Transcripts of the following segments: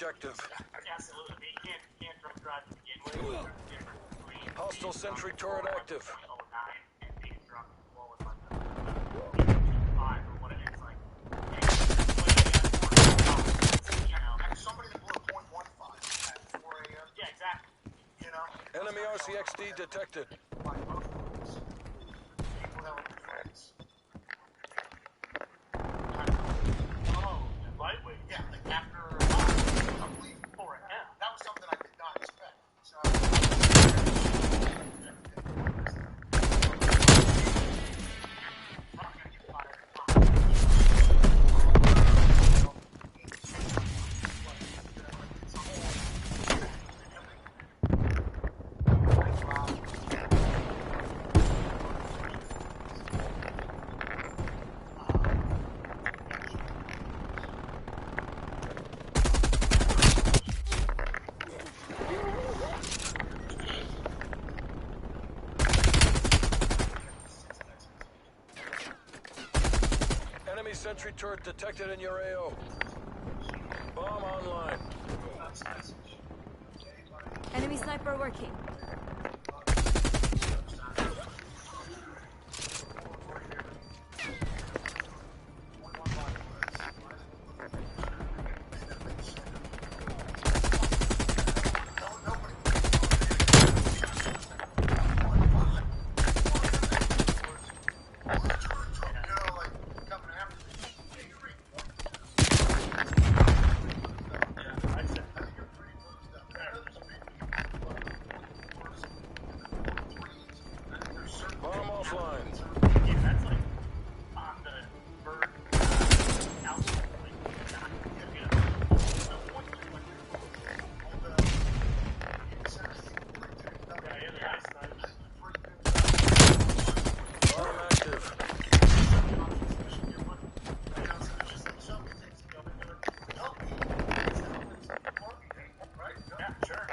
objective. Absolutely. I mean, you can't drunk drive to begin with. There's a difference between Hostile sentry turret active. 09 and being drunk blowing like a 5 or whatever. It's like, you know, And somebody that blew a .15 at 4 a.m. yeah, exactly. You know? Enemy RCXD detected. By both of us. People that were friends. Oh, lightweight. Yeah, like After I believe 4 a.m. that was something I did not expect. So Not gonna get fired. Enemy sentry turret detected in your AO. Bomb online. Enemy sniper working. Bomb offline. Yeah, that's like on the bird output point. Not, you know, the point is like yeah, yeah, nice, nice. Bomb active. Yeah, sure.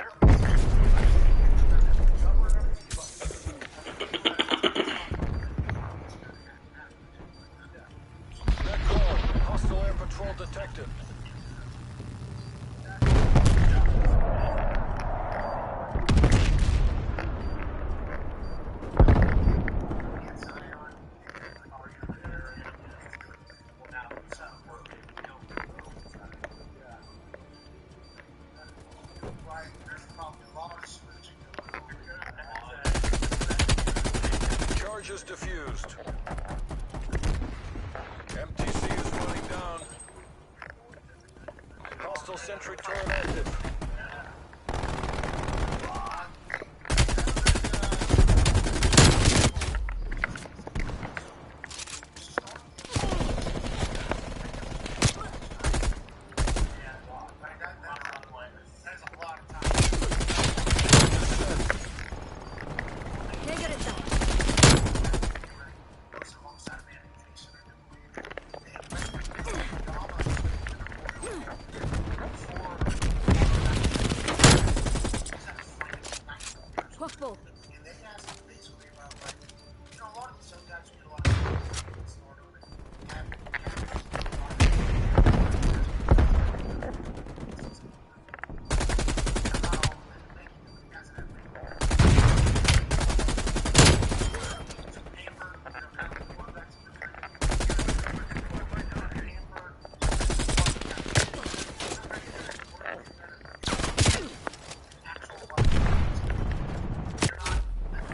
Net call. Hostile air patrol detected. Charges diffused. MTC is running down. Hostile sentry turret active. Negative down. Crossbow. And they asked me basically about like, you know, a lot of these young guys get a lot of start on it.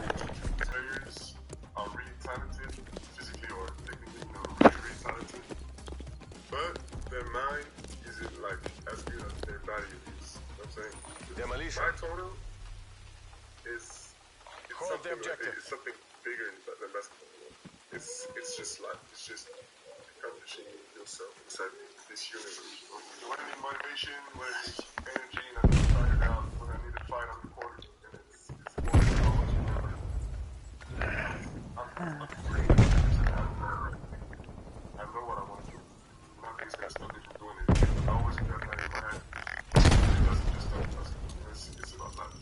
Players are really talented, physically or technically, you know, really, really talented. But their mind isn't like as good as their body is. You know what I'm saying? Demolition. My total is Hold the something objective. it's something bigger than basketball. You know? It's just life. It's just accomplishing yourself inside this universe. You know? When I need motivation, when I need energy, and I need to fight it out, when I need to fight on the court, and it's more than how much you know. I'm free. I know what I want to do. Nothing's gonna stop me from doing it. I always got that in my head. It doesn't just stop us. It's about life.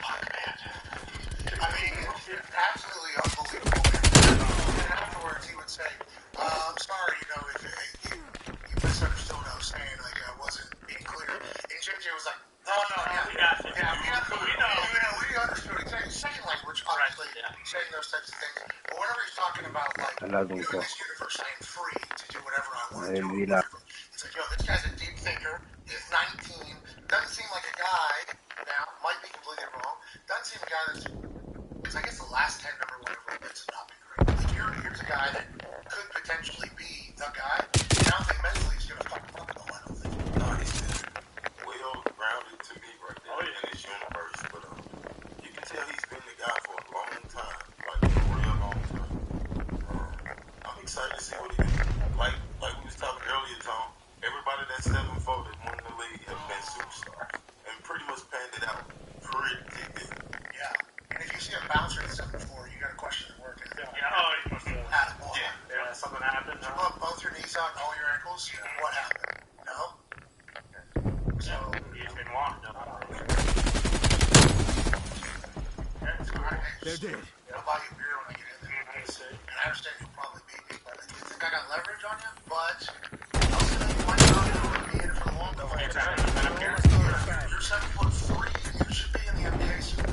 I mean, absolutely unbelievable. And afterwards, he would say, "I'm sorry, you know, if you misunderstood what I was saying. Like, I wasn't being atrás de un in cojo. this universe, I am free to do whatever I want to Ahí do. vi la... It's like, yo, this guy's a deep thinker, is 19, doesn't seem like a guy, now, might be completely wrong, doesn't seem a guy that's, because I guess the last 10 number one overall has not been great. Like, here's a guy that could potentially be the guy, and I don't think mentally he's going to fuck up at all, I don't think. No, he's well grounded to me right there in this universe, but you can tell he's been the guy for a long time, like a real long time. I'm excited to see what he can do. Like we was talking earlier, Tom, everybody that's 7'4" that won the league have been superstars and pretty much panned it out pretty good. Yeah, and if you see a bouncer at 7'4", you got to question the work. Yeah, oh, he must have. Has more. Yeah, something happened. You put both your knees out and all your ankles, what happened? No? So, He's been walked up. they're dead. I'll buy you a beer when I get in there. And I understand you'll probably beat me, but you think I got leverage on you? But I'll say you might not be in it for the long haul. You're 7'3", you should be in the NBA soon.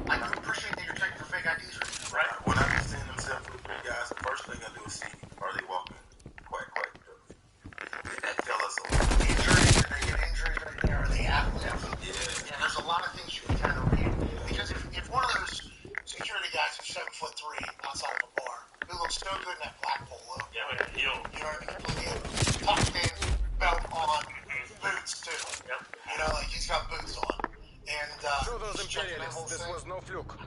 I can appreciate that you're checking for fake IDs right now. When I be seeing themselves with big guys, the first thing I do is see, are they walking quite that tell us a lot. Injuries, did they get injuries right there? Are they athletes? Yeah, there's a lot of things you can kind of read. Because if one of those security guys who's 7'3" outside of a bar, who looks so good in that black polo, you know what I mean? Completely tucked in, belt on, boots too. You know, like he's got boots on. And Show those he's checking that whole imperialists, this thing. was no fluke.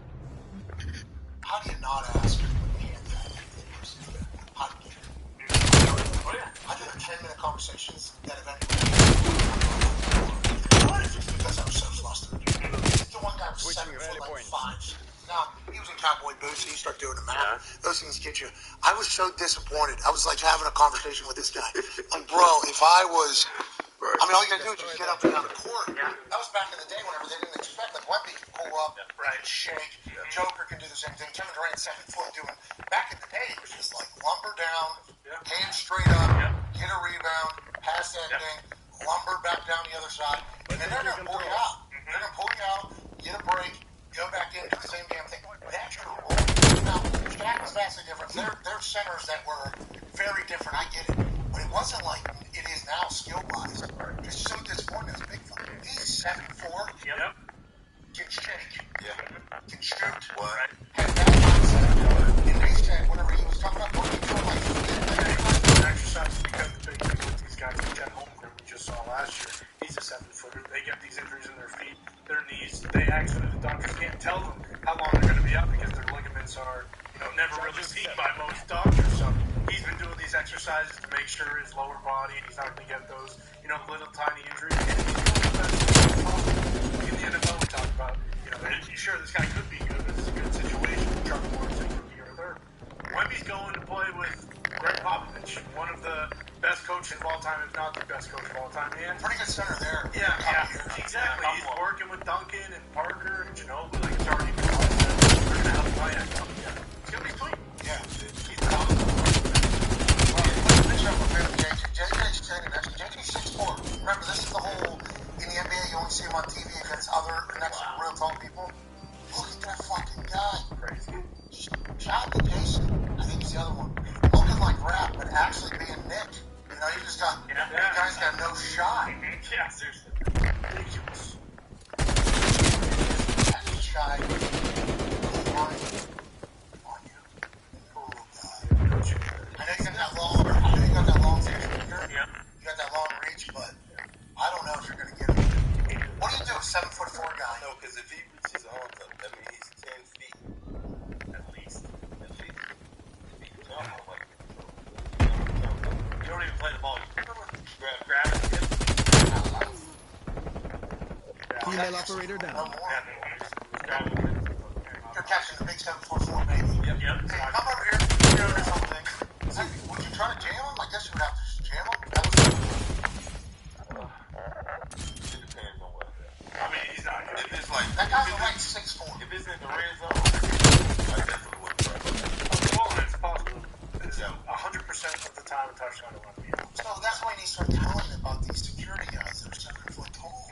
How do you not ask him when he can't tell you? How do you? I did 10-minute conversations that eventually. What if it's because I was so flustered? The one guy was Switching 7 rally foot like points. 5. Now, he was in cowboy boots, and you start doing the math. Those things get you. I was so disappointed. I was like having a conversation with this guy. Like, bro, if I was... I mean, all you gotta do is just get up and down the court. That was back in the day whenever they didn't expect, like, Wemby can pull up, shake. Joker can do the same thing. Kevin Durant 7 foot doing... Back in the day, it was just like lumber down, hands straight up, get a rebound, pass that thing, lumber back down the other side, and then they're gonna pull you out. They're gonna pull you out, get a break, go back in, do the same damn thing. That's your role. Now, Shaq was vastly different. They're centers that were very different. I get it. But it wasn't like it is now skill-wise. It's so disappointing as a big fucker. He's 7'4", can shake, can shoot, had that mindset. And they said, whenever he was talking about working for like exercises because the big thing with these guys, like Jet Holmgren we just saw last year, he's a 7-footer. They get these injuries in their feet, their knees. They actually, the doctors can't tell them how long they're going to be out because their ligaments are, never really seen by most doctors. So he's been doing these exercises to make sure his lower body, and he's not going to get those, little tiny injuries. And he's doing the best thing possible. In the NFL, we talked about, sure, this guy could be good. This is a good situation. Trevor Lawrence, rookie or third. Wemby's going to play with Greg Popovich, one of the best coaches of all time, if not the best coach of all time. And pretty good center there. Yeah, exactly. He's working with Duncan and Parker and Ginobili. Like it's already been all set. They're going to help play it. It's going to be sweet. Yeah. He's the top. Well, picture up with JJ's standing next to JJ's 6'4". Remember, this is the whole, in the NBA, you only see him on TV against other, next to real tall people. Look at that fucking guy. Crazy. Shout out to Jason. I think he's the other one. Looking like rap, but actually being Nick. He just got, the guy's got no shot. Yeah, seriously. Ridiculous. That's a shy. On you. Cool guy. I know you got that long finger. Yeah. You got that long reach, but I don't know if you're going to get it. What do you do, 7'4" guy? No, because if he reaches his arms up, that means he's 10 feet. At least. You don't even play the ball. Grab it. Female operator down. No more. Yeah. You're catching the big 7'4", baby. Yep. Hey, come over here. Or something. Would you try to jam him? I guess you would have to jam him. That was It depends on what. I mean, he's not good. If it's like, that guy's like 6'4". if it's in the red zone, I definitely wouldn't try that. Well, it's possible. It's 100% of the time a touchdown to Wemby. So that's why you need to start telling about these security guys that are 7 foot tall.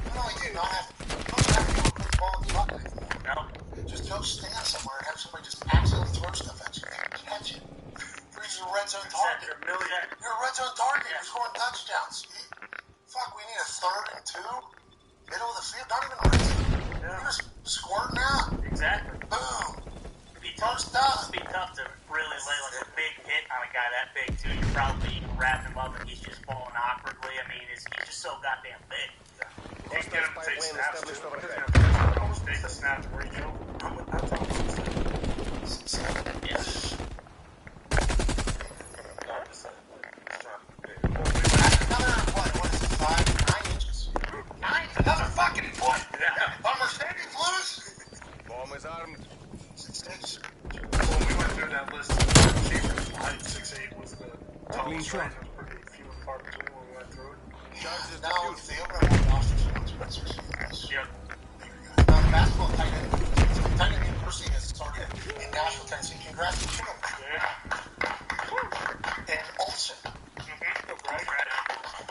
Not only do you not have to go put the ball in the bucket anymore. No. Just go stand somewhere and have somebody just accidentally throw stuff at you and catch it. fuck, we need a 3rd and 2? Middle of the field, not even a risk. You're just squirting out. Exactly. Boom. It'd be tough to really lay like a big hit on a guy that big too. You're probably wrapping him up and he's just falling awkwardly. I mean, he's just so goddamn big. You can get him to take snaps too. Almost take the snaps where you go. That's all. Yeah. What is it, 9 inches? 9? Another fucking foot! Yeah. On Mercedes, Lewis? Bomb is armed. 6'6". When we went through that list, Chief's height 6'8" was the tallest range. It was pretty few and far between when we went through it. Now, if they open up more rosters, Spencer's Yep. Now, the basketball tight end University has started in Nashville, Tennessee. Congrats to Chico. And Olsen.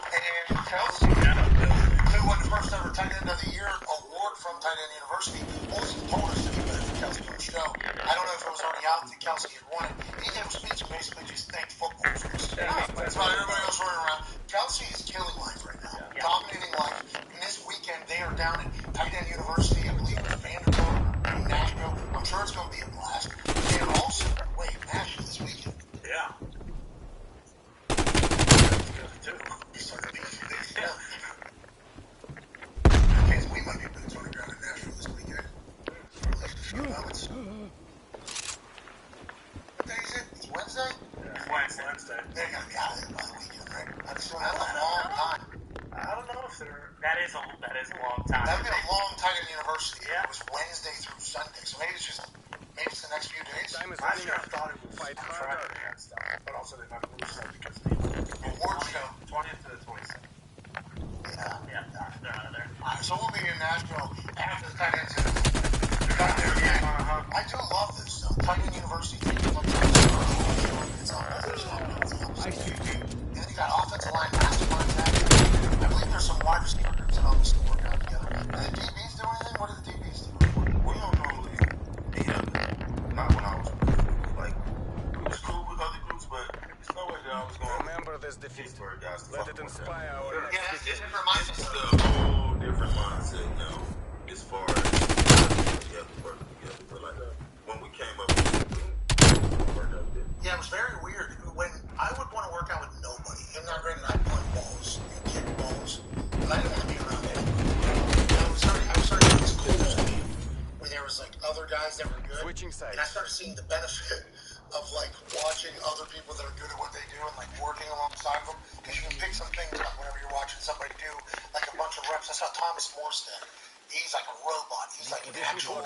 And Kelsey, who won the first ever Tight End of the Year award from Tight End University. Olsen told us to do better for Kelsey on the show. I don't know if it was already out that Kelsey had won it. He gave a speech and basically just thanked football for this. That's about everybody else running around. Kelsey is killing life right now. Dominating life. And this weekend, they are down at Tight End University. I believe it's Vanderbilt in Nashville. I'm sure it's going to be a blast. And also, wait, Nashville this weekend. Yeah. We might be boots on the ground in Nashville this weekend. What day is it? It's Wednesday? Wednesday. They're going to be out of there by the weekend, right? That's a long time. I don't know if they're... That is a long time. That would be a long time in university. Yeah. It was Wednesday through Sunday, so maybe it's the next few days. Time is Last running year I out. thought it was Fight Friday harder. and stuff, but also they might move stuff because the Award show. 20th to the 27th. Yeah. They're out of there. All right, so we'll be in Nashville after the tight ends. Got there again. I do love this though. Tight End University. It's on. And then you got offensive line masterminds happening. I believe there's some wide receiver groups that all still work out together. Do the DBs do anything? What do the DBs do? We don't normally meet up. Not when I was like, it was cool with other groups, but there's no way that I was going to Remember this defeat. Pittsburgh guys to Let fuck it with inspire them. our Yeah, next it's defeat. different mindset. It's a whole different mindset now as far as together, working together. But like when we came up, worked out there. Yeah, it was very weird. When I would want to work out with nobody, and not granted, I punt balls and kick balls, but I didn't want to be around anybody. And I was starting to get this cool team where there was like other guys that were good, Switching sides. and I started seeing the benefit of like watching other people that are good at what they do and like working alongside them, because you can pick some things up whenever you're watching somebody do like a bunch of reps. That's how Thomas Morstead. He's like a robot. He's like an actual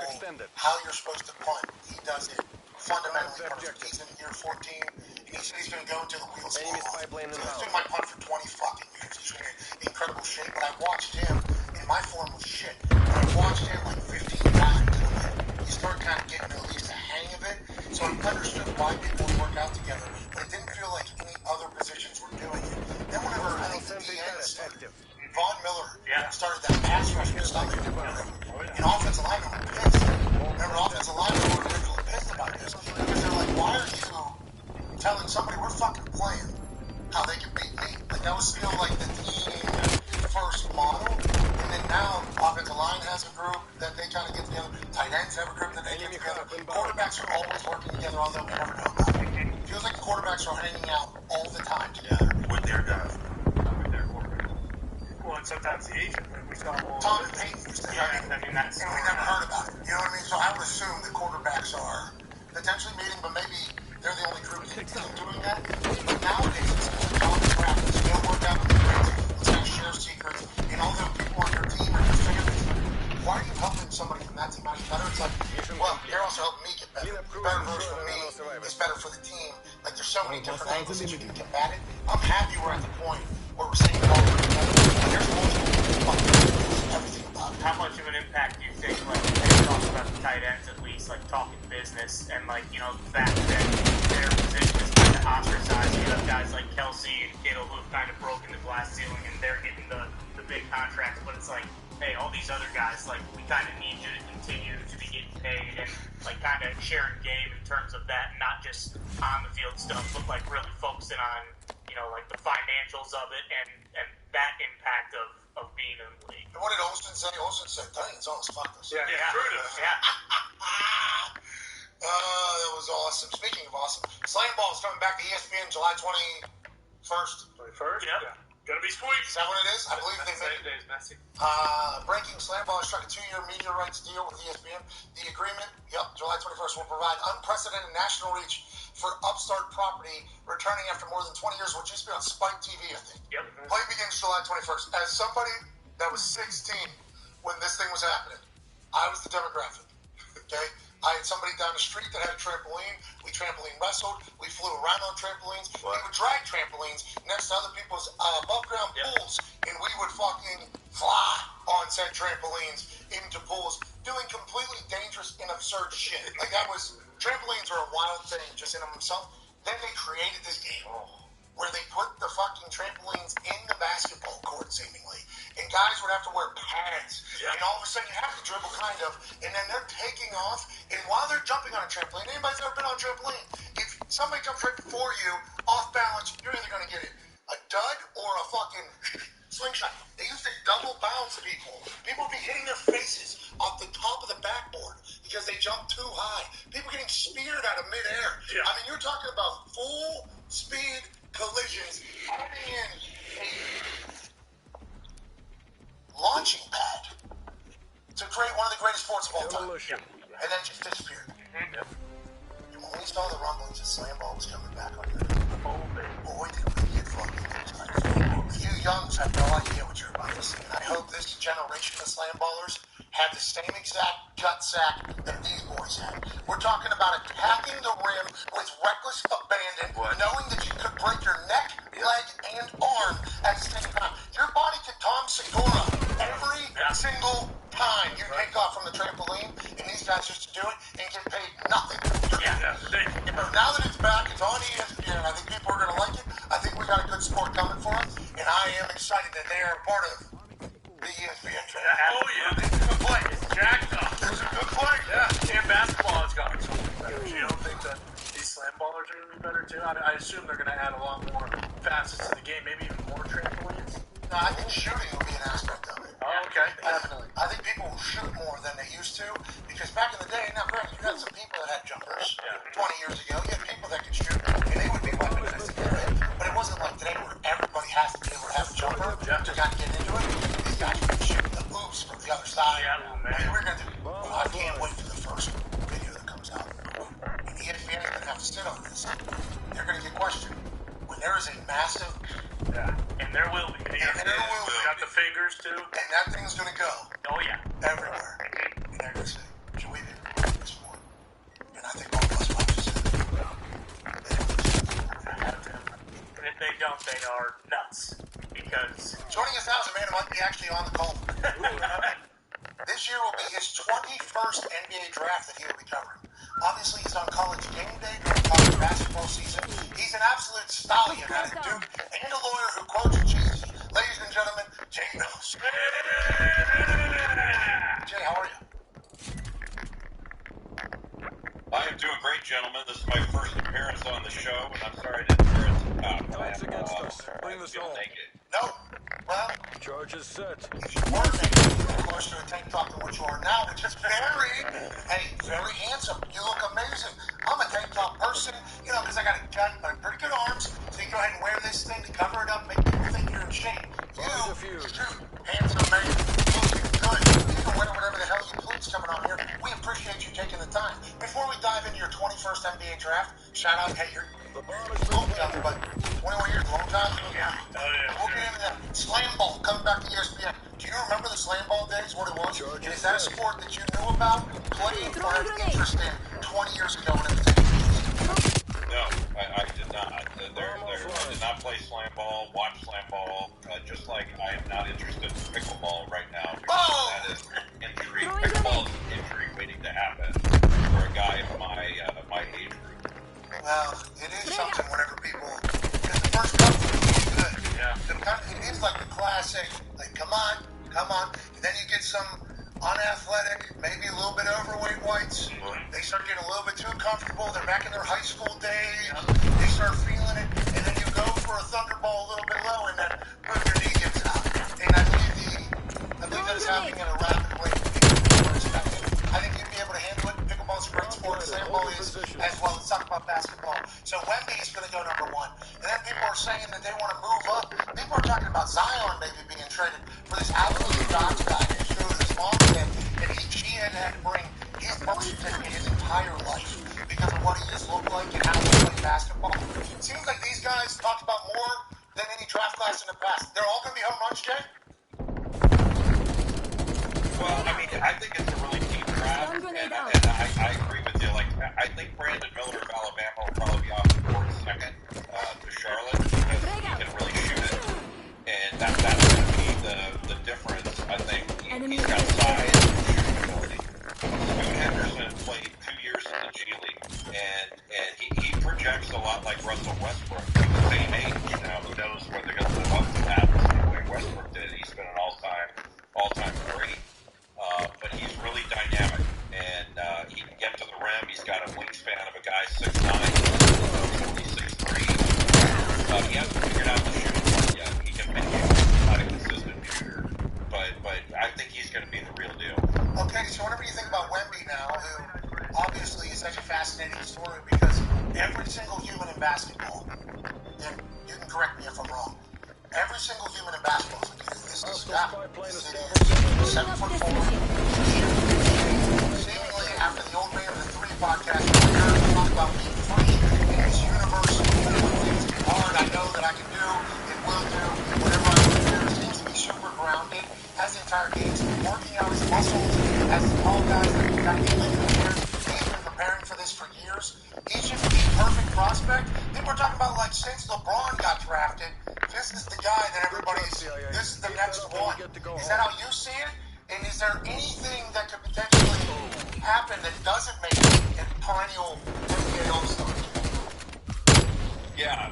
how you're supposed to punt. He does it fundamentally perfect. He's in year 14, and he said he's going to go until the wheels fall Enemy off. spy plane So he's inbound. doing my punt for 20 fucking years. He's in incredible shape, but I watched him, and my form was shit. But I watched him like 15 times, and like, you start kind of getting at least a hang of it. So I understood why people would work out together, but it didn't feel like any other positions were doing it. Then whenever I think the DN started, Von Miller started that pass rush and stuff. And offensive linemen were pissed. Remember, offensive linemen were originally pissed about this because they're like, why are you telling somebody we're fucking playing how they can beat me? Like, that was still like the team first model. And then now, offensive line has a group that they kind of get together. Tight ends have a group that they get together. Quarterbacks are always working together, although we never know about it. It feels like the quarterbacks are hanging out all the time together. With their guys. With their quarterback. Well, and sometimes the agent, like we saw all Tom and Peyton used to have it. I mean, that's... And we never heard about it. You know what I mean? So I would assume the quarterbacks are potentially meeting, but maybe they're the only group that isn't doing that. But nowadays, it's like Tom and practice, go work out with the friends, let's kind of share secrets, and all the people on your team are just figuring, why are you helping somebody from that team out better? It's like, well, you're also helping me get better. Better version of me is better for the team. Like, there's so many different angles that you can combat it. I'm happy we're at the point where we're saying all together. There's multiple everything about it. How much of an impact do you think, like, they talk about the tight ends at least, like, talking business, and, like, you know, the fact that their position is kind of ostracized. You have guys like Kelsey and Kittle who have kind of broken the glass ceiling, and they're getting the big contracts, but it's like, hey, all these other guys, like, we kind of need you to continue to be getting paid, and, like, kind of sharing game in terms of that, not just on the field stuff, but, like, really focusing on, you know, like, the financials of it, and that impact Olsen said, dang, it's almost fucked us. Yeah. That was awesome. Speaking of awesome, Slam Ball is coming back to ESPN July 21st. 21st? Yeah. Gonna be sweet. Is that what it is? I believe they made it. Days, messy. Breaking Slam Ball has struck a 2-year media rights deal with ESPN. The agreement, July 21st, will provide unprecedented national reach for upstart property returning after more than 20 years, which used to be on Spike TV, I think. Yep. Play begins July 21st. As somebody that was 16 when this thing was happening, I was the demographic. Okay? I had somebody down the street that had a trampoline. We trampoline wrestled. We flew around on trampolines. We would drag trampolines next to other people's above ground pools, and we would fucking fly on said trampolines into pools, doing completely dangerous and absurd shit. Like that was, trampolines are a wild thing just in themselves. Then they created this game where they put the fucking trampolines in the basketball court, seemingly. And guys would have to wear pads. Yeah. And all of a sudden you have to dribble, kind of. And then they're taking off. And while they're jumping on a trampoline, anybody's ever been on a trampoline, if somebody jumps right before you, off balance, you're either going to get it a dud or a fucking slingshot. They used to double bounce people. People would be hitting their faces off the top of the backboard because they jumped too high. People getting speared out of midair. Yeah. I mean, you're talking about full speed collisions, adding in a launching pad to create one of the greatest sports of all time. Demolition. And then just disappeared. Yep. When we saw the rumblings that Slam Ball was coming back on YouTube, boy, did we get fucking excited. You youngs have no idea what you're about to see. And I hope this generation of Slam Ballers have the same exact gut sack that these boys had. We're talking about attacking the rim with reckless abandon, knowing that you could break your neck, leg, and arm at the same time. Your body could Tom Segura every single time you take off from the trampoline, and these guys used to do it and get paid nothing. Now that it's back, it's on ESPN. I think people are going to like it. I think we got a good sport coming for us, and I am excited that they are part of the ESPN channel. Oh, yeah. This is a good play. It's jacked up. This is a good play. Yeah. And basketball has gotten so much better. You don't think that these slam ballers are going to be better too? I assume they're going to add a lot more facets to the game, maybe even more trampolines. No, I think shooting will be an aspect of it. Oh, okay. Definitely. I think people will shoot more than they used to, because back in the day, now granted, you had some people that had jumpers 20 years ago. You had people that could shoot, and they would be weaponized. But it wasn't like today where everybody has to be able to have a jumper to kind of get into it. These guys could shoot the hoops from the other side. We're going to do. I can't wait for the first video that comes out. And the ESPN is going to have to sit on this. They're going to get questioned. When there is a massive... Yeah. And there will be. And there will be. Got the fingers too. And that thing's going to go Oh, yeah. everywhere. And they're going to say, should we be doing this for? And I think all of us watches it. And if they don't, they are nuts. Because... Joining us now is a man who might be actually on the call. This year will be his 21st NBA draft that he will be covering. Obviously, he's on College Game Day during college basketball season. He's an absolute stallion at it, Duke, and a lawyer who quotes cheesy. Ladies and gentlemen, Jay Mills. Jay, how are you? I am doing great, gentlemen. This is my first appearance on the show, and I'm sorry I didn't wear it. Time's against us. Bring this feel home. naked. No. Well, Charges set. if you were naked, you'd be closer to a tank top than what you are now, which is very handsome. You look amazing. I'm a tank top person, you know, because I got pretty good arms, so you go ahead and wear this thing to cover it up, make people think you're in shape. You, handsome man, looking good. You can wear whatever the hell you please coming on here. We appreciate you taking the time. Before we dive into your 21st NBA draft, shout out, hey, you're long time, but 21 years, long time. Yeah. Oh, yeah. We'll get into that. Slam Ball coming back to ESPN. Do you remember the Slam Ball days, what it was? And is that a sport that you knew about, played, or had interest in 20 years ago when it was introduced? No, I did not. I did not play slam ball, watch slam ball, just like I am not interested in pickleball right now. Because that is injury. Pickleball is an injury waiting to happen for a guy of my age group. Well, it is something whenever people, because the first couple is good. Yeah. It is like the classic, like, come on. And then you get some unathletic, maybe a little bit overweight whites. They start getting a little bit too comfortable. They're back in their high school days. They start feeling it. And then you go for a thunderball a little bit low, and then boom, your knee gets out. And I believe that's happening in a rapid for this absolute dots guy to show his mom said that she had to bring his birth certificate his entire life because of what he just looked like and how he played basketball. It seems like these guys talked about more than any draft class in the past. They're all going to be home runs, Jay? Well, I mean, I think it's a really deep draft, and I agree with you. Like, I think Brandon Miller of Alabama will probably be off the board second to Charlotte because he can really shoot it, and that's going to be the difference. I think he's got size and shooting ability. Scoot Henderson played 2 years in the G League, and he projects a lot like Russell Westbrook. He's the same age. Now, who knows whether they're going to live up to that the same way Westbrook did. He's been an all-time great. But he's really dynamic, and he can get to the rim. He's got a wingspan of a guy 6'9", only 6'3". He hasn't figured out the shooting part yet. He can make it. He's not a consistent shooter, but I think he's going to be the real deal. Okay, so whatever you think about Wemby now, who obviously is such a fascinating story because every single human in basketball, and you can correct me if I'm wrong, every single human in basketball is like, this is Scott. This is 7 foot 4. Seemingly, after the Old Man of the Three podcast, we're here to talk about being free in this universe. When things get hard, I know that I can do and will do whatever I want to do. Seems to be super grounded. Has the entire game working out his muscles. Has all guys that we've got in years. He's been preparing for this for years. He's just the perfect prospect. People are talking about like since LeBron got drafted. This is the guy that everybody's, this is the next one. Is that how you see it? And is there anything that could potentially happen that doesn't make it a perennial NBA All-Star? Yeah,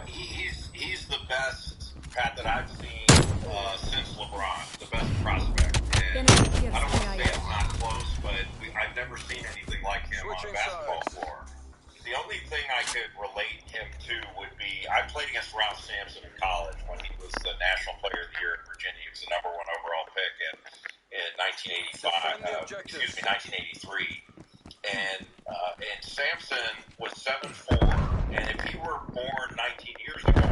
he's the best, Pat, that I've seen since LeBron, the best prospect. And I don't want to say it's not close, but I've never seen anything like him on a basketball floor. The only thing I could relate him to would be, I played against Ralph Sampson in college when he was the National Player of the Year in Virginia. He was the #1 overall pick in 1983. And Sampson was 7'4", and if he were born 19 years ago,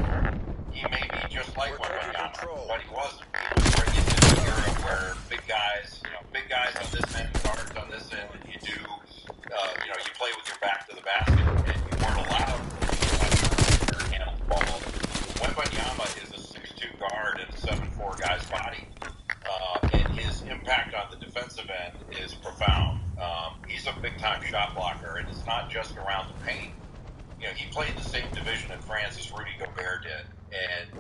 he may be just like Wembanyama, but he wasn't. He was raised in an era where big guys on this end, guards on this end, and you do, you play with your back to the basket, and you weren't allowed to handle the ball. Wembanyama is a 6'2" guard in a 7'4" guy's body, and his impact on the defensive end is profound. He's a big-time shot blocker, and it's not just around the paint. He played in the same division in France as Rudy Gobert did, and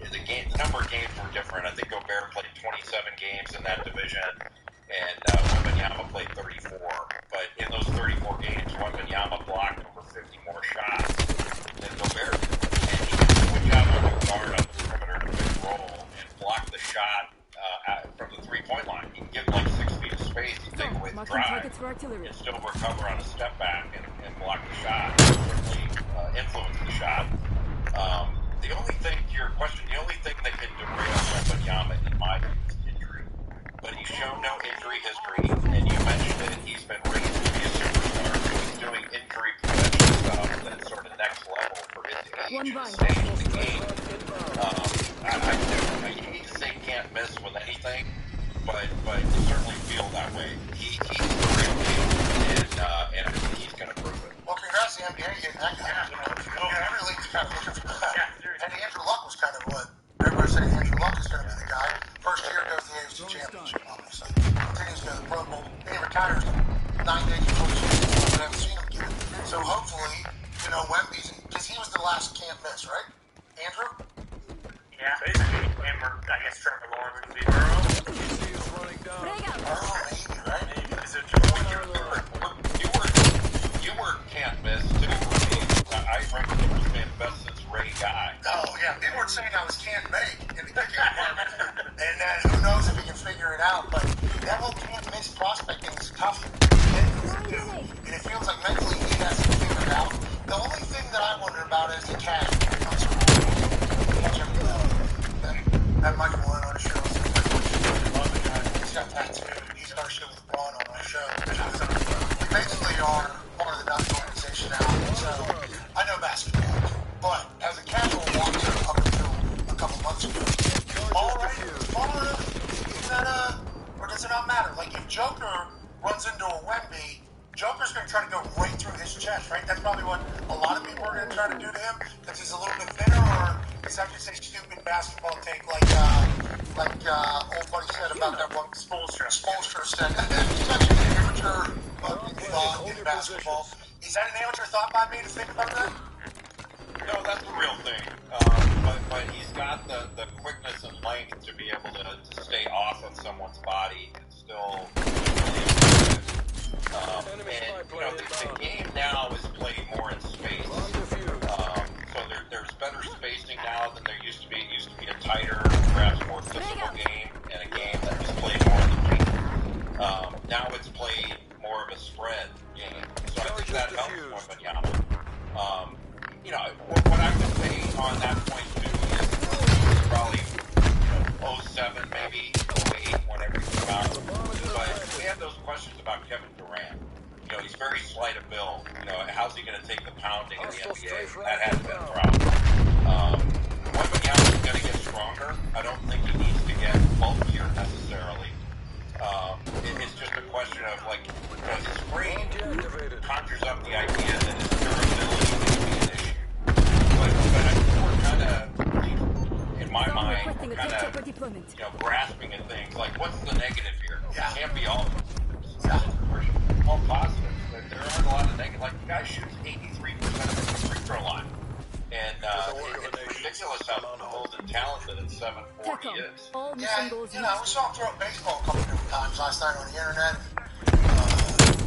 the number of games were different. I think Gobert played 27 games in that division, and Wembanyama played 34. But in those 34 games, Wembanyama blocked over 50 more shots than Gobert did. And he can do a job on the guard on the perimeter in a big roll and block the shot from the three-point line. He can get like 6 feet of space, he take away the drive, and still recover on a step back and block the shot, and certainly influence the shot. The only thing, to your question, the only thing that can derail Wembanyama in my view is injury. But he's shown no injury history, and you mentioned it, he's been raised to be a superstar, so he's doing injury prevention stuff that's sort of next level for his age and stage of the game. You need to say can't miss with anything, but you certainly feel that way. He's the real deal, and I think he's going to prove it. Well, congrats to the NBA getting that guy. Every league's kind of looking for that. And Andrew Luck was kind of what everybody's saying. Andrew Luck is going to be the guy. First year goes to the AFC Championship, obviously. Continues to go to the Pro Bowl. He retires 9 days before the season. We haven't seen him again. So hopefully, Wemby's, because he was the last can't miss, right? Andrew? Yeah, basically. And I guess Trevor Lawrence would be Burrow. Burrow, maybe, right? Maybe. Is it You were can't miss too. I frankly was saying best since Ray Guy. Oh yeah, people were saying I was can't make in the kicking department, and then who knows if he can figure it out. But that whole can't miss prospecting is tough, and it feels like mentally he hasn't figured it out. The only thing that I wonder about is the cash. That Michael Malone on the show. He's got tattoos. He's our show with Braun on our show. We basically are part of the Dutch organization now. So I know basketball, but as a casual watcher up until a couple months ago, far Joker runs into a Wemby, Joker's going to try to go right through his chest, right? That's probably what a lot of people are going to try to do to him because he's a little bit thinner, or is that just a stupid basketball take like old buddy said about that one? Spoelstra said. He's actually an amateur in basketball. Is that an amateur thought by me to think about that? No, that's the real thing. But he's got the quickness and length to be able to stay off of someone's body and still. The game now is played more in space. So there's better spacing now than there used to be. It used to be a tighter, perhaps more physical game, and a game that was played more in the paint. Now it's played more of a spread game. So I think that helps Wembanyama. What I would say on that point too is probably 07, maybe 08, whenever he came out. But we had those questions about Kevin Durant. He's very slight of build. How's he going to take the pounding in the NBA? That has been a problem. Wembanyama is going to get stronger. I don't think he needs to get bulkier necessarily. It's just a question of his frame conjures up the idea that his durability is an issue. But I think we're kind of, in my mind, grasping at things like, what's the negative here? It can't be all positive. There aren't a lot of negative. Like, the guy shoots 83% of the free throw line. And it's ridiculous how old and talented at 7'4" he is. Yeah, we saw him throw a baseball a couple different times last night on the internet.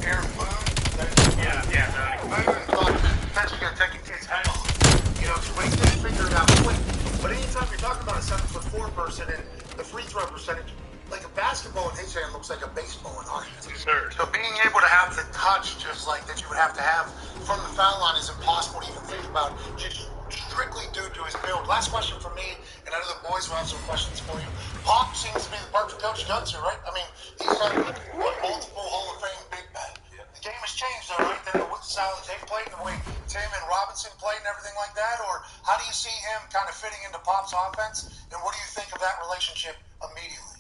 Aaron Boone. Boone thought potentially going to take a kid's head off. But he didn't figure it out quick. But anytime you're talking about a 7'4" person and the free throw percentage, like a basketball in his hand looks like a baseball in our hands. Sure. So being able to have the touch just like that you would have to have from the foul line is impossible to even think about, just strictly due to his build. Last question from me, and I know the boys will have some questions for you. Pop seems to be the perfect coach to go to, right? I mean, he's had multiple Hall of Fame big men. The game has changed, though, right? With the style that they played, and the way Tim and Robinson played and everything like that, or how do you see him kind of fitting into Pop's offense, and what do you think of that relationship immediately?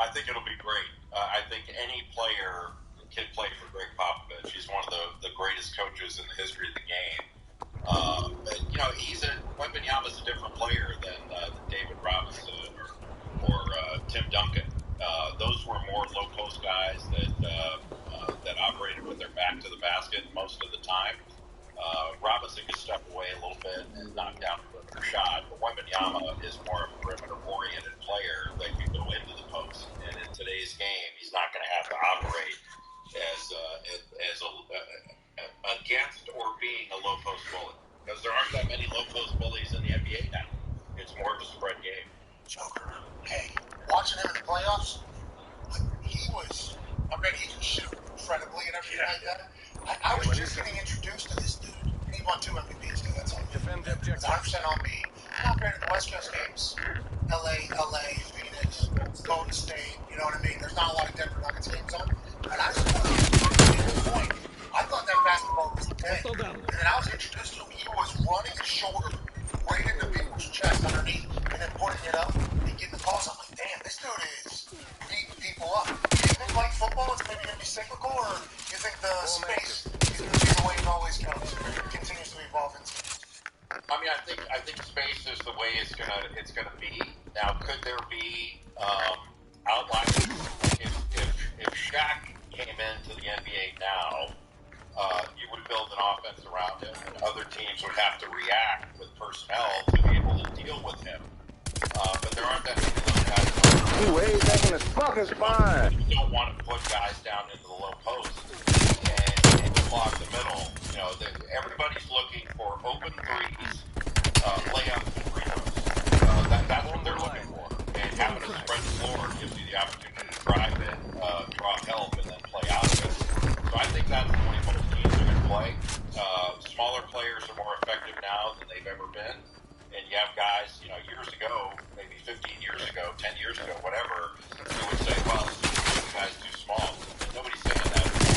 I think it'll be great. I think any player can play for Greg Popovich. He's one of the greatest coaches in the history of the game. Wembanyama's a different player than David Robinson or Tim Duncan. Those were more low-post guys that operated with their back to the basket most of the time. Robinson could step away a little bit and knock down a perimeter shot, but Wembanyama is more of a perimeter-oriented player that can go into the post. And in today's game, he's not going to have to operate as against or being a low-post bully, because there aren't that many low-post bullies in the NBA now. It's more of a spread game. Joker, hey, watching him in the playoffs, I bet he can shoot incredibly and everything like that. I was just getting introduced to this dude. He won 2 MVPs, dude. That's on me. It's 100% on me. Compared to the West Coast games, LA, Phoenix, Golden State, you know what I mean? There's not a lot of Denver Nuggets games on. And I just wanted to make a point. I thought that basketball was dead. And then I was introduced to him. He was running his shoulder right into people's chest underneath and then putting it up and getting the calls. I'm like, damn, this dude is beating people up. Do you think like football is maybe going to be cyclical, or do you think the space is going to be the way it always goes? It continues to evolve into. I mean, I think space is the way it's gonna be. Now, could there be outliers? If Shaq came into the NBA now, you would build an offense around him, and other teams would have to react with personnel to be able to deal with him. But there aren't that many of those guys. He weighs back in his fucking spine. You don't want to put guys down into the low post and clog the middle. Everybody's looking for open threes, layups, and free throws. That's what they're looking for. And having a spread floor gives you the opportunity to drive it, draw help, and then play out of it. So I think that's the way most teams are going to play. Smaller players are more effective now than they've ever been. And you have guys, years ago, maybe 15 years ago, 10 years ago, whatever, you would say, well, this guy's too small. Nobody's saying that anymore.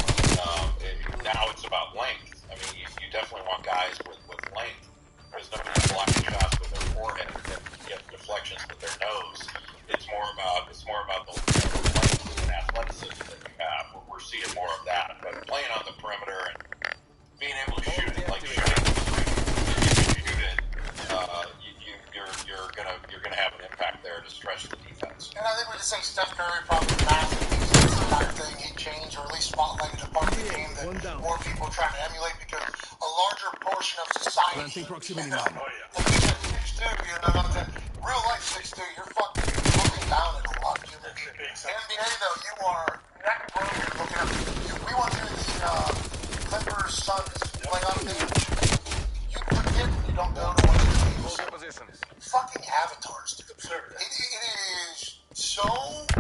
Now it's about length. I mean, you definitely want guys with length, because nobody's blocking shots with their forehead or get deflections with their nose. It's more about the length and athleticism to say Steph Curry probably massive this entire thing. He changed, or at least spotlighted a part of the game that more people are trying to emulate because a larger portion of society. Proximity now. Like you said, 6'2", you know, real life 6'2", you're fucking looking down at a lot of human beings. NBA though, you are neck broken looking up. We went through the Clippers Suns play on stage. You forget when you don't go to one of these Positions. fucking avatars, dude. It is so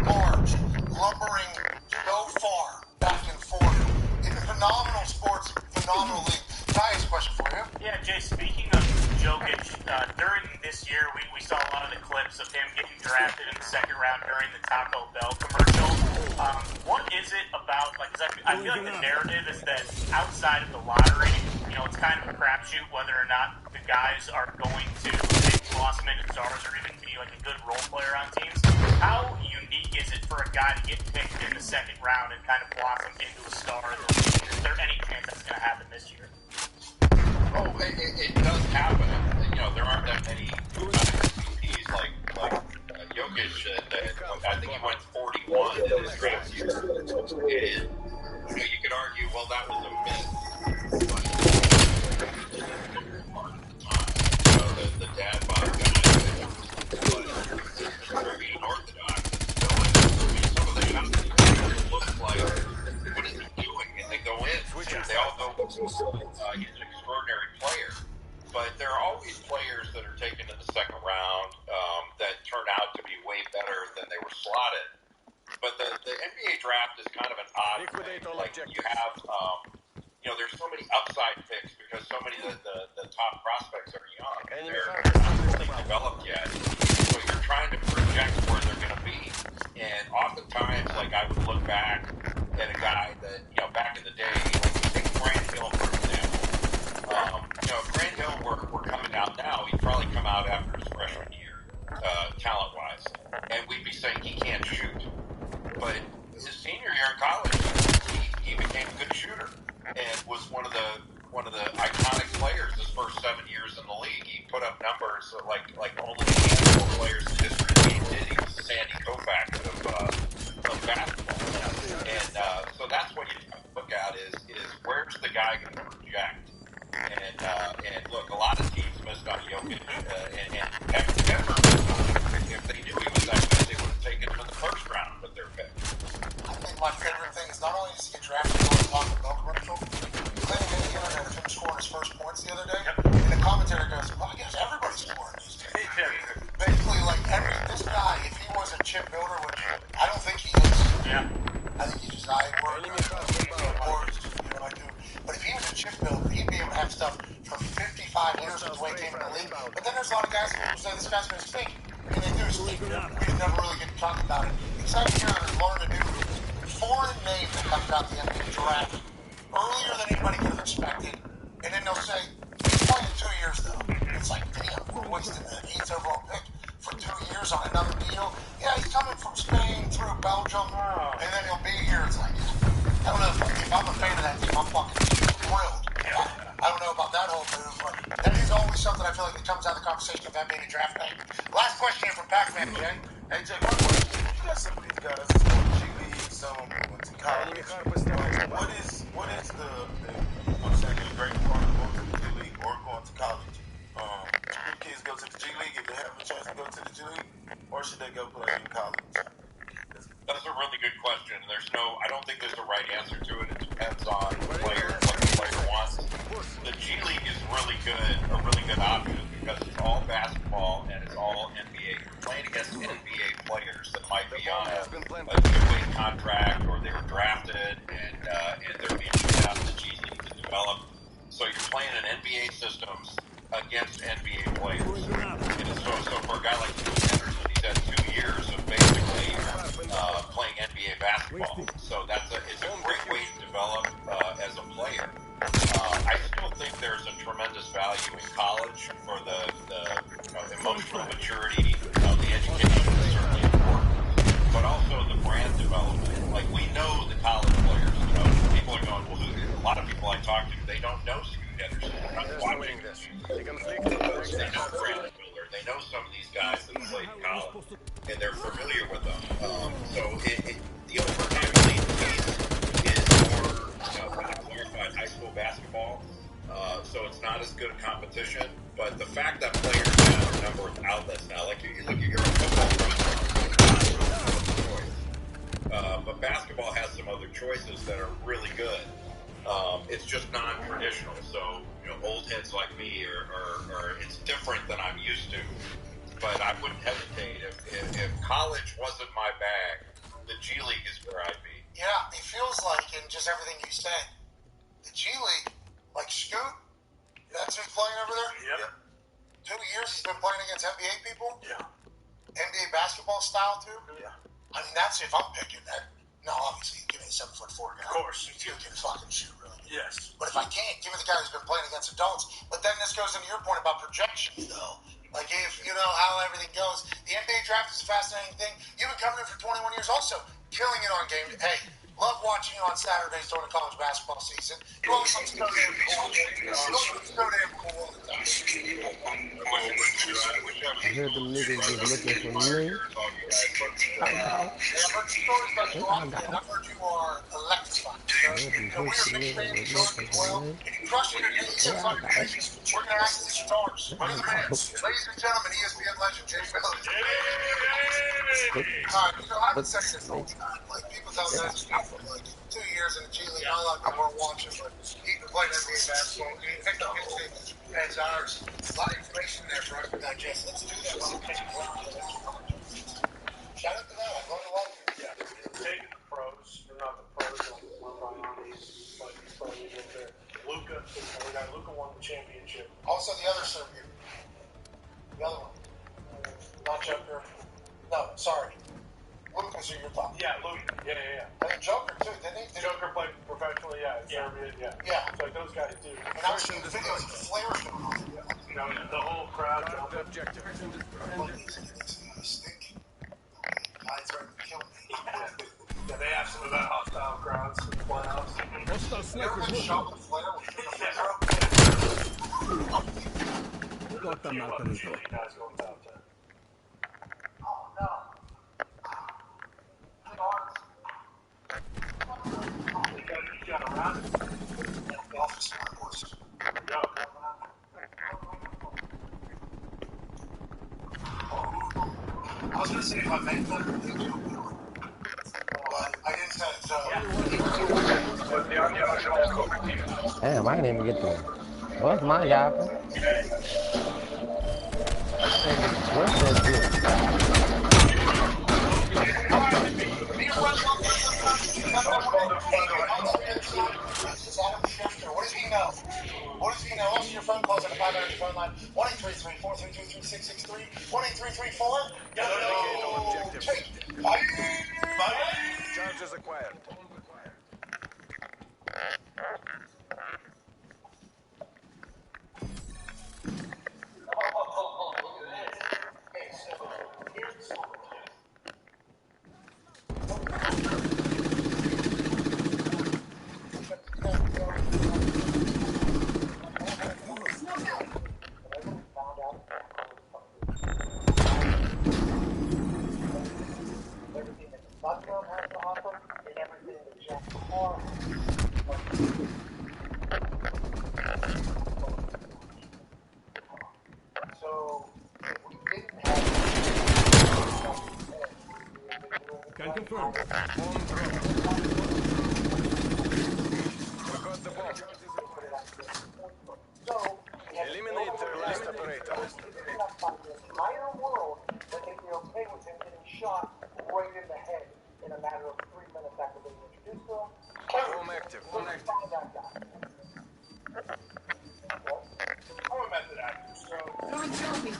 large, lumbering so far back and forth. It's phenomenal sports, phenomenal league. Ty's question for you. Yeah, Jay, speaking of Jokic, during this year, we saw a lot of the clips of him getting drafted in the second round during the Taco Bell commercial. What is it about, like, 'cause I feel like the narrative is that outside of the lottery, you know, it's kind of a crapshoot whether or not the guys are going to make blossom into stars or even be, like, a good role player on teams. How unique is it for a guy to get picked in the second round and kind of blossom into a star in the league? Is there any chance that's going to happen this year? Oh, it does happen. You know, there aren't that many MVPs like Jokic. I think he went 41 in his draft year. And, you know, you could argue, well, that was a myth. But the dad bod guy, but very unorthodox. Some of the shots look like, what is he doing? And they go in. They all go. He's an extraordinary player, but there are always players that are taken in the second round that turn out to be way better than they were slotted. But the NBA draft is kind of an odd thing. Like you have, you know, there's so many upside picks because so many of the top prospects are young. They're not fully developed yet, so you're trying to project where they're going to be. And oftentimes, like I would look back at a guy that, you know, back in the day, like take Grant Hill for example. You know, if Grant Hill were coming out now, he'd probably come out after his freshman year, talent-wise, and we'd be saying he can't shoot. But his senior year in college, he became a good shooter and was one of the iconic players his first 7 years in the league. He put up numbers like only a handful of players in history of the game did. He was the Sandy Koufax of basketball. And so that's what you look at is where's the guy going to project? And look, a lot of teams missed on Jokic, and Denver missed on him. If they knew he was that good, they would have taken him in the first round with their pick. I think my favorite thing is not only does he get drafted on the Taco Bell commercial, playing in the internet of him scoring his first points the other day, and the commentator goes, well, I guess everybody's scoring these days. Basically, like, this guy, if he was a chip builder, which I don't think he is, I think he's just high work, boards, you know, I do. But if he was a chip builder, he'd be able to have stuff from 55 years since the way he came in the league. But then there's a lot of guys who say this guy's going to stink. And they do stink. We never really get to talk about it. Except here, there's learn a new foreign name that comes out the NBA draft earlier than anybody could have expected. And then they'll say, he's playing 2 years though. It's like, damn, we're wasting the 8th overall pick for 2 years on another deal. Yeah, he's coming from Spain through Belgium, and then he'll be here. It's like, I don't know if I'm a fan of that team, I'm fucking thrilled. I don't know about that whole move, but that is always something I feel like it comes out of the conversation of that being a draft night. Last question here from Pac-Man, Jay. Hey, Jay, one question. You got some of these guys that's going to G League, some of them went to college. What is the I'm saying, the great part of going to the G League or going to college? Should kids go to the G League if they have a chance to go to the G League, or should they go play in college? That's a really good question. I don't think there's a right answer to it. It depends on the player, what the player wants. The G League is really good, a really good option because it's all basketball and it's all NBA. You're playing against NBA players that might be on a two-way contract or they were drafted and they're being put out in the G League to develop. So you're playing in NBA systems against NBA players. And so for a guy like Bruce Henderson, he's had 2 years of basically playing NBA basketball. So it's a great way to develop as a player. I still think there's a tremendous value in college for the emotional maturity. The education is certainly important, but also the brand development. Like we know the college players. You know, people are going. Well, a lot of people I talk to, they don't know Scoot Henderson. They're not watching this. They know Brandon Miller. They know some of these guys that played in college, and they're familiar with them. competition, but the fact that players have a number of outlets now, like you look at your football choice, but basketball has some other choices that are really good. It's just non-traditional, so old heads like me are it's different than I'm used to. But I wouldn't hesitate if college wasn't my bag. The G League is where I'd be. Yeah, it feels like in just everything you said, the G League, like Scoot, that's who's playing over there? Yep. 2 years he's been playing against NBA people? Yeah. NBA basketball style too? Yeah. I mean, that's if I'm picking that. No, obviously, give me a 7'4" guy. Of course. You can fucking shoot really good. Yes. But if I can't, give me the guy who's been playing against adults. But then this goes into your point about projections, though. Like, if you know how everything goes, the NBA draft is a fascinating thing. You've been coming in for 21 years also, killing it on game. Hey, love watching you on Saturdays during the college basketball season. You always look so damn cool. You look so damn cool all the time. I heard them niggas was looking for me. Yeah, I've heard stories about you often, and I've heard you are electrified. So we're a big fan of yours as well. If you crush it and you some fucking places, we're going to act as stars. Under the minutes. Ladies and gentlemen, ESPN legend, James Miller. I've been saying this all the time. Like, people tell me that's for like 2 years in the G League. Not a lot of people are watching, but he can play NBA basketball. And he picked up his team as ours. A lot of information there for us to digest. Let's do that while we're taking shout out to that. I learned a lot. Yeah. Taking the pros, or not the pros, on these pros over there. Luka, Luka won the championship. Also, the other Serbian. The other one. Not Joker. No, sorry. Lucas are your top. Yeah, Luka. Yeah. I think Joker, too, didn't he? Joker played professionally, in Serbia, Yeah. So those guys do. And I was seeing the videos of the flares going on. The whole crowd jumping. Objective. I stink. I threatened to kill me. Yeah, they have some of that hostile crowds in the playoffs. You ever been shot with a flare? Oh, no. You got around it. The office, of course. Go. I was going to say if I make that, but I didn't say it, so. Damn, I didn't even get the. What's my guy? What's that dude? What does he know? Also, your phone calls on the 500 phone line. 1-833-432-3663. 1-8334. Bye. Charges acquired. Can confirm. We got the bomb. Eliminate their last operator. Entire world that they'd be okay with him getting shot right in the head in a matter of 3 minutes after being introduced to him. Home active. Find that guy. I'm a method actor, so. Throwing trophy.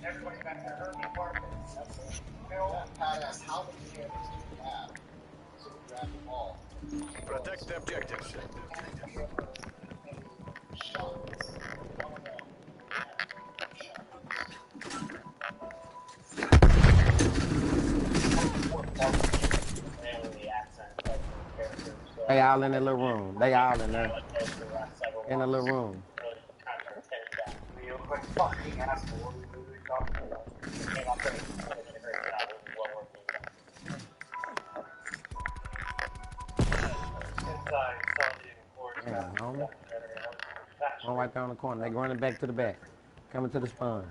Everybody back to her department. Bill, Pat asked how many cameras do we have? So we grab them all. Protect the objectives. Shots. They all in that little room. They all in there. In the little room. You look like fucking asshole. What are you talking about? Damn, homie. One right there on the corner. They running back to the back. Coming to the spawn.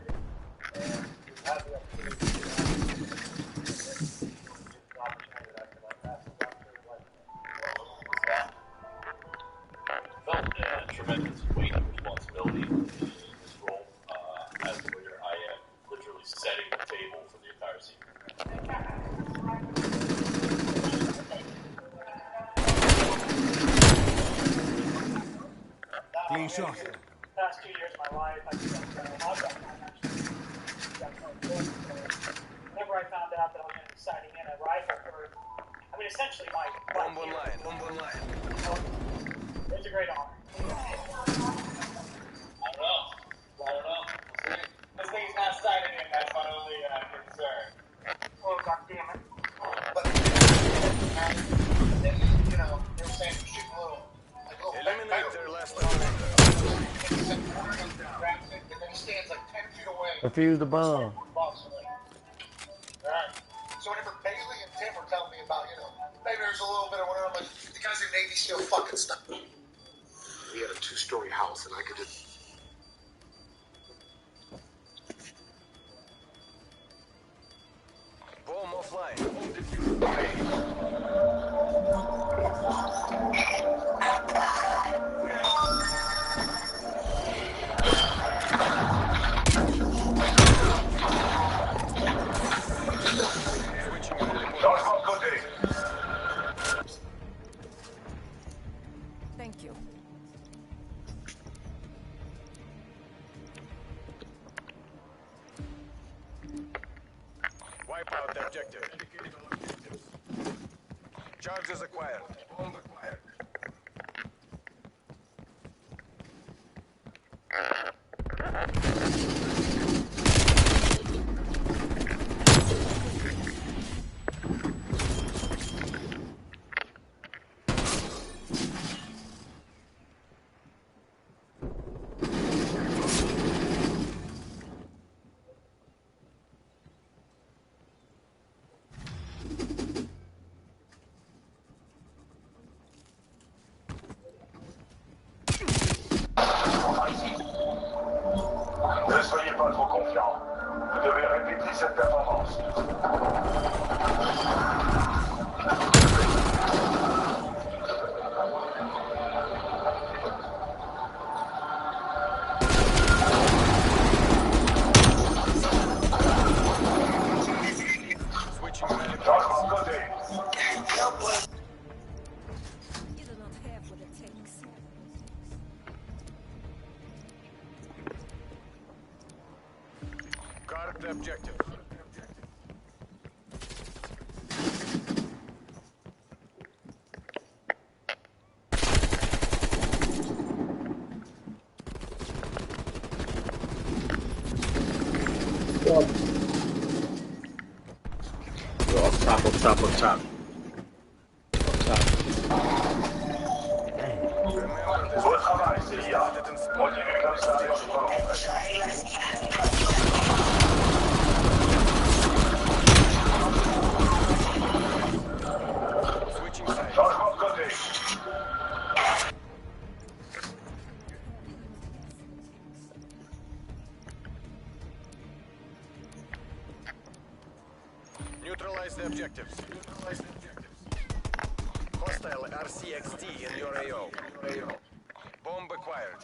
Tremendous weight of responsibility in this role. As a leader, I am literally setting the table for the entire scene. Clean shot. Past 2 years of my life, I've spent a lot of time actually. Whenever I found out that I was going to be sighting in a rifle for, I mean, essentially my Bomb online. Bomb online. It's a great honor. I don't know. This thing's not sighting in, that's my only concern. Oh, goddammit. But then, you know, they were saying shoot a little. Eliminate their last operator. And then he stands like 10 feet away. Defuse the bomb. So whenever Bailey and Tim were telling me about, you know, maybe there's a little bit of whatever, I'm like, the guys in Navy SEAL fucking stuff. We had a 2-story house, and I could just. Bomb offline. Thank you. Wipe out the objective. Charges acquired. Bomb acquired. Ne soyez pas trop confiants. Vous devez répéter cette performance. Changement de côté. You do not have what it takes. Guard the objective. Up top. Beau travail, CIA. Continuez comme ça et on se prolonge. Changement de côté. Neutralize the objectives. Hostile RCXD in your AO. Bomb acquired.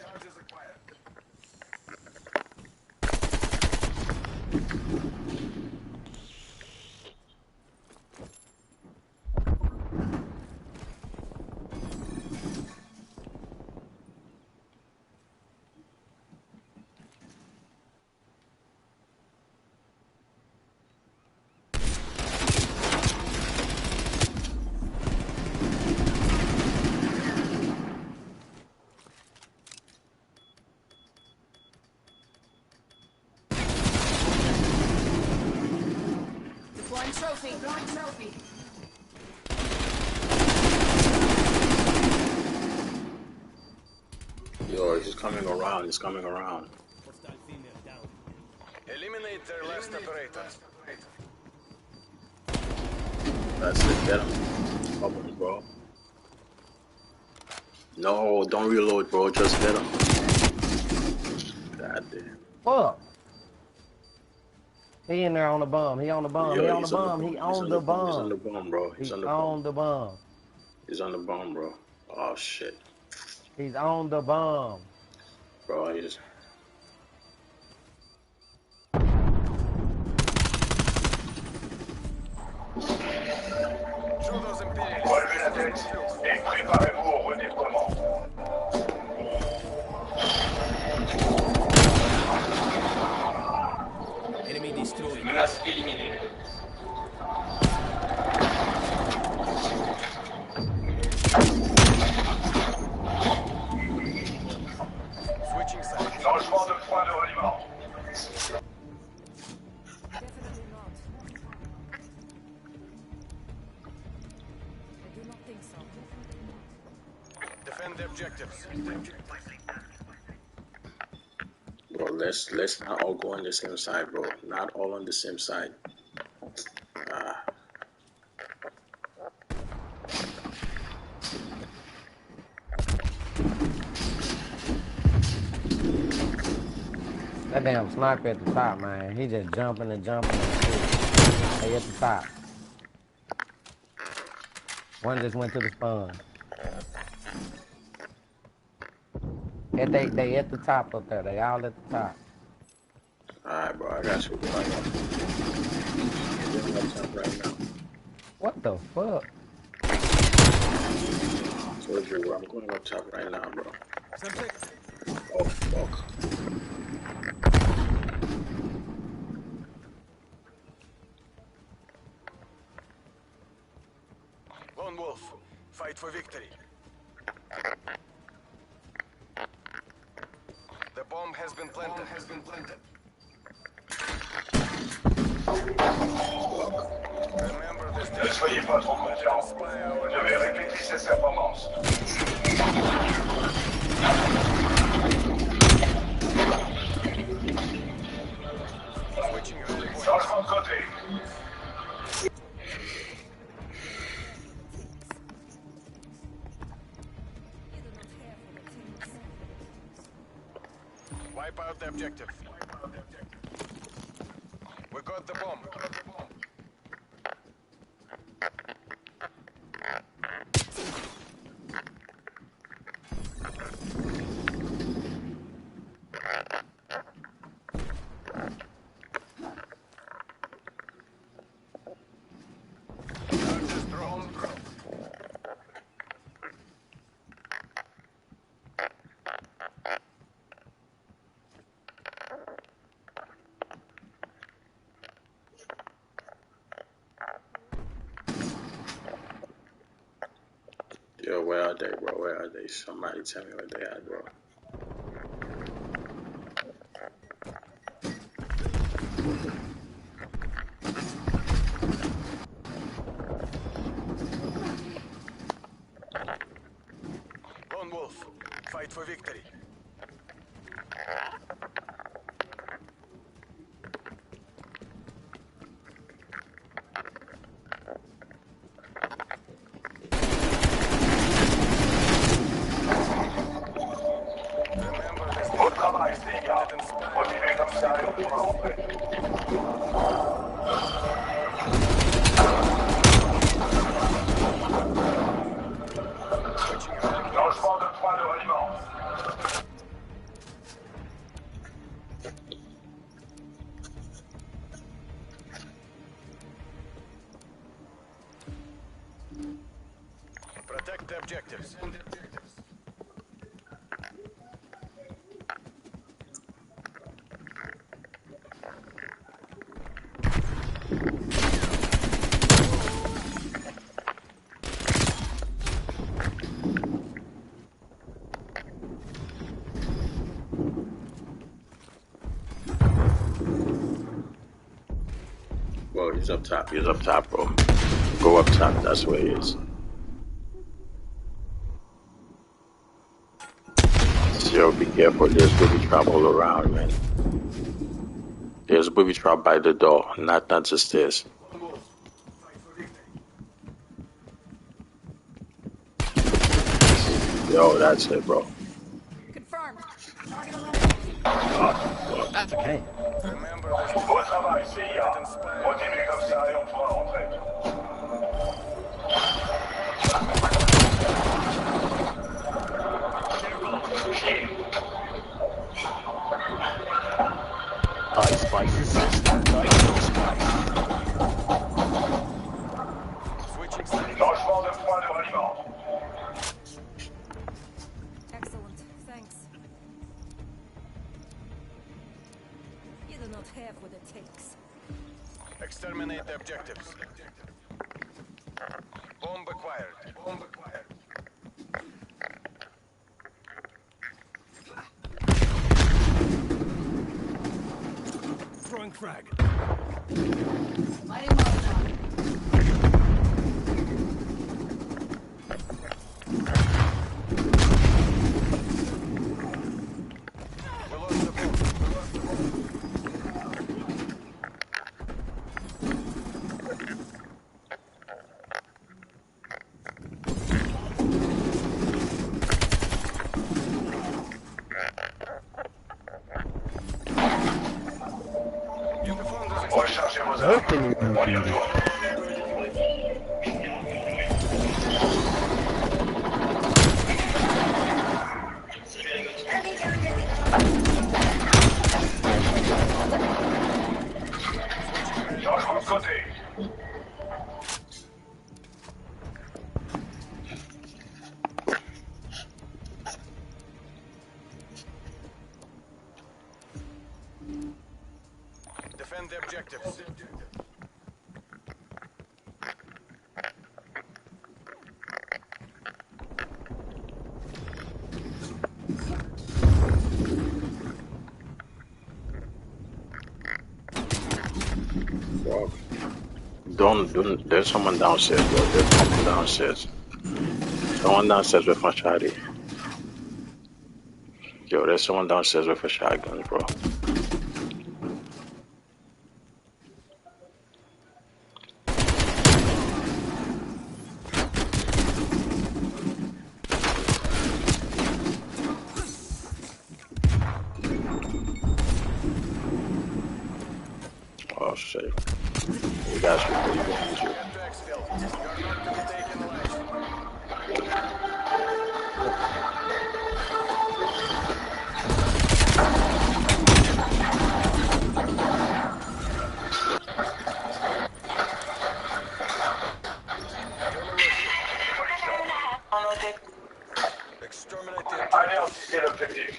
Deploying trophy. He's coming around. He's coming around. Eliminate their last operators. That's it. Get him. Bubbles, bro. No, don't reload, bro. Just get him. God damn. Fuck. He in there on the bomb. He on the bomb. Yo, he on the bomb. He on the bomb. He's on the bomb, bro. He's on the bomb. On the bomb. He's on the bomb, bro. Oh shit. He's on the bomb. Bro, he's. Relevez la tête et préparez-vous au redéploiement. Enemy destroyed. Menace éliminée. Switching sides. Changement de point de ralliement. Definitely not. I do not think so. Defend the objectives. Bro, let's not all go on the same side, bro. Not all on the same side. That damn sniper at the top, man. He just jumping and jumping. They at the top. One just went to the spawn. And they at the top up there. They all at the top. Alright, bro. I got you. Right now. What the fuck? Told you, bro. I'm going up top right now, bro. Oh, fuck. Lone Wolf, fight for victory. The bomb has been planted. Remember this. Ne soyez pas trop confiants. Vous devez répéter ces performances. Changement de côté. Wipe out the objective. We got the bomb. Yo, where are they, bro? Where are they? Somebody tell me where they are, bro. Lone Wolf, fight for victory. Bon travail, les gars. Continuez comme ça et on pourra en fait. Changement de point de ralliement. Protect the objectives. Bro, he's up top. He's up top, bro. Go up top. That's where he is. Yo, Yo, be careful. There's booby trap all around, man. There's booby trap by the door, not the stairs. Yo, that's it, bro. Confirmed. That's okay. Bon travail, CIA. Continuez comme ça et on pourra rentrer. Ice Spice assist. Changement de point de ralliement. Excellent. Thanks. You do not have what it takes. Exterminate the objectives. Bomb acquired. Bomb acquired. Throwing frag. Rechargez vos armes. On y retourne. Changement de côté. Defend the objectives. Don't, there's someone downstairs, bro. There's someone downstairs. Someone downstairs with machete. Yo, there's someone downstairs with a shotgun, bro. Oh, shit. You guys should be behind you. Exterminate the Anéantissez l'objectif.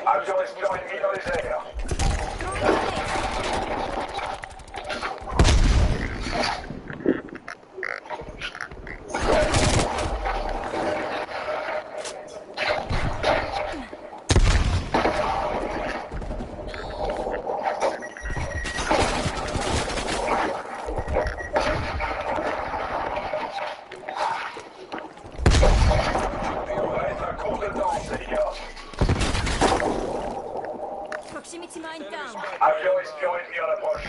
Avion espion ennemi dans les airs. Line down. Avion espion ennemi à l'approche.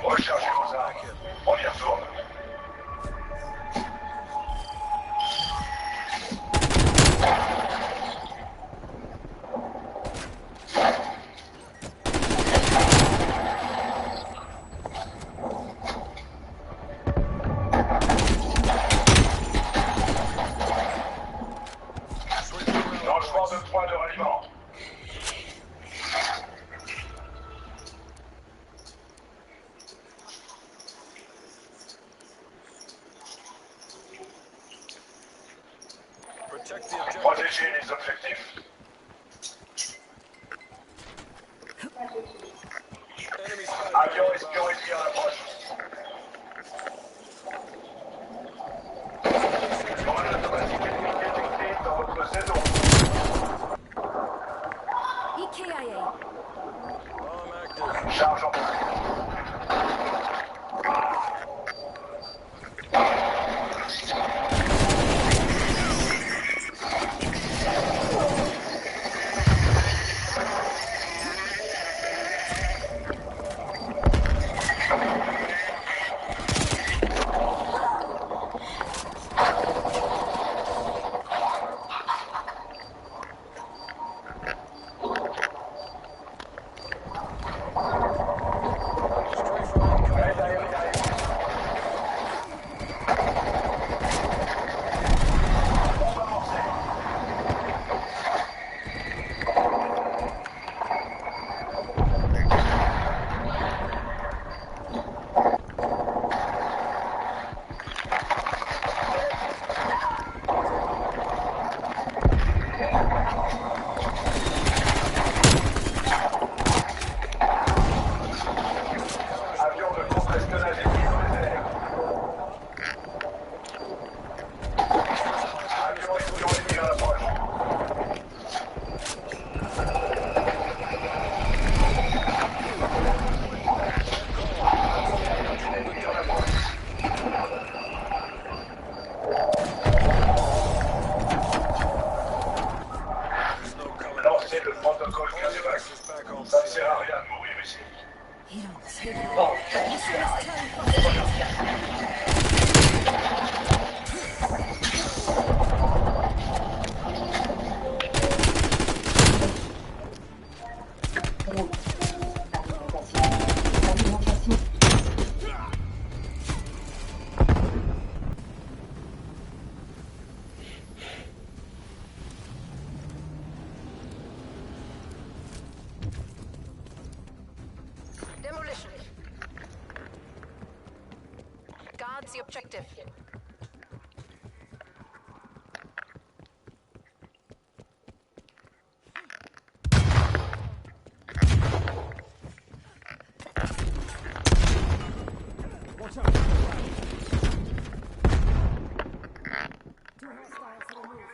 Rechargez vos armes. On y retourne. Lancement de point de ralliement. Protect the objective. Protégez les objectifs. Enemy spotted. Avion espion ennemi à l'approche. Drone automatique ennemi détecté dans votre saison. EKIA. Bomb active. Charge en avion de contre-espionnage ennemi dans les airs. Avion espion ennemi à l'approche. Ennemi à l'approche. Lancez le protocole cardiaque. Ça ne sert à rien de mourir ici. Demolition. Guards the objective. Watch out. Two hostiles removed.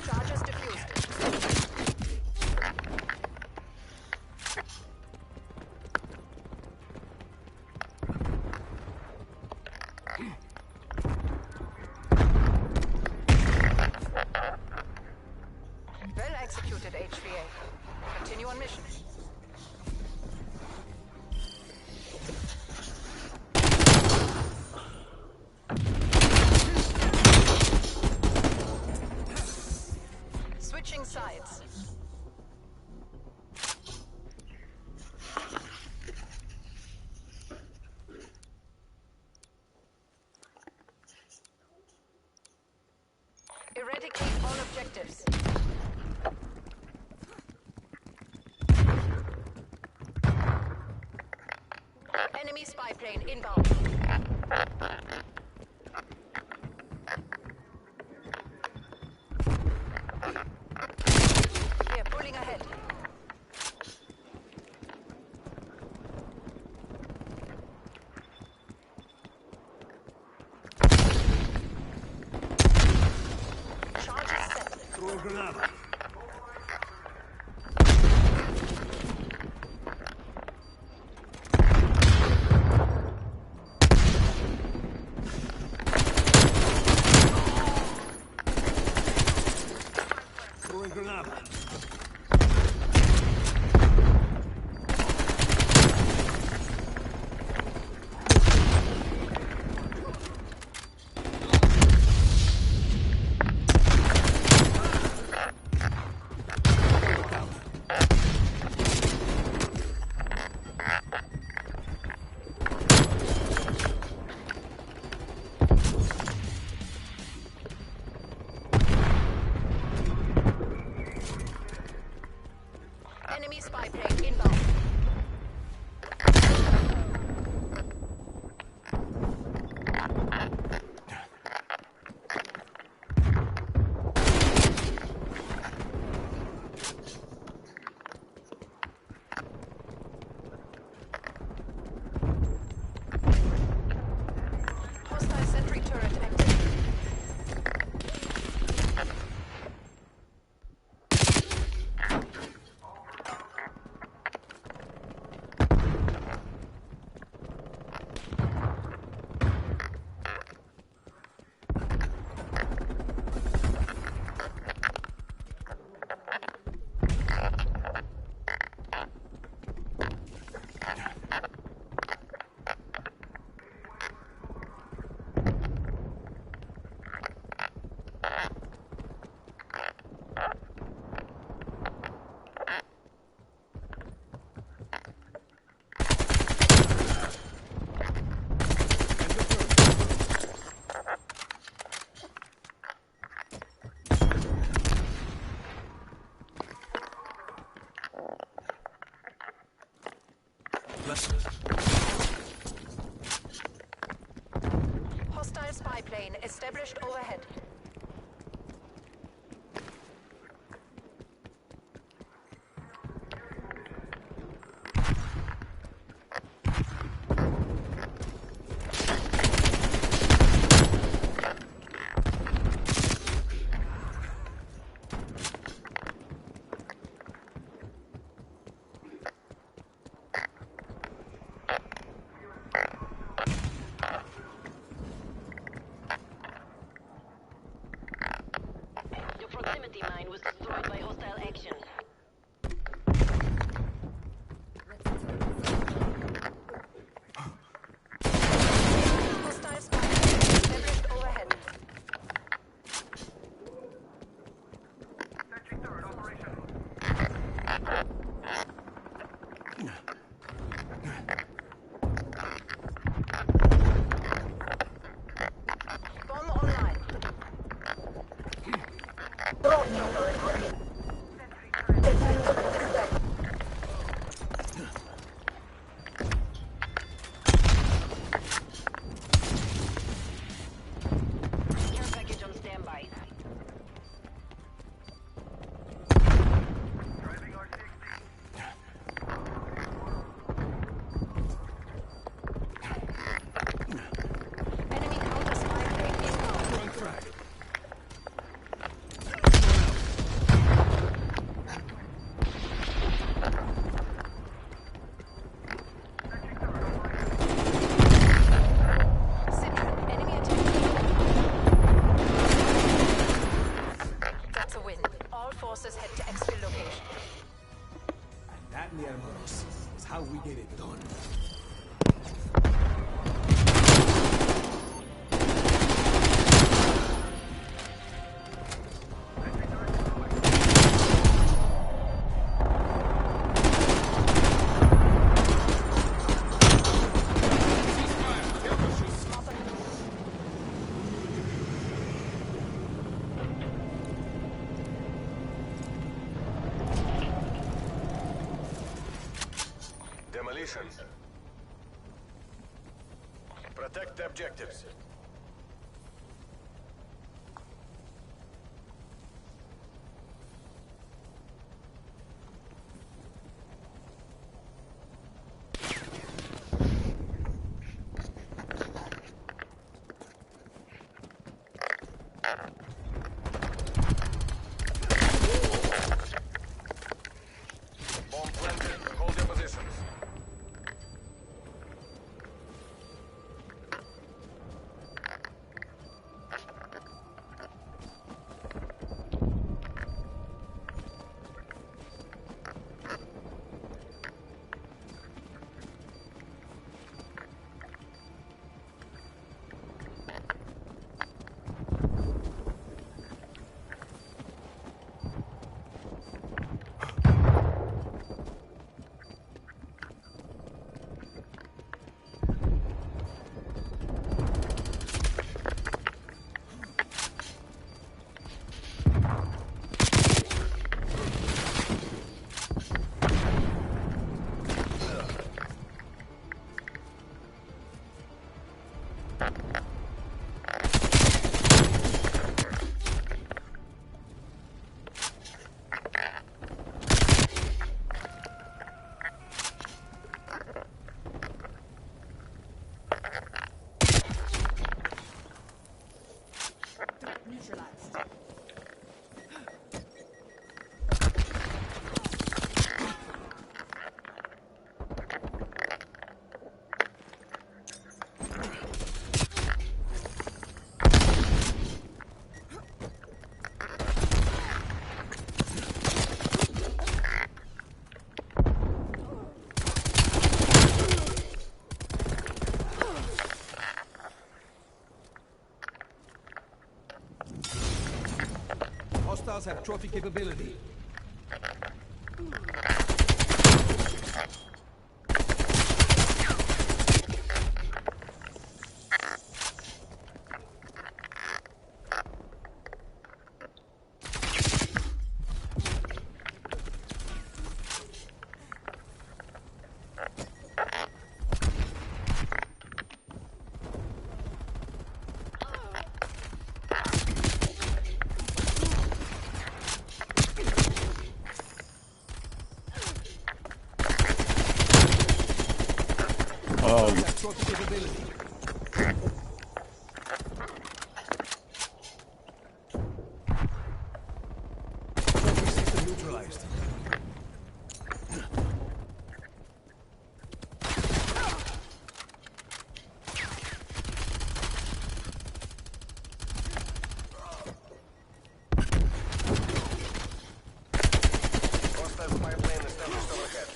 Charges defused. Well executed, HVA. Continue on mission. Switching sides. Eradicate all objectives. Enemy spy plane inbound. We are pulling ahead. Charges set. Throw a granada. Throwing granada. Enemy spy plane inbound. Hostile sentry turret active. Hostile spy plane established overhead. Your proximity mine was destroyed by hostile action. Hostile spy plane established overhead. Bomb online. Care package on standby. That's a win. All forces head to exfil location. And that, mi hermanos, is how we get it done. Demolition. Protect the objectives. Bomb planted. Hold your positions. Neutralized. Hostiles have trophy capability. Trophy capability. Trophy system neutralized. Hostile spy plane established overhead.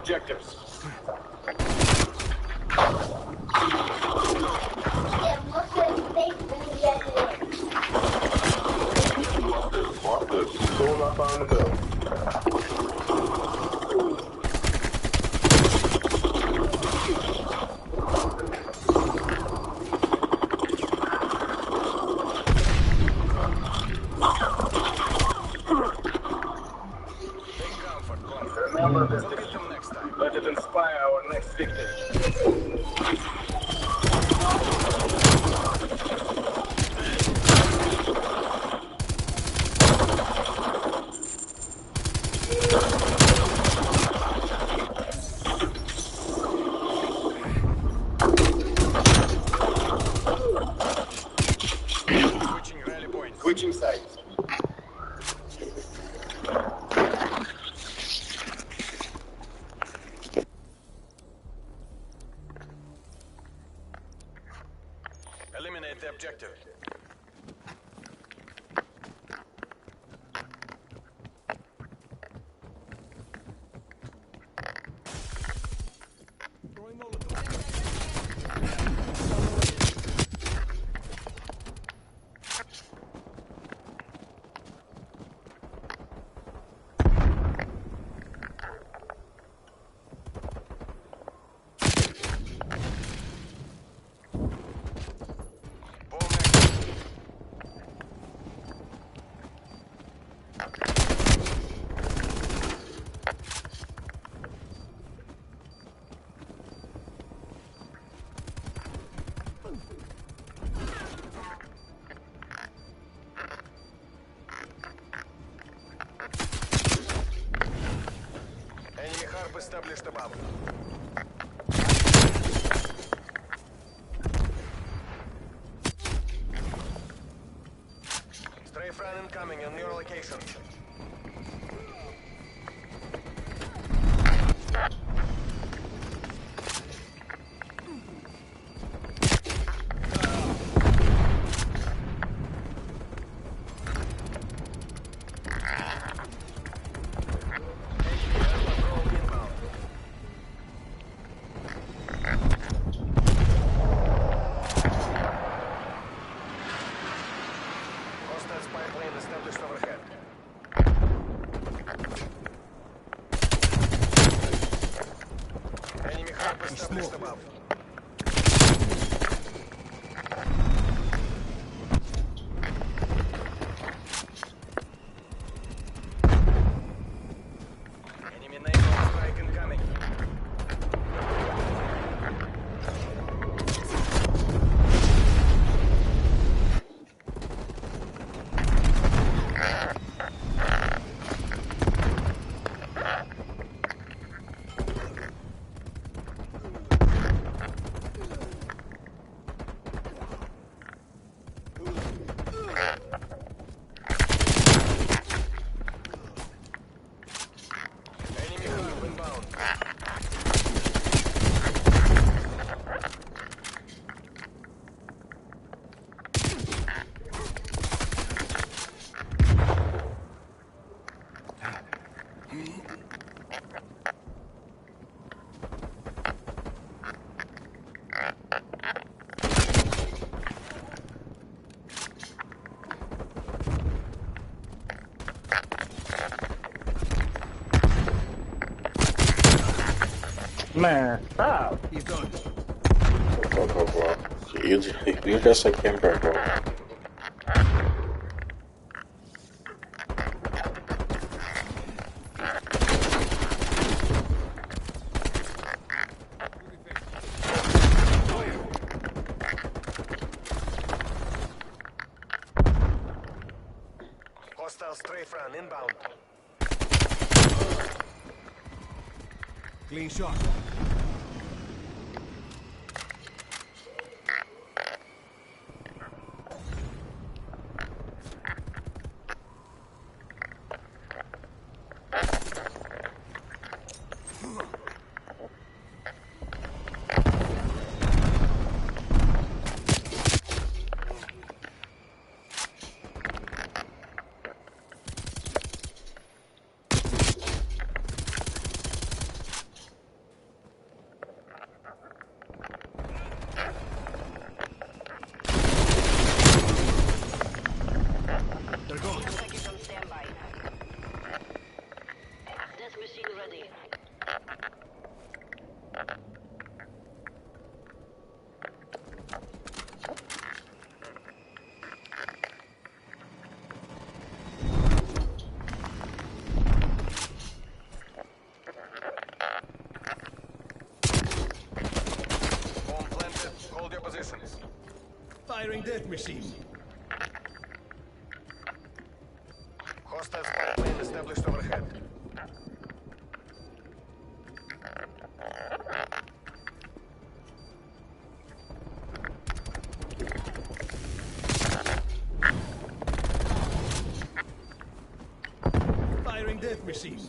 objectives. Mark this. Soon I find the bill. Remember this. Let it inspire our next victim. Switching sides. Eliminate the objective. Enemy harp established above. Strafe run incoming on your location. Pipeline established overhead. Enemy harp established above. Enemy naval strike incoming. Man, stop. He's done. You just a camper, bro. Hostile strafe run inbound. Clean shot. Firing death machine. Hostile spy plane established overhead. Firing death machine.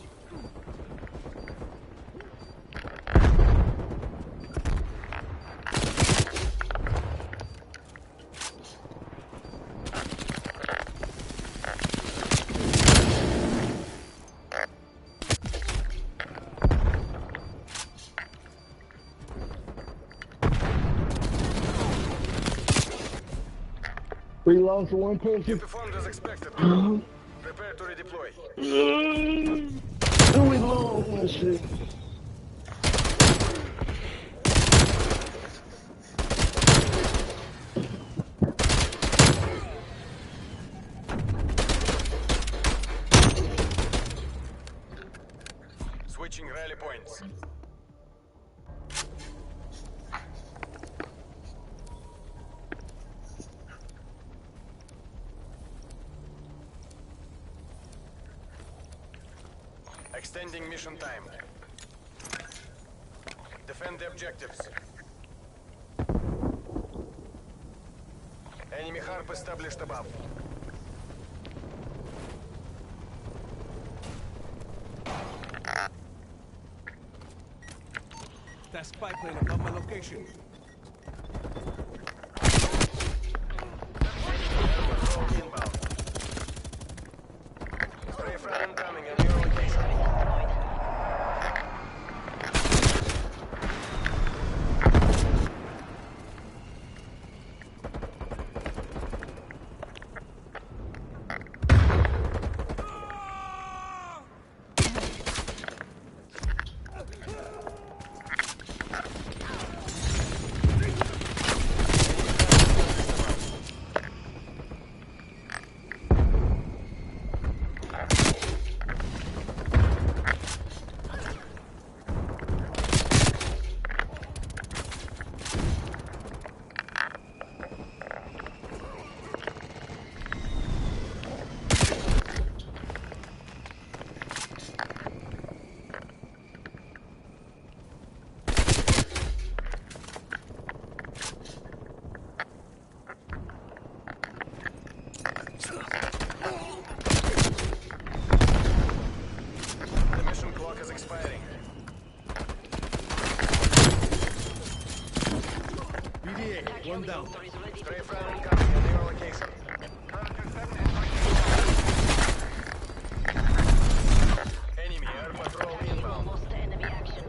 Reload for one person. You performed as expected. Prepare to redeploy. Reload one shit. Switching rally points. Extending mission time. Defend the objectives. Enemy harp established above. That spy plane above my location. Spray frag incoming on your location. The mission clock is expiring. BDA, one down. Spray frag incoming on your location. Enemy air patrol inbound. Almost to enemy action.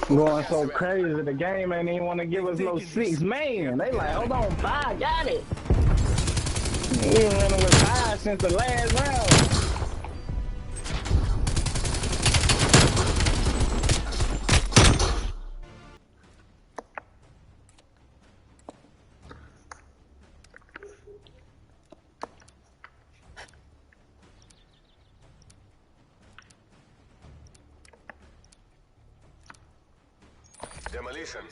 Going so crazy, the game ain't even want to give us no 6 man. They like, hold on, 5, got it. We been running with 5 since the last round. Demolition.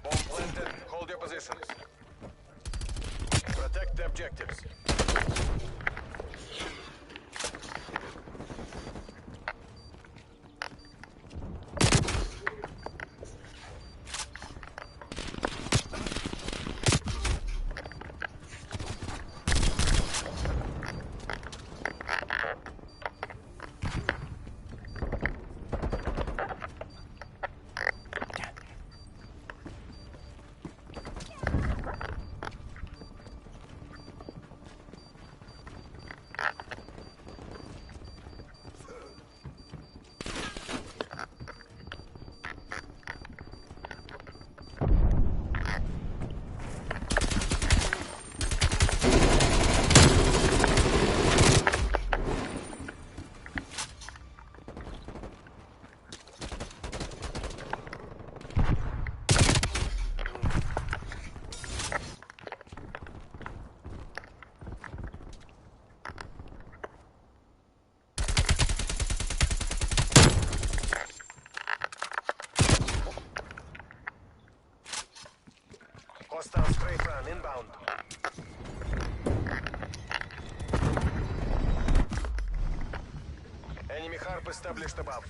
Bomb planted. Hold your positions. Protect the objectives. Trap established above.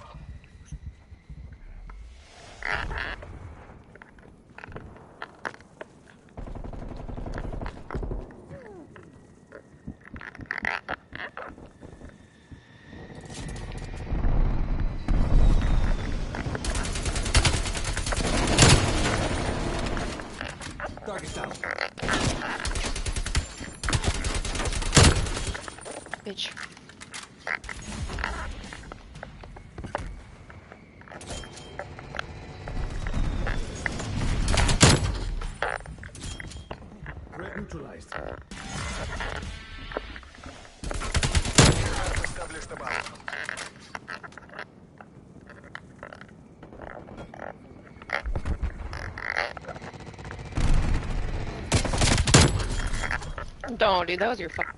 Target down. Bitch. Threat neutralized. Established above. Don't, dude. That was your fault.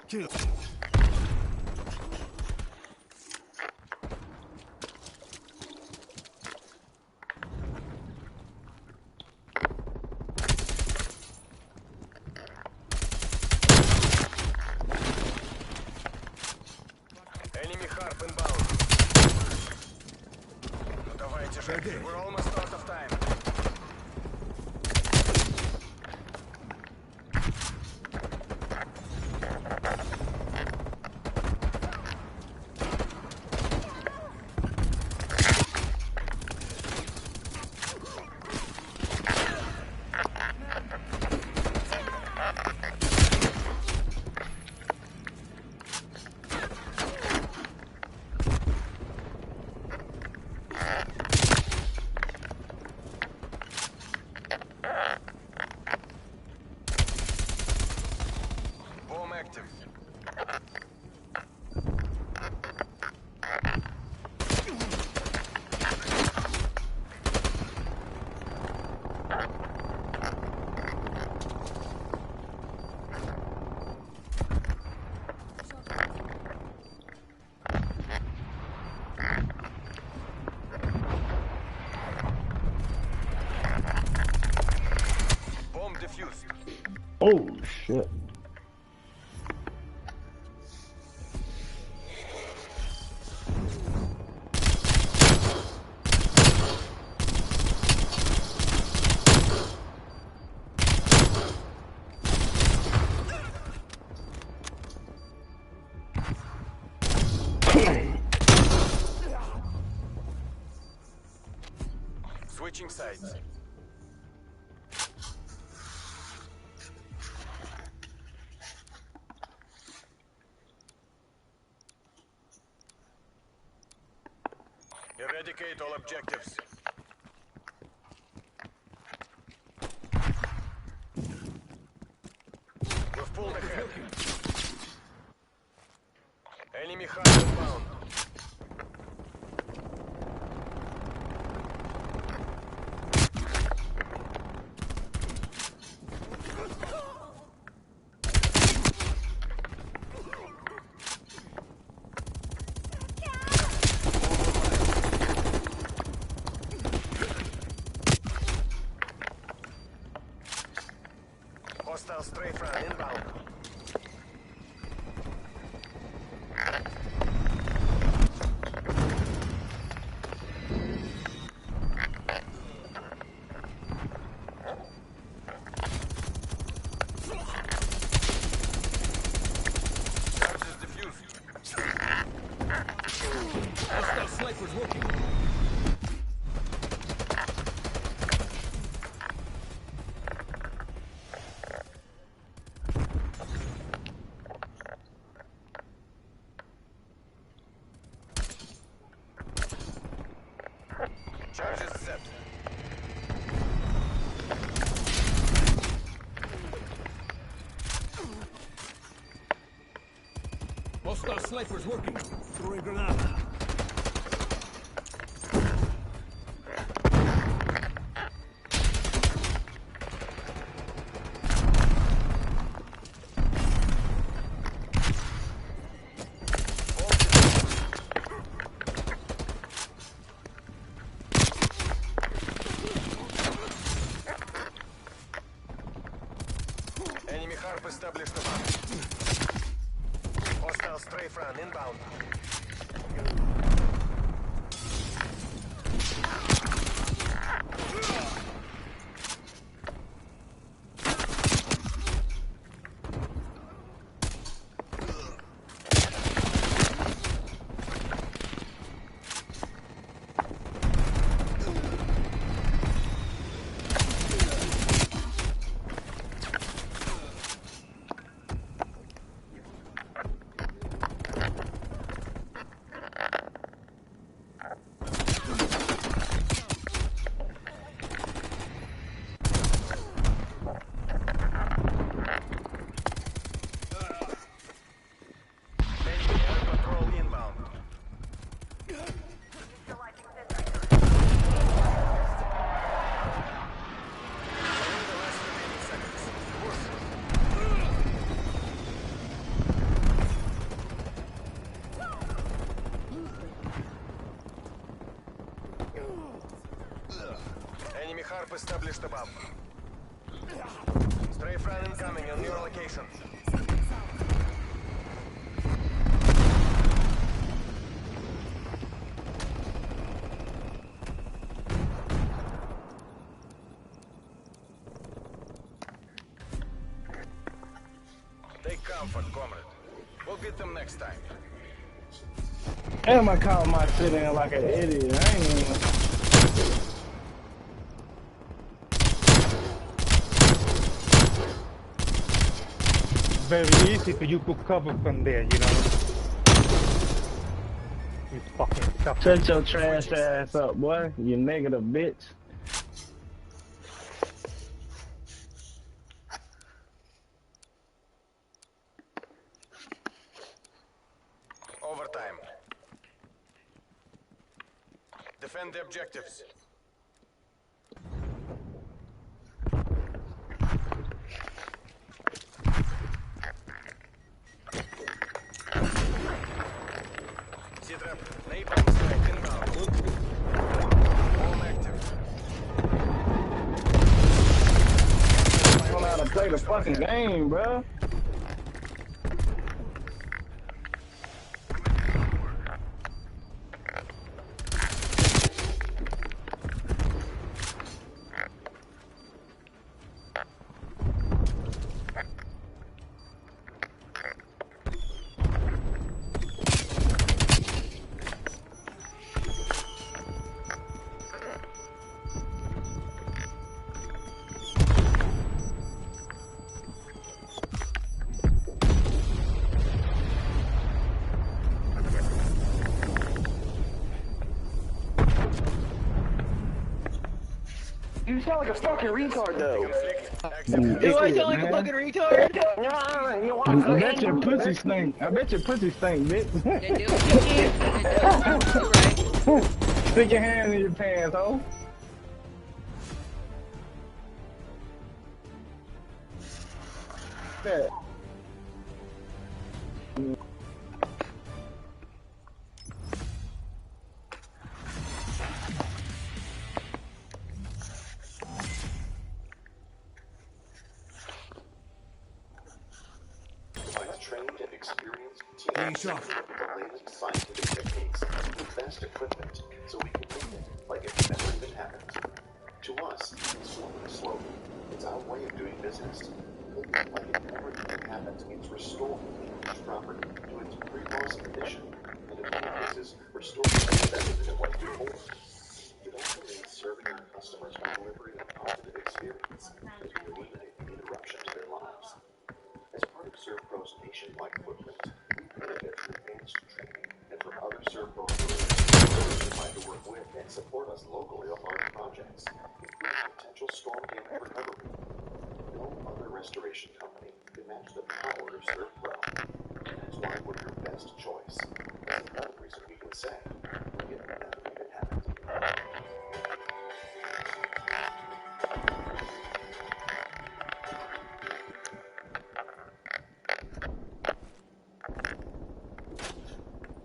Kill. Enemy harp inbound. Ну давайте же, we're almost out of time. Bomb active. Bomb defused. Oh shit. Switching sides. Eradicate all objectives. We've pulled ahead. Enemy hard inbound. Sniper's working. Charges set. Hostile sniper's working. Throwing grenade. Enemy harp established above. Hostile strafe run inbound. Enemy harp established above. Strafe run incoming on your location. Take comfort, comrade. We'll get them next time. Damn, I called my shit in like an idiot. I ain't even... Very easy for you to cover from there, you know. You fucking sucker. Shut your trash ass up, boy. You negative bitch. Overtime. Defend the objectives. Z-trap, napalm strike inbound. All active. I don't know how to play the fucking game, bro. You sound like a fucking retard, though. Do I sound like a fucking retard? I bet your pussy stink. I bet your pussy stink, bitch. Stick your hand in your pants, ho. Yeah. Trained and experienced teams with the latest scientific techniques and the best equipment, so we can treat it like it never even happened. To us, it's more than a slogan. It's our way of doing business. Living like it never even happened means restoring the English property to its pre-loss condition, and in many cases, restoring it better than serve both diversified to work with and support us locally on large projects, including potential storm damage recovery. No other restoration company can match the power of Surf Pro. That's why we're your best choice. That's another reason we can say it never even happened.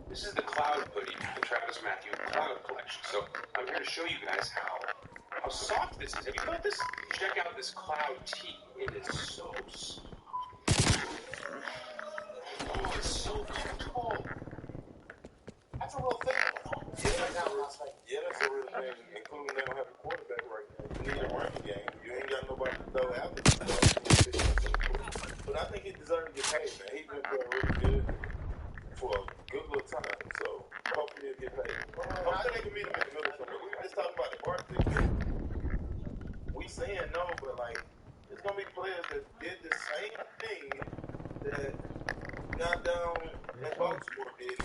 This is the Cloud hoodie, the Travis Matthew Cloud collection. So I'm here to show you guys how soft this is. Have you felt this? Check out this Cloud tee. It is so soft. Oh, it's so comfortable. That's a real thing. Yeah, that's a real thing, including they don't have a quarterback right now. You need a running game. You ain't got nobody to throw after the stuff. But I think he deserves to get paid, man. He's been doing really good for a good little time, so hopefully he'll get paid. I'm sure they can meet him in the middle somewhere. We were just talking about the Barkley. We saying no, but like, there's gonna be players that did the same thing that got down and Baltimore did.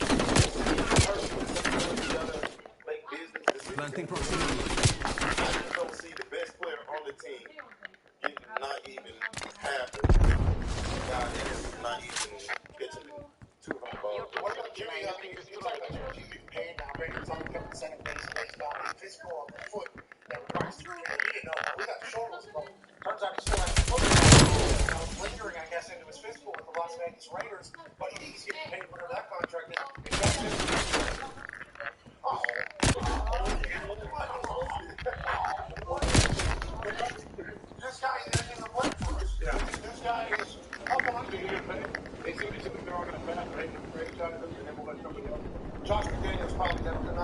Make business decisions. Planting proximity. I just don't see the best player on the team getting not even half of it. Not even pitching 200 balls. What about Jimmy? I mean, you talk about Jimmy being paid now. Raiders on the second base based on his physical on the foot that requires 3 years. We didn't know. We got the shoulders, but turns out he still has the foot. Lingering, I guess, into his physical with the Las Vegas Raiders, but he's getting paid whatever that contract is. This guy isn't even playing for us. Yeah. This guy is up on to get paid. They seem to be throwing it back, franchise him, and then we'll let somebody else. Josh McDaniels probably never going to,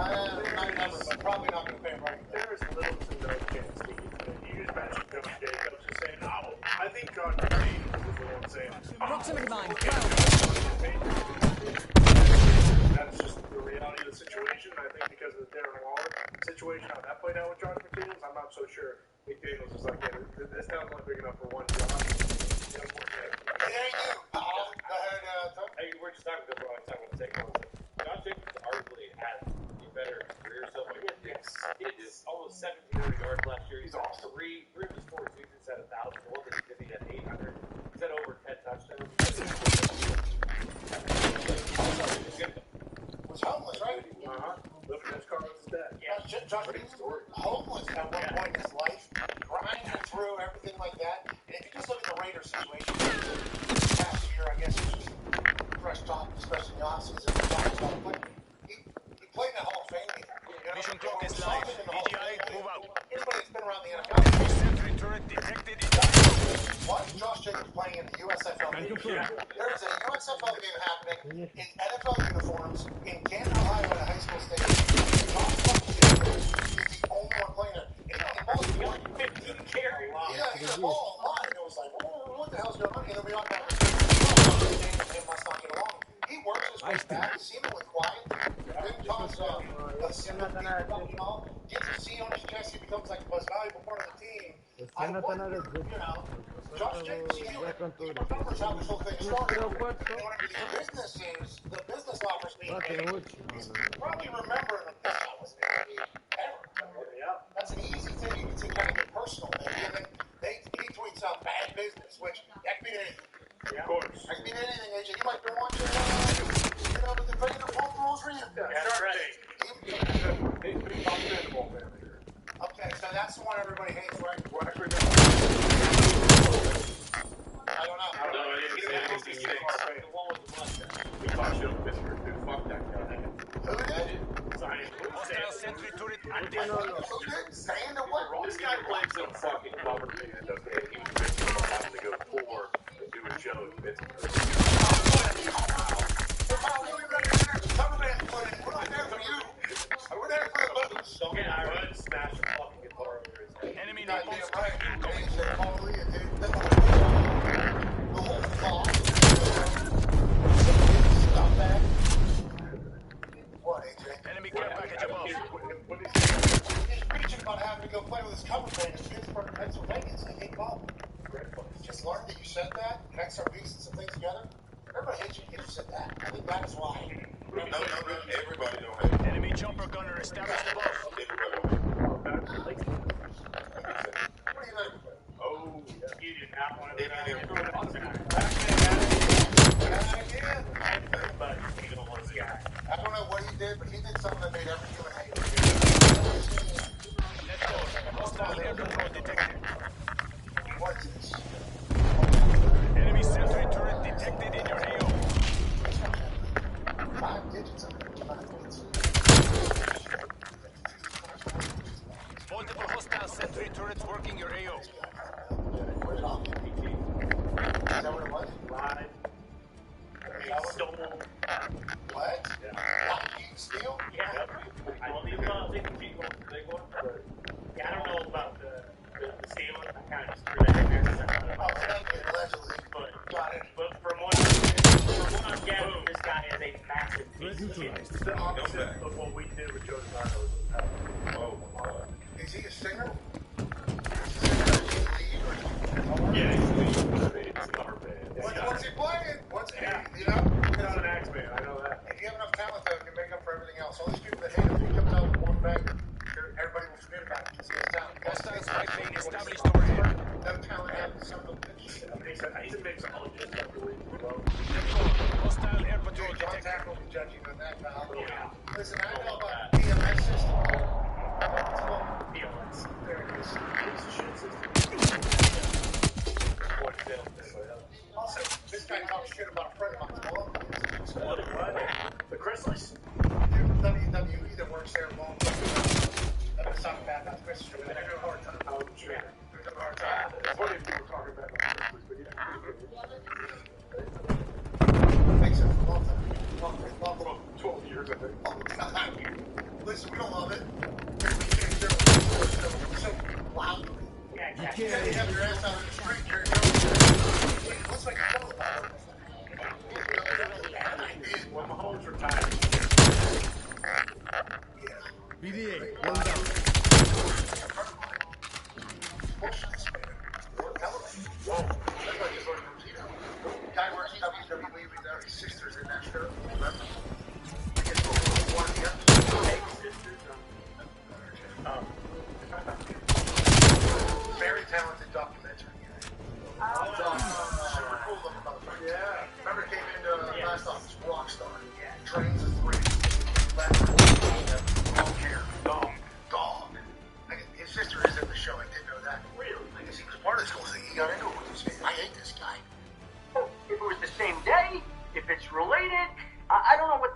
but probably not going to pay him right. There is little to no chance he gets paid. You just mentioned Josh Jacobs just saying, oh, I think Josh McDaniels was the one saying, Proximity mine. That's just the reality of the situation. I think because of the Darren Waller situation, how that played out with Josh McDaniels, I'm not so sure McDaniels is like, yeah, this town's not big enough for one job. Hey, we're just talking about what I'm talking about. Josh Jacobs arguably had a better career so far. He had almost 1,700 yards last year. He's awesome. Three of his 4 seasons had 1,000 more than he had 800. He's had over 10 touchdowns. Was homeless, right? Living in his car with his dad. Yeah. Josh was homeless at one point in his life, grinding through everything like that. And if you just look at the Raiders situation, this past year, I guess it's just fresh talk, especially in the offseason. But he played in the Hall of Fame. Mission clock is live. EGI, move out. Anybody that's been around the NFL. Sentry turret detected in Why is Josh Jacobs playing in the USFL game? There is a USFL game happening in NFL uniforms in Canton, Ohio, at a high school stadium. Josh Jacobs is the only one playing there. In Baltimore, 15 carries. Yeah, he got a ball a lot, and it was like, what the hell's going on? And then we all got him must not get along. He works his way back, seemingly quiet. Didn't cause a single gets a C on his chest, he becomes like the most valuable part of the team. I wonder, Josh Jacobs, he remembers how this whole thing started. And whenever the business offers being made, he's probably remembering that this guy wasn't going to be ever. That's an easy thing to kind of get personal, maybe. And then he tweets out bad business, which that could mean anything. Of course. That could mean anything, AJ. You might be watching, the regular phone rules for you. That's right. Okay, so that's the one everybody hates, right? I don't know. No, I didn't see anything. The one with the mustache. We thought you were Mr. Dude, fuck that guy. Who did? hostile sentry turret active. Saying to what? This guy plays some fucking cover man, doesn't he? He was bitching about having to go tour and do a show in Pittsburgh. We're there for the boots. Don't get Iron smash a fucking guitar over his head. Enemy Goddamn napalm right. strike incoming. The whole fall. Stop that. What, AJ? Enemy care package above. He's preaching about having to go play with his cover band in Pittsburgh, Pennsylvania. It's like, hey, Bob, just learned that you said that, connect some pieces and things together. Everybody hates you because you said that. I think that is why. Everybody don't have it. Enemy jumper gunner established above. Everybody don't have it. Oh, you did not want to. I don't know what he did, but he did something that made every human hate him. Let's go. Hostile air control detected. What is this? Enemy sentry turret detected in your AO. 5 digits. Multiple hostile sentry turrets working your AO. Is that what it was? Live. Stole. What? Lockheed Steel? Yeah. I believe they can be going big one, but yeah, I don't know about the stealing. I kind of just threw that in there because I thought about Allegedly. But from what I'm gathering, this guy is a massive piece of shit. It's the opposite of what we did with Joe DiMaggio. Oh, Is he a singer? Yeah, he's a cover band. What's he playing? What's Yeah. you know? He's not an axe man, I know that. If you have enough talent, though, you can make up for everything else. All these people that hate him, he comes out with one banger. Everybody will forget about it because he has talent. Hostile spike being established overhead. No talent has some of the shit. He's a mixologist, I believe. Hostile air patrol John detected. Tack will be judging on that, pal. Yeah. Listen, I know about PMS system. It's called PLS. There it is. It's a shit system. Also, this guy talks shit about a friend of mine's mom. The Chrisleys? WWE that works there long. That's not bad. That's Chris. They're having a hard time. Oh, sure. They're having a hard time. It's funny if people talking about the Chrisleys, but Makes sense. Long time. Long 12 years, I think. Listen, we don't love it. We can't do it so loudly. Yeah, You can't have your ass out in the street. Looks like a fellow. When Mahomes retired. BDA, one down. Whoa. That's why I just learned from Tito. Guy works WWE with his sisters in that show. Remember? He gets one here. Very talented documentary. Super cool looking motherfucker. Yeah. Remember came into last office, Rockstar. Yeah. Trains of 3. Long hair. Dog. His sister is in the show. I didn't know that. Really? I guess he was part of this whole thing. He got into it with his family. I hate this guy. If it was the same day, if it's related, I don't know what.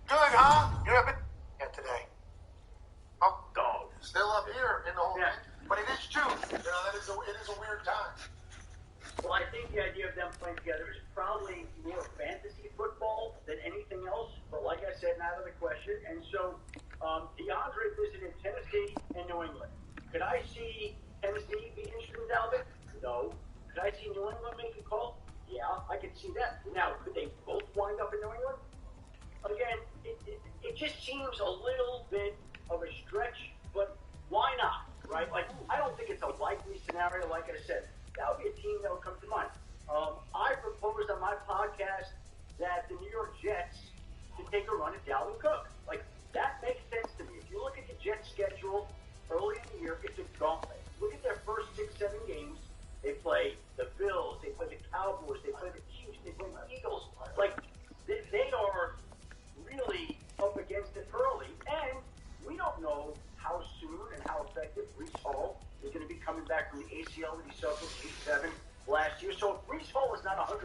Good, huh? You have been yet today. Oh, dog. Still up here in the whole thing. But it is June. You know, it is a weird time. Well, I think the idea of them playing together is probably more fantasy football than anything else. But like I said, not out of the question. And so, DeAndre visited Tennessee and New England. Could I see Tennessee be interested in Dalvin? No. Could I see New England make a call? Yeah, I could see that. Now, could they both wind up in New England? Again, it just seems a little bit of a stretch, but why not, right? Like, I don't think it's a likely scenario. Like I said, that would be a team that would come to mind. I proposed on my podcast that the New York Jets should take a run at Dalvin Cook. Like, that makes sense to me. If you look at the Jets' schedule early in the year, it's a gauntlet. Look at their first 6-7 games. They play the Bills, they play the Cowboys, they play the Chiefs, they play the Eagles. Like, they are really up against it early, and we don't know how soon and how effective Breece Hall is going to be coming back from the ACL that he suffered in Week 7 last year. So if Breece Hall is not 100%,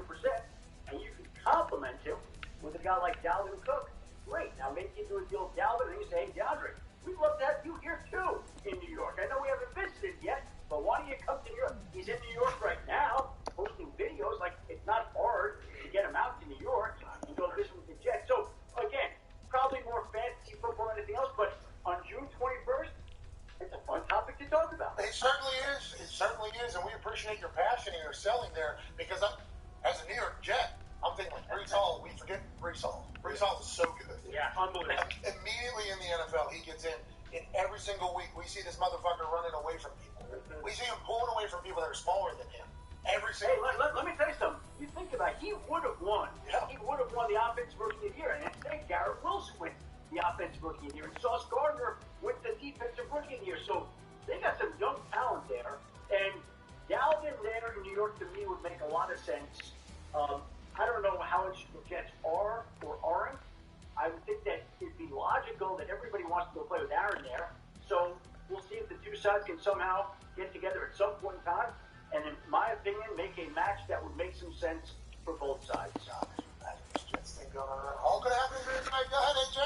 and you can complement him with a guy like Dalvin Cook, great. Now maybe you do a deal with Dalvin and you say, hey, DeAndre, we'd love to have you here too in New York. I know we haven't visited yet, but why don't you come to New York? He's in New York right now, posting videos. Like, it's not hard to get him out to New York and go visit with the Jets. So, again, probably more fantasy football than anything else, but on June 21st, it's a fun topic to talk about. It certainly is. It certainly is, and we appreciate your passion and your selling there, because as a New York Jet, I'm thinking like Breece Hall. We forget Breece Hall. Breece Hall is so good. Yeah, unbelievable. Immediately in the NFL, he gets in every single week. We see this motherfucker running away from people. We see him pulling away from people that are smaller than him. Every single let me tell you something. You think about it, he would have won. Yeah. He would have won the Offensive Rookie of the Year, and they Garrett Wilson win the Offensive Rookie of the Year, and Sauce Gardner win the Defensive Rookie of the Year. So they got some young talent there, and Dalvin there in New York to me would make a lot of sense. I don't know how much the Jets are or aren't. I would think that it'd be logical that everybody wants to go play with Aaron there. So we'll see if the two sides can somehow get together at some point in time, and in my opinion, make a match that would make some sense for both sides. All gonna happen tonight. Go ahead, AJ.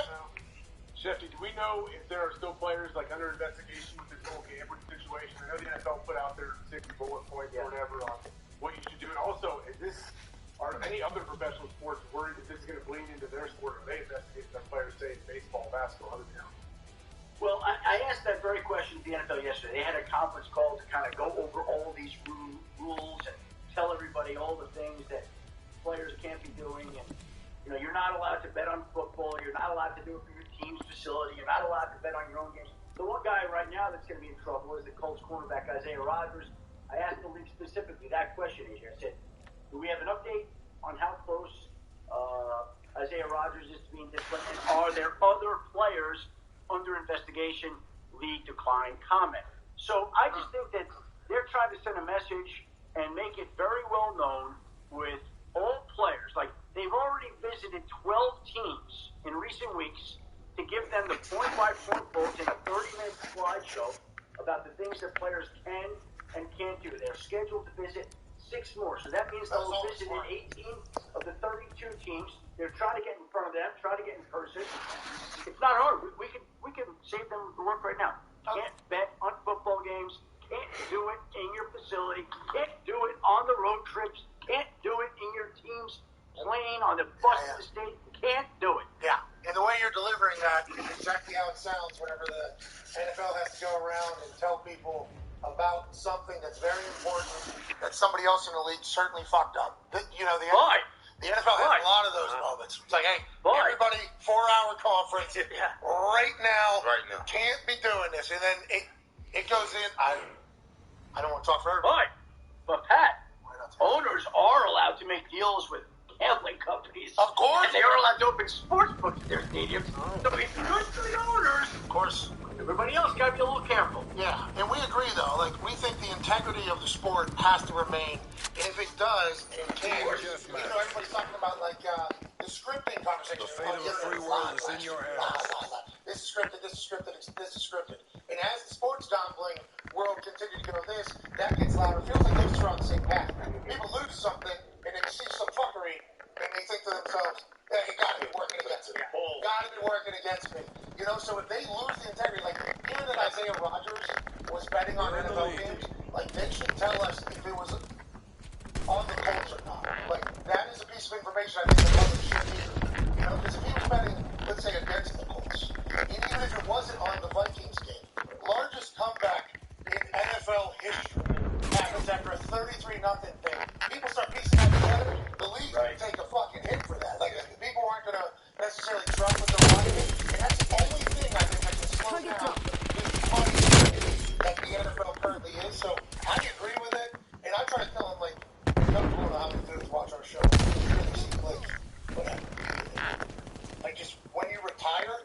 Shefty, do we know if there are still players like under investigation with this whole gambling situation? I know the NFL put out their 60 bullet points or whatever on what you should do. And also, are any other professional sports worried that this is going to bleed into their sport? Are they investigating their players, say, in baseball, basketball, other towns? Well, I asked that very question at the NFL yesterday. They had a conference call to kind of go over all these rules and tell everybody all the things that players can't be doing. And, you know, you're not allowed to bet on football. You're not allowed to do it for your team's facility. You're not allowed to bet on your own games. The one guy right now that's going to be in trouble is the Colts cornerback, Isaiah Rodgers. I asked the league specifically that question, AJ. I said, do we have an update on how close Isaiah Rodgers is to being disciplined? And are there other players under investigation? League declined comment. So I just think that they're trying to send a message and make it very well known with all players. Like, they've already visited 12 teams in recent weeks to give them the point-by-point votes in a 30-minute slideshow about the things that players can and can't do. They're scheduled to visit 6 more. So that means they'll visit 18 of the 32 teams. They're trying to get in front of them, trying to get in person. It's not hard. We can save them the work right now. Can't bet on football games. Can't do it in your facility. Can't do it on the road trips. Can't do it in your team's plane on the bus to the state. Can't do it. Yeah, and the way you're delivering that is exactly how it sounds whenever the NFL has to go around and tell people about something that's very important that somebody else in the league certainly fucked up. You know, the NFL has a lot of those moments. It's like, hey, everybody, 4-hour conference right now. Can't be doing this. And then it goes in. I don't want to talk for everybody. But Pat, owners are allowed to make deals with gambling companies. Of course. And they are allowed to open sports books in their stadiums. So it's good for the owners. Of course. Everybody else got to be a little careful. Yeah, and we agree, though. Like, we think the integrity of the sport has to remain. And if it does, it can. You know, everybody's talking about, like, the scripting conversation. The fate of the free world is in your hands. This is scripted, this is scripted, this is scripted. And as the sports gambling world continues to go this, that gets louder. It feels like those two are on the same path. People lose something, and they see some fuckery, and they think to themselves, yeah, it got to be working against me. Got to be working against me. You know, so if they lose the integrity, like, given that Isaiah Rodgers was betting on NFL games, like, they should tell us if it was on the Colts or not. Like, that is a piece of information I think the public should hear. You know, because if he was betting, let's say, against the Colts, and even if it wasn't on the Vikings game, largest comeback in NFL history happens after a 33-0 thing. People start piecing that together. The league can take a fucking hit for that. Like, people aren't going to necessarily trust what they're watching. And that's the only thing I think that can slow down this money that the NFL currently is. So I agree with it. And I try to tell them, like, don't know how to do is watch our show. Really see clips. Whatever. Like, just when you retire,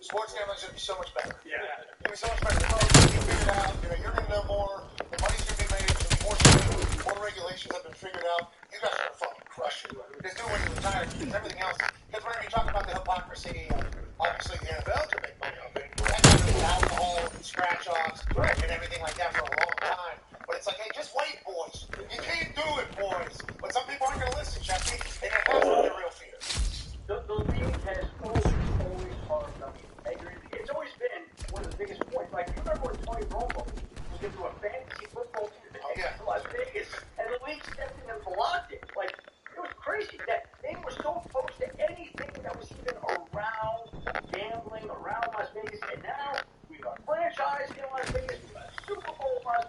sports gambling is going to be so much better. Yeah. It's going to be so much better. The college will be figured out. You know, you're going to know more. The money's going to be made. There's going to be more regulations have been figured out. You guys are going to fucking crush it. Just do it when you retire. Everything else. Because whenever you talk about the hypocrisy, obviously the NFL can make money off it. That's happened with alcohol and scratch-offs and everything like that for a long time. But it's like, hey, just wait, boys. You can't do it, boys. But some people aren't going to listen, Jesse. And it has been their real fear. The league has always harmed on the integrity. It's always been one of the biggest points. Like, you remember when Tony Romo was into a fantasy football team in Las Vegas, and the league stepped in and blocked it. Like, it was crazy that they were so opposed to anything that was even around gambling, around Las Vegas. And now we've got franchise in Las Vegas, we've got Super Bowl in Las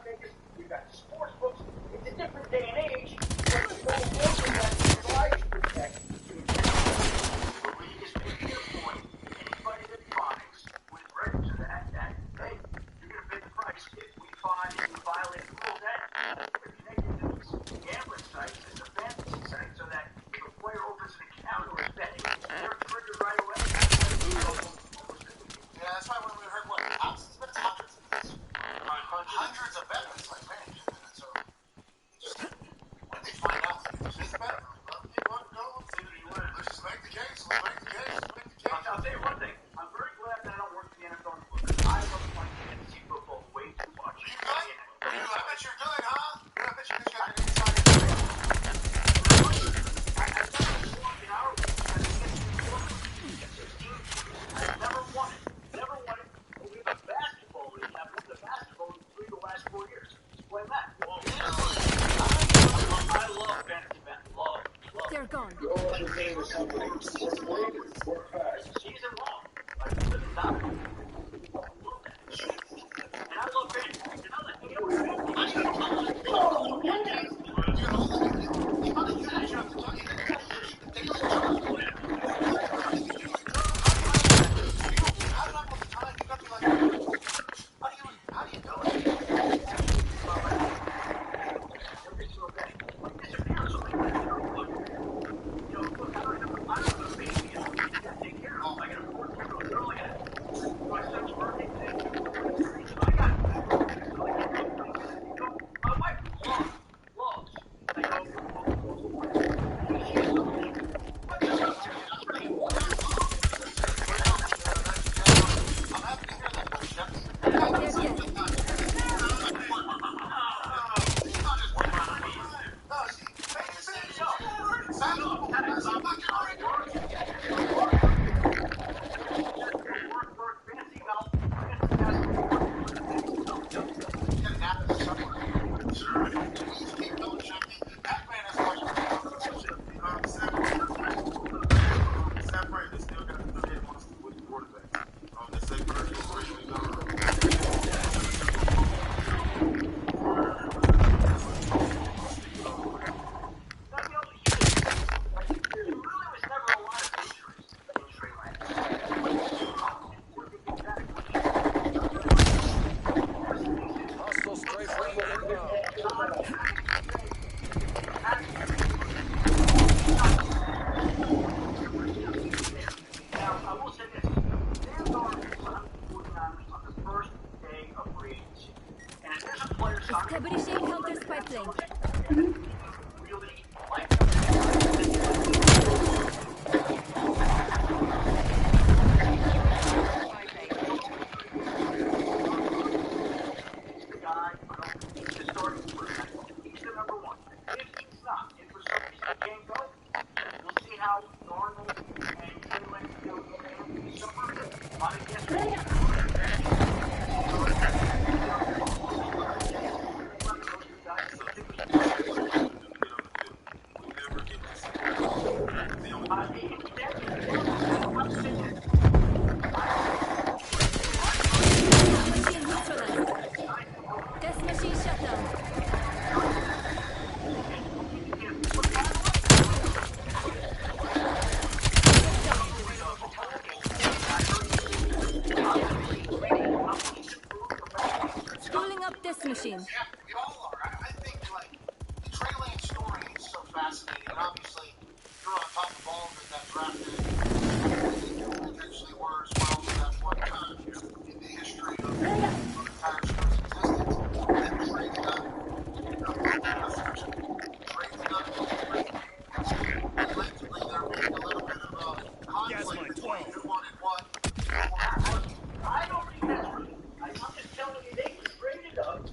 That's my 12. Who wanted what? I don't think that's right. I'm just telling you, they traded up.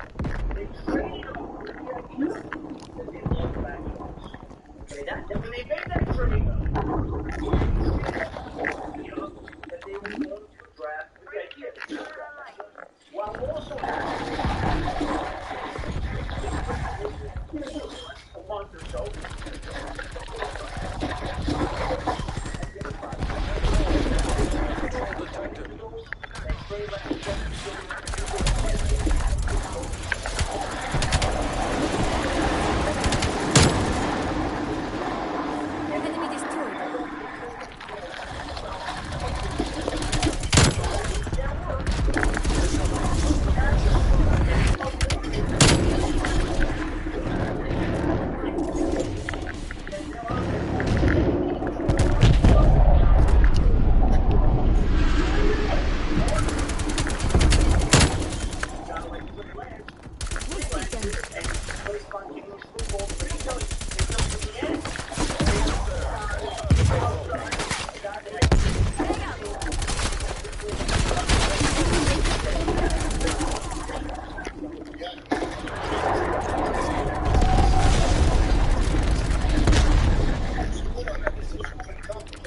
They traded up with the idea that they love back shots. Okay, when they made that trade up, that they were going to draft with the idea that they would draft back shots. While also having a month or so. Enemy destroyed.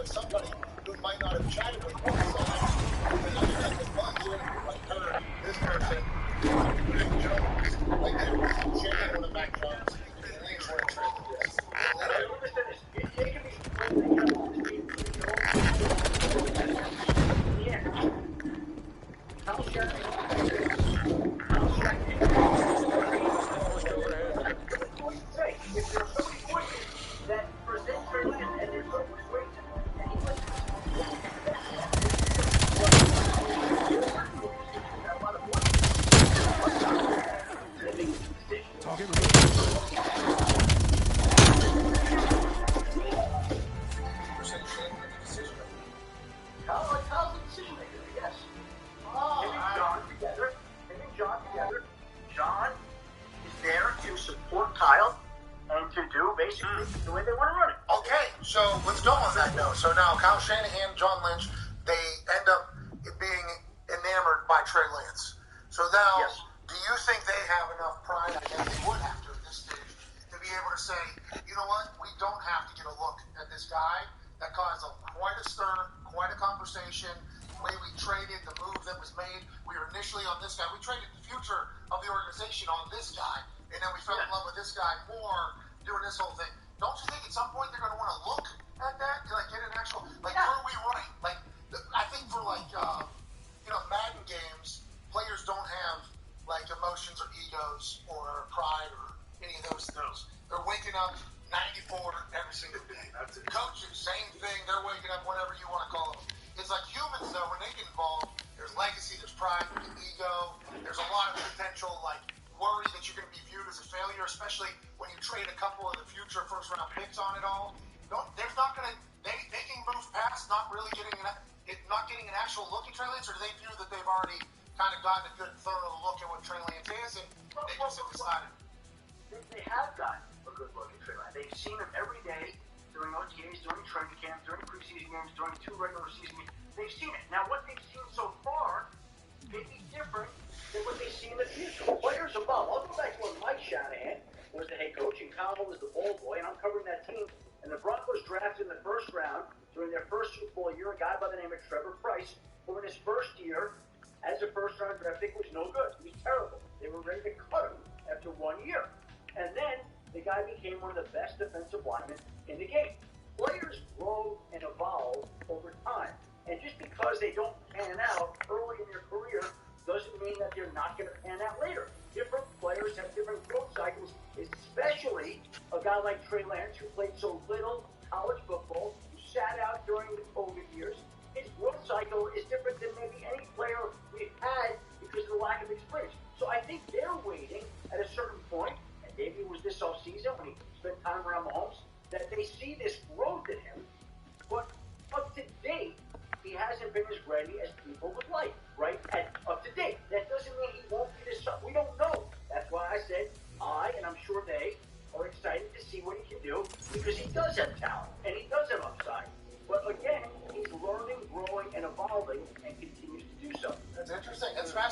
Somebody who might not have chatted with one side, like her, this person, Nick Jones, like they were sharing one of Mac Jones, and things were John is there to support Kyle and to do basically the way they want to run it. Okay, so let's go on that note. So now Kyle Shanahan, John Lynch, they end up being enamored by Trey Lance. So now, do you think they have enough pride, I guess they would have to at this stage, to be able to say, you know what, we don't have to get a look at this guy that caused quite a stir, quite a conversation, the way we traded, the move that was made. We were initially on this guy. We traded the future of the organization on this guy, and then we fell in love with this guy more doing this whole thing. Don't you think at some point they're going to want to look at that, like get an actual, like were we right? Like I think for like Madden games, players don't have like emotions or egos or pride or any of those things. They're waking up 94 every single day. Coaches, same thing. They're waking up whatever you want to call them. It's like humans though, when they get involved, there's legacy, there's pride, there's ego, there's a lot of potential like worry that you're going to be viewed as a failure, especially when you trade a couple of the future first round picks on it all. There's not going to, they can move past not really getting an actual look at Trey Lance, or do they view that they've already kind of gotten a good thorough look at what Trey Lance is, and they just have decided? They have gotten a good look at Trey Lance. They've seen him every day during OTAs, during training camp, during preseason games, during 2 regular season games. They've seen it. Now, what they've seen so far may be different than what they see in the future. Players above. I'll go back to when Mike Shanahan was the head coach and Kyle was the ball boy, and I'm covering that team. And the Broncos drafted in the first round during their first Super Bowl year a guy by the name of Trevor Pryce, who in his first year as a first-round draft pick was no good. He was terrible. They were ready to cut him after 1 year. And then the guy became one of the best defensive linemen in the game. Players grow and evolve over time. And just because they don't pan out early in their career doesn't mean that they're not going to pan out later. Different players have different growth cycles, especially a guy like Trey Lance, who played so little college football, who sat out during the COVID years. His growth cycle is different than maybe any player we've had because of the lack of experience. So I think they're waiting at a certain point, and maybe it was this offseason when he spent time around Mahomes, that they see this growth in him. But up to date, he hasn't been as ready as people would like, right? And up to date. That doesn't mean he won't be this. We don't know. That's why I said and I'm sure they are excited to see what he can do because he does have talent and he does have upside. But again, he's learning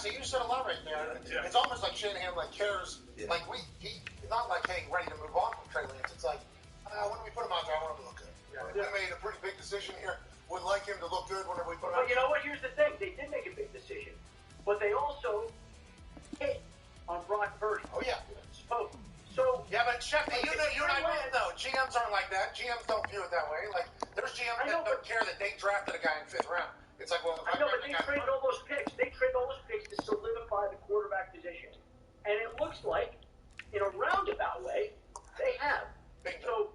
see, you said a lot right there. It's almost like Shanahan cares. Like he not like, hey, ready to move on from Trey Lance. It's like, when we put him out there, I want him to look good. We made a pretty big decision here. Would like him to look good whenever we put him out. But you know what? Here's the thing. They did make a big decision, but they also hit on Brock Purdy. Oh yeah. So yeah, but Shefty, you and I both know GMs aren't like that. GMs don't view it that way. Like there's GMs that don't care that they drafted a guy in 5th round. It's like, well, I know, but they traded all those picks. They traded all those picks to solidify the quarterback position, and it looks like, in a roundabout way, they have. So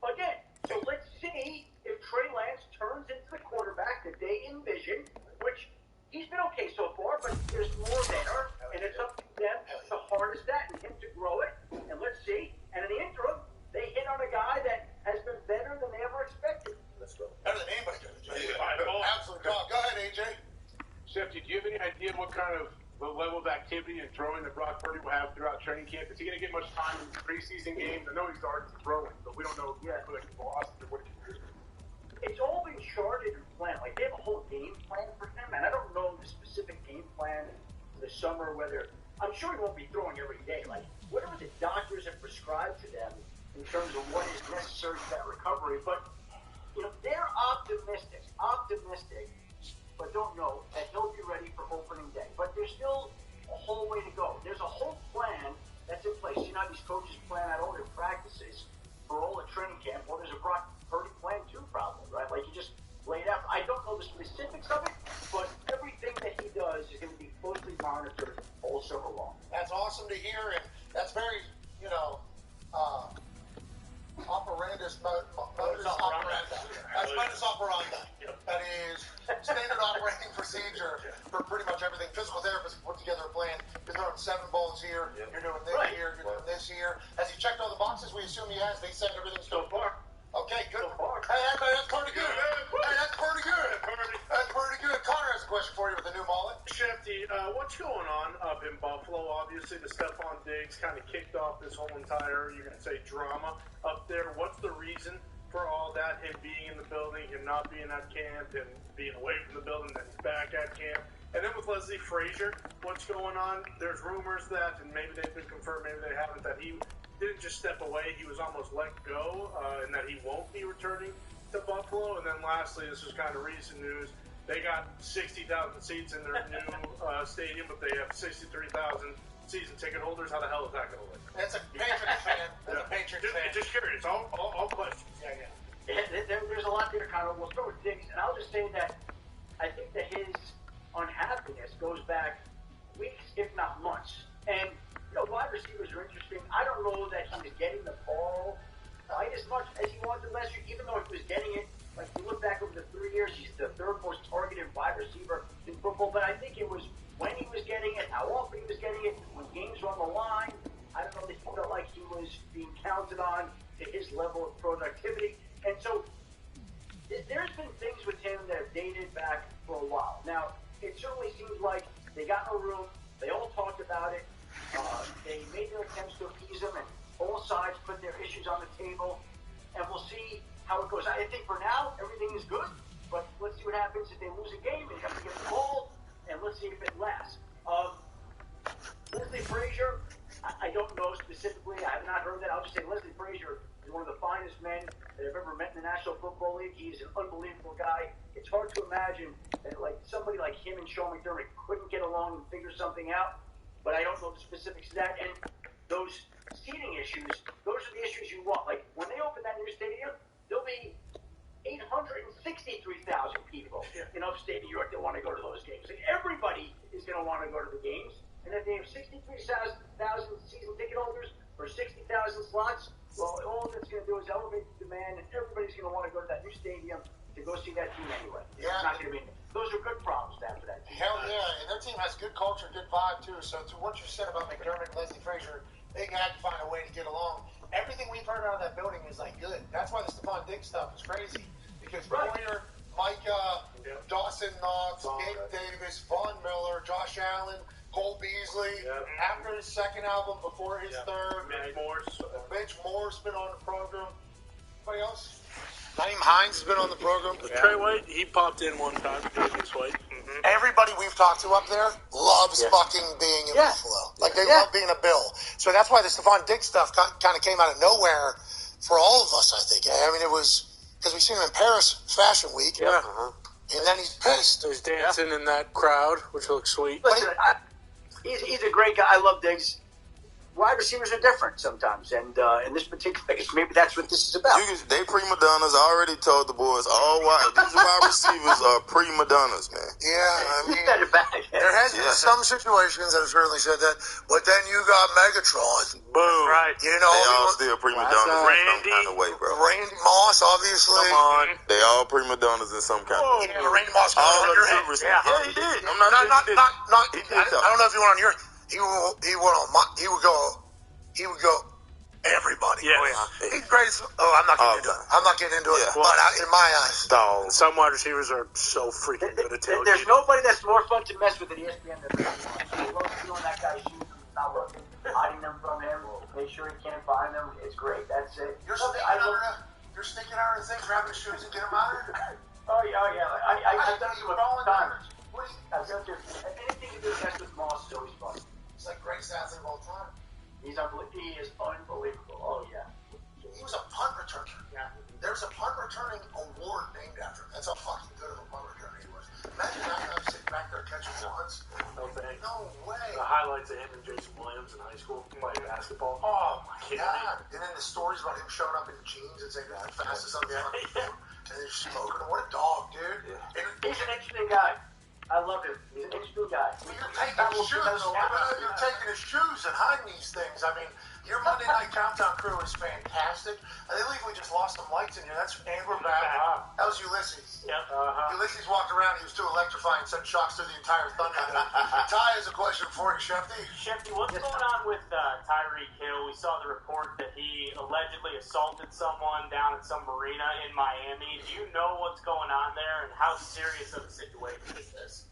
again, let's see if Trey Lance turns into the quarterback that they envision, which he's been okay so far, but there's more there, and it's up to them to harness that and him to grow it. And let's see. And in the interim, they hit on a guy that has been better than they ever expected. Let's go. Better than anybody could have. Absolute dog. Go ahead, AJ. Shefty, do you have any idea what kind of the level of activity and throwing that Brock Purdy will have throughout training camp? Is he going to get much time in preseason games? I know he's already throwing, but we don't know what he can do. It's all been charted and planned. Like, they have a whole game plan for him, and I don't know the specific game plan for the summer, whether... I'm sure he won't be throwing every day. Like, whatever the doctors have prescribed to them in terms of what is necessary for that recovery. But, they're optimistic, but don't know that he'll be ready for opening day. But there's still a whole way to go. There's a whole plan that's in place. You know how these coaches plan out all their practices for all the training camp? Well, there's a Brock Purdy plan too, probably, right? Like, you just lay it out. I don't know the specifics of it, but everything that he does is going to be closely monitored all summer long. That's awesome to hear, and that's very, operandus modus operandi. That's modus operandi. That is standard operating procedure for pretty much everything. Physical therapists put together a plan. You're throwing 7 balls here. You're doing this here. You're doing this here. Has he checked all the boxes? We assume he has. They said everything's so far. Okay, good. Hey, that's pretty good. Hey, that's pretty good. That's pretty good. Connor has a question for you with the new mullet. Shefty, what's going on up in Buffalo? Obviously, the Stephon Diggs kind of kicked off this whole entire, you're going to say, drama up there. What's the reason for all that? Him being in the building, him not being at camp, and being away from the building, then he's back at camp. And then with Leslie Frazier, what's going on? There's rumors that, and maybe they've been confirmed, maybe they haven't, that he didn't just step away, he was almost let go, and that he won't be returning to Buffalo. And then lastly, this is kind of recent news, they got 60,000 seats in their new stadium, but they have 63,000 season ticket holders. How the hell is that going to look? That's a Patriots fan. That's a Patriots fan. Just curious, all questions. There's a lot there, Connor. We'll start with Diggs, and I'll just say that I think that his unhappiness goes back weeks, if not months. And wide receivers are interesting. I don't know that he was getting the ball quite as much as he wanted last year, even though he was getting it. Like, you look back over the 3 years, he's the 3rd most targeted wide receiver in football. But I think it was when he was getting it, how often he was getting it, when games were on the line. I don't know that he felt like he was being counted on to his level of productivity. And so there's been things with him that have dated back for a while. Now, it certainly seems like they got in a room, they all talked about it. They made their attempts to appease him, and all sides put their issues on the table, and we'll see how it goes. I think for now, everything is good, but let's see what happens if they lose a game and have to get involved, and let's see if it lasts. Leslie Frazier, I don't know specifically. I have not heard that. I'll just say Leslie Frazier is one of the finest men that I've ever met in the National Football League. He's an unbelievable guy. It's hard to imagine that somebody like him and Sean McDermott couldn't get along and figure something out. But I don't know the specifics of that. And those seating issues, those are the issues you want. Like, when they open that new stadium, there'll be 863,000 people in upstate New York that want to go to those games. Like, everybody is going to want to go to the games. And if they have 63,000 season ticket holders for 60,000 slots, well, all that's going to do is elevate the demand, and everybody's going to want to go to that new stadium to go see that team anyway. It's not going to be... Those are good problems to have for that team. Hell yeah, and their team has good culture, good vibe too. So to what you said about McDermott and Leslie Frazier, they had to find a way to get along. Everything we've heard out of that building is good. That's why the Stephon Diggs stuff is crazy. Because Boyer, Micah, Dawson Knox, Gabe Davis, Von Miller, Josh Allen, Cole Beasley, after his 2nd album, before his 3rd. Mitch Moore's been on the program. Anybody else? Naeem Hines has been on the program. Trey White, he popped in one time. Davis White. everybody we've talked to up there loves fucking being in Buffalo. Like, they love being a Bill. So that's why the Stephon Diggs stuff kind of came out of nowhere for all of us, I think. I mean, it was because we seen him in Paris Fashion Week. Yeah. And then he's pissed. He's dancing in that crowd, which looks sweet. Listen, he's a great guy. I love Diggs. Wide receivers are different sometimes, and in this particular case, maybe that's what this is about. They prima donnas. I already told the boys, these wide receivers are prima donnas, man. Yeah, I mean, there has been some situations that have certainly said that, but then you got Megatron. Boom. Right. You know, They all still prima donnas in some kind of way, bro. Randy Moss, obviously. Come on. They all prima donnas in some kind of way. Yeah, Randy Moss all on of your the head. superstars. Yeah, he did. I'm not I don't know if you went on your. He would go everybody. Yes. He's great. I'm not getting into it. I'm not getting into it. But in my eyes, some wide receivers are so freaking good at tailgating. There's nobody that's more fun to mess with at ESPN than Randy Moss. I love feeling that guy's shoes and not looking, hiding them from him, make sure he can't find them. It's great. That's it. You're sneaking under the things, grabbing the shoes and get them out of here. Oh yeah. I've done it with times. Anything to do with Moss is always fun. It's like greatest athlete of all time. He is unbelievable. Oh yeah. He was a punt returner. Yeah. There's a punt returning award named after him. That's how fucking good of a punt returner he was. Imagine that sitting back there catching punts. No thing. No way. The highlights of him and Jason Williams in high school playing basketball. Oh my god. And then the stories about him showing up in jeans and saying that fastest on the island. And they're smoking. What a dog, dude. Yeah. He's an interesting guy. I love him. He's an interesting guy. Well, you're taking his shoes and hiding these things. I mean, your Monday Night Countdown crew is fantastic. I believe we just lost some lights in here. That's Amber back. That was Ulysses. Yep. Ulysses walked around. He was too electrifying and sent shocks through the entire Thunder. Ty has a question for you, Shefty. Shefty, what's going on with Tyreek Hill? We saw the report that he allegedly assaulted someone down at some marina in Miami. Do you know what's going on there, and how serious of a situation is this?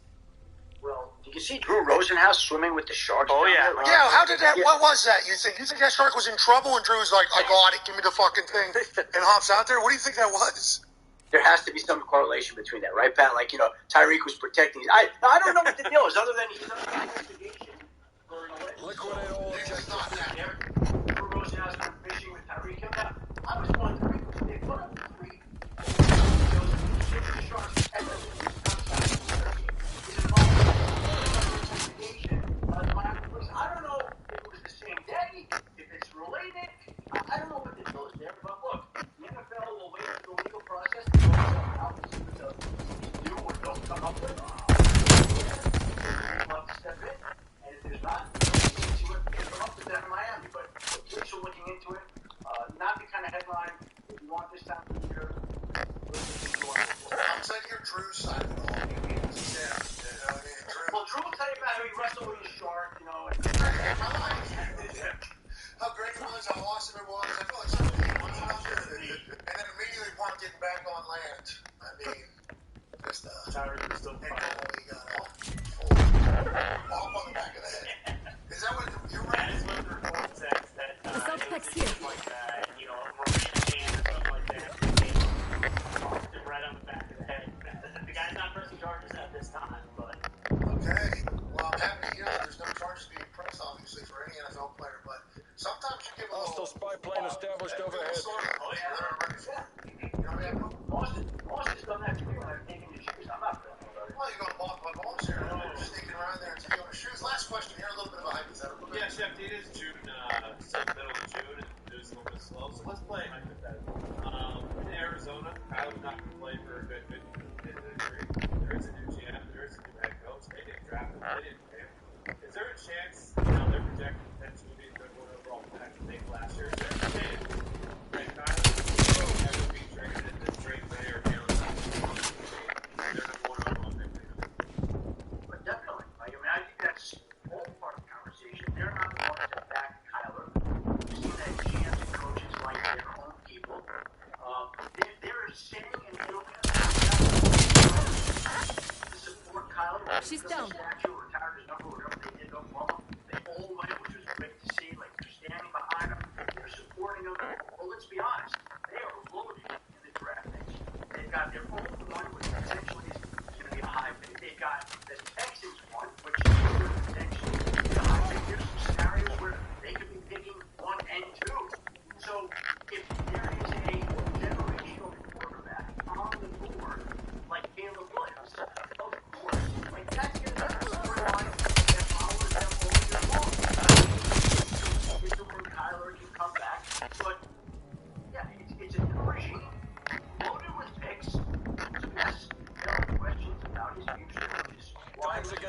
Well, did you see Drew Rosenhaus swimming with the sharks? Oh, yeah. Yeah, how did that, what was that? You think that shark was in trouble and Drew's like, I got it, give me the fucking thing, and hops out there? What do you think that was? There has to be some correlation between that, right, Pat? Like, Tyreek was protecting. I don't know what the deal is, other than he's under investigation for an alleged Liquidate all objectives. Drew Rosenhaus went fishing with Tyreek Hill. Now, I was wondering, they put up 3 sharks at the I don't know if it was the same day, if it's related. I don't know what the deal is there, but look, the NFL will wait for the legal process to go out and see what they'll do or don't come up with. Love to step in, and if there's not, we'll see what they come up with down in Miami. But the police are looking into it. Not the kind of headline if you want this time of year. I'm saying here Drew's side of it all. Well, Drew will tell you about how he wrestled with his shark, how great it was, how awesome it was. I feel like something and then immediately upon getting back on land, I mean, just Tyreek was still he got off on the back of the head. Is that what you're right? That is what the report says, that The suspect's here. like a marine can or something like that. Popped him right on the back of the head. The guy's not pressing charges at this time, but. Okay. Well, I'm happy to hear that there's no charges being pressed, obviously, for any NFL player, but sometimes you give a Hostile spy plane established overhead. Oh, yeah. Moss has done that to me when I've taken his shoes. I'm not feeling about it. Well, you're going to balk my balls here. Sneaking around there and stealing his shoes. Last question here, a little bit of a hypothetical. Yeah, Chef, it is June, middle of June, and it was a little bit slow, so let's play hypothetical. In Arizona, Kyler's not going to play for a good injury. There is a new GM, there is a new head coach. They didn't draft him, they didn't pay him. Is there a chance, they're projecting potentially to be the number 1 overall pick last year? Is there a chance that Kyler would be traded in this trade May or Jalen their number 1 overall pick? But definitely. I think that's all part of the conversation. They're not the ones that back Kyler. You've seen that GMs and coaches like their own people. They're sitting in the middle to support Kyler. She's down. Retired his number, whatever they did, Oklahoma. They all went, which was great to see. Like, they're standing behind him. They're supporting him. Well, let's be honest. They are loaded in the draft picks. They've got their own one, which essentially is going to be a high pick. They've got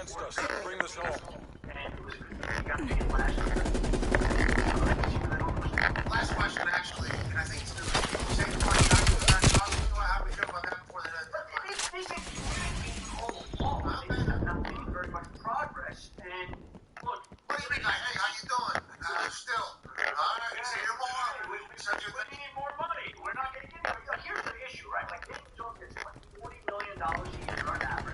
against us. Bring this home. Last question, actually, and I think it's new. Same question. How we feel about that before the deadline? They say not making very much progress. And look, what do you mean? Like, hey, how you doing? Still. All right. See you tomorrow. We need more money. We're not going to get it. Like, here's the issue, right? Like, David Jones gets like $40 million a year on average.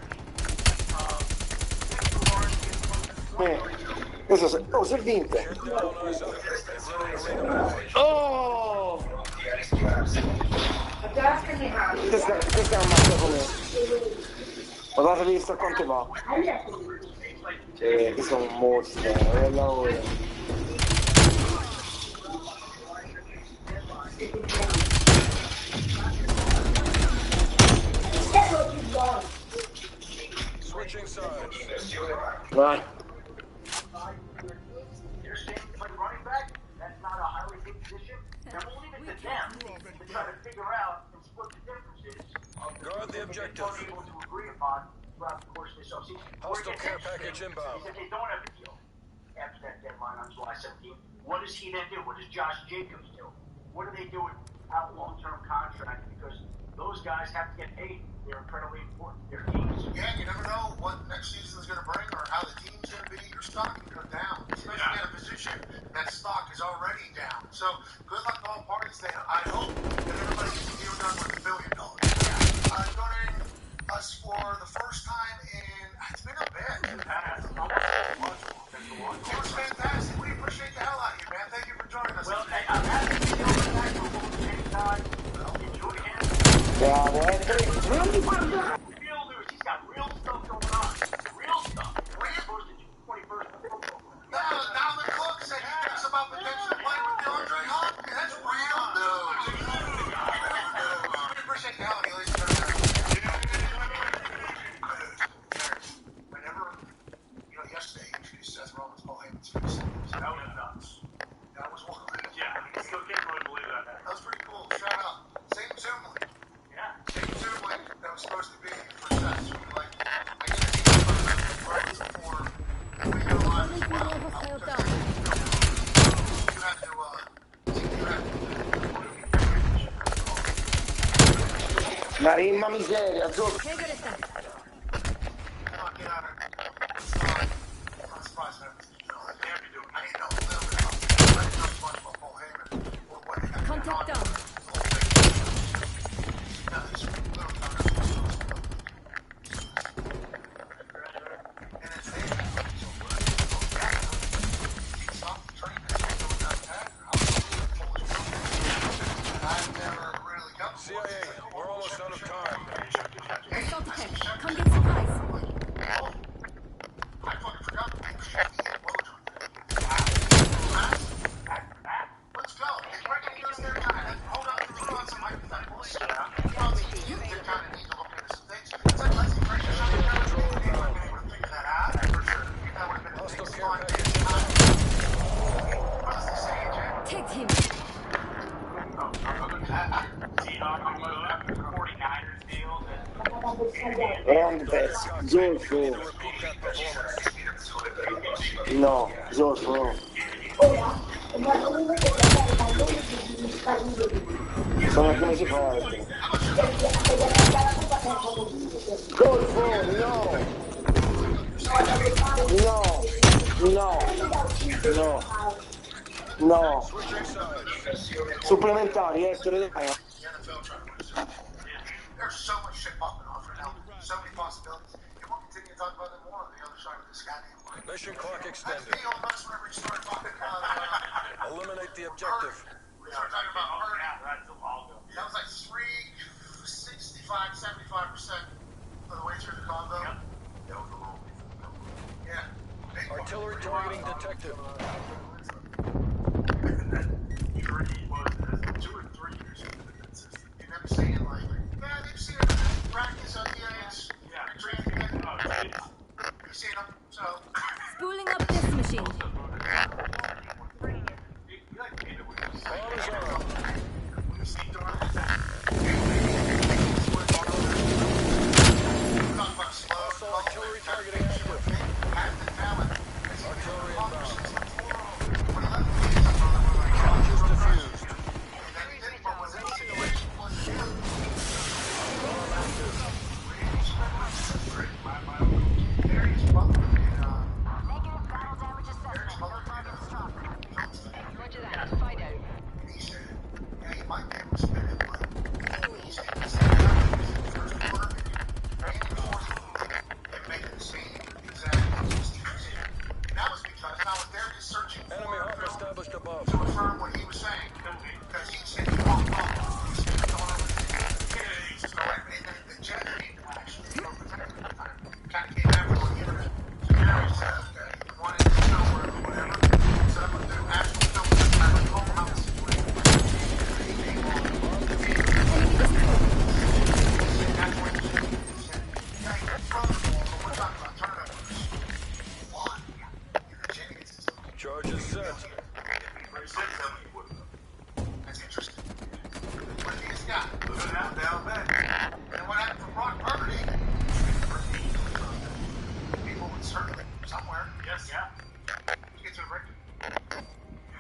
Oh, serviente. Oh! Questa è un mazzo come. Guardate lì, sto quanto va. Che sono un mostro, Switching sides. Vai. You're saying like running back, that's not a highly paid position. Then we'll leave it to them to try to figure out and split the differences of Guard the objective. they're able to agree upon throughout the course of this offseason. Hostile care package inbound. If they don't have a deal after that deadline on July 17th, what does he then do? What does Josh Jacobs do? What do they do without long-term contract? Because those guys have to get paid. They're incredibly important. Their teams. Yeah, you never know what next season is going to bring or how the team's going to be. Your stock can go down, especially at a position that stock is already down. So good luck to all parties there. I hope that everybody gets a deal done with $1 billion. Joining us for the first time in, it's been a bit. It was fantastic. We appreciate the hell out of you, man. Thank you for joining us. Well, I'm happy to be over back for anytime. Enjoy him. Bravo, Real news. He's got real stuff going on. Real stuff. We're supposed to do 21st football. Now McClung said he thinks about potentially playing with DeAndre Hopkins. That's real news. We appreciate the hell out of you, ladies and gentlemen. Whenever, yesterday he introduced Seth Rollins, Paul Heyman's face. That was nuts. That was one. Yeah, I still can't really believe that. That was pretty cool. Shout out. Same Zoom link. Yeah. Same Zoom link that was supposed to be for Seth. So I guess he's for we go live as well. You have to, Marimma miseria, Zocco. Come on, get out of it. I'm not surprised that I can't be doing. I need to know a little bit about I didn't know much about Paul Heyman or what they have going on. Contact down. CIA, we're almost out of time. Assault ahead. Come get supplies. I fucking forgot. Let's go. It's breaking news there, kind of. Hold on, throw on some hypotheticals. You kind of need to look into some things. It's like Leslie Frazier shot the camera. They would have figured that out, for sure. That would have been a big spot. What does this say, Jay? Take him. Seahawks 49ers deal. Grande pezzo. Zolfo. No, Zolfo. Sono come si fa? Zolfo, no. No. Supplementari, Ettore, dai. There's so much shit popping off right now. So many possibilities. And we'll continue to talk about them more on the other side of this goddamn line. Mission clock extended. That's me on us whenever you start talking about Eliminate the objective. We started talking about hurt. That was like 65, 75% of the way through the combo. That was a long way through the combo. Yeah. Artillery targeting detected. You heard he was 2 or 3 years into the system. You never seen it like, yeah, they've seen it in practice on DIS. Yeah. Training. You've seen them, so. Spooling up this machine. Artillery targeting active. Charges set. That's interesting. What did he just got? Moving out down back. And what happened from Brock Purdy? People would certainly somewhere. Yes, yeah. Let's get to the break.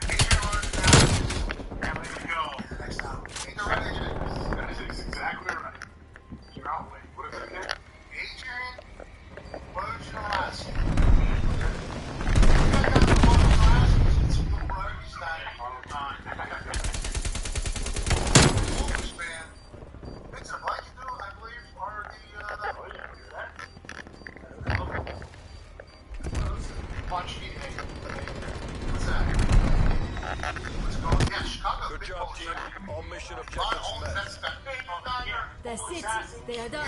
He's going to run it down. And there you go. Next time. Ain't the right agent. That is exactly right. You're out, wait. What is that again? Adrian Wojnarowski. Good job, team. All mission objectives met. That's it. They are done.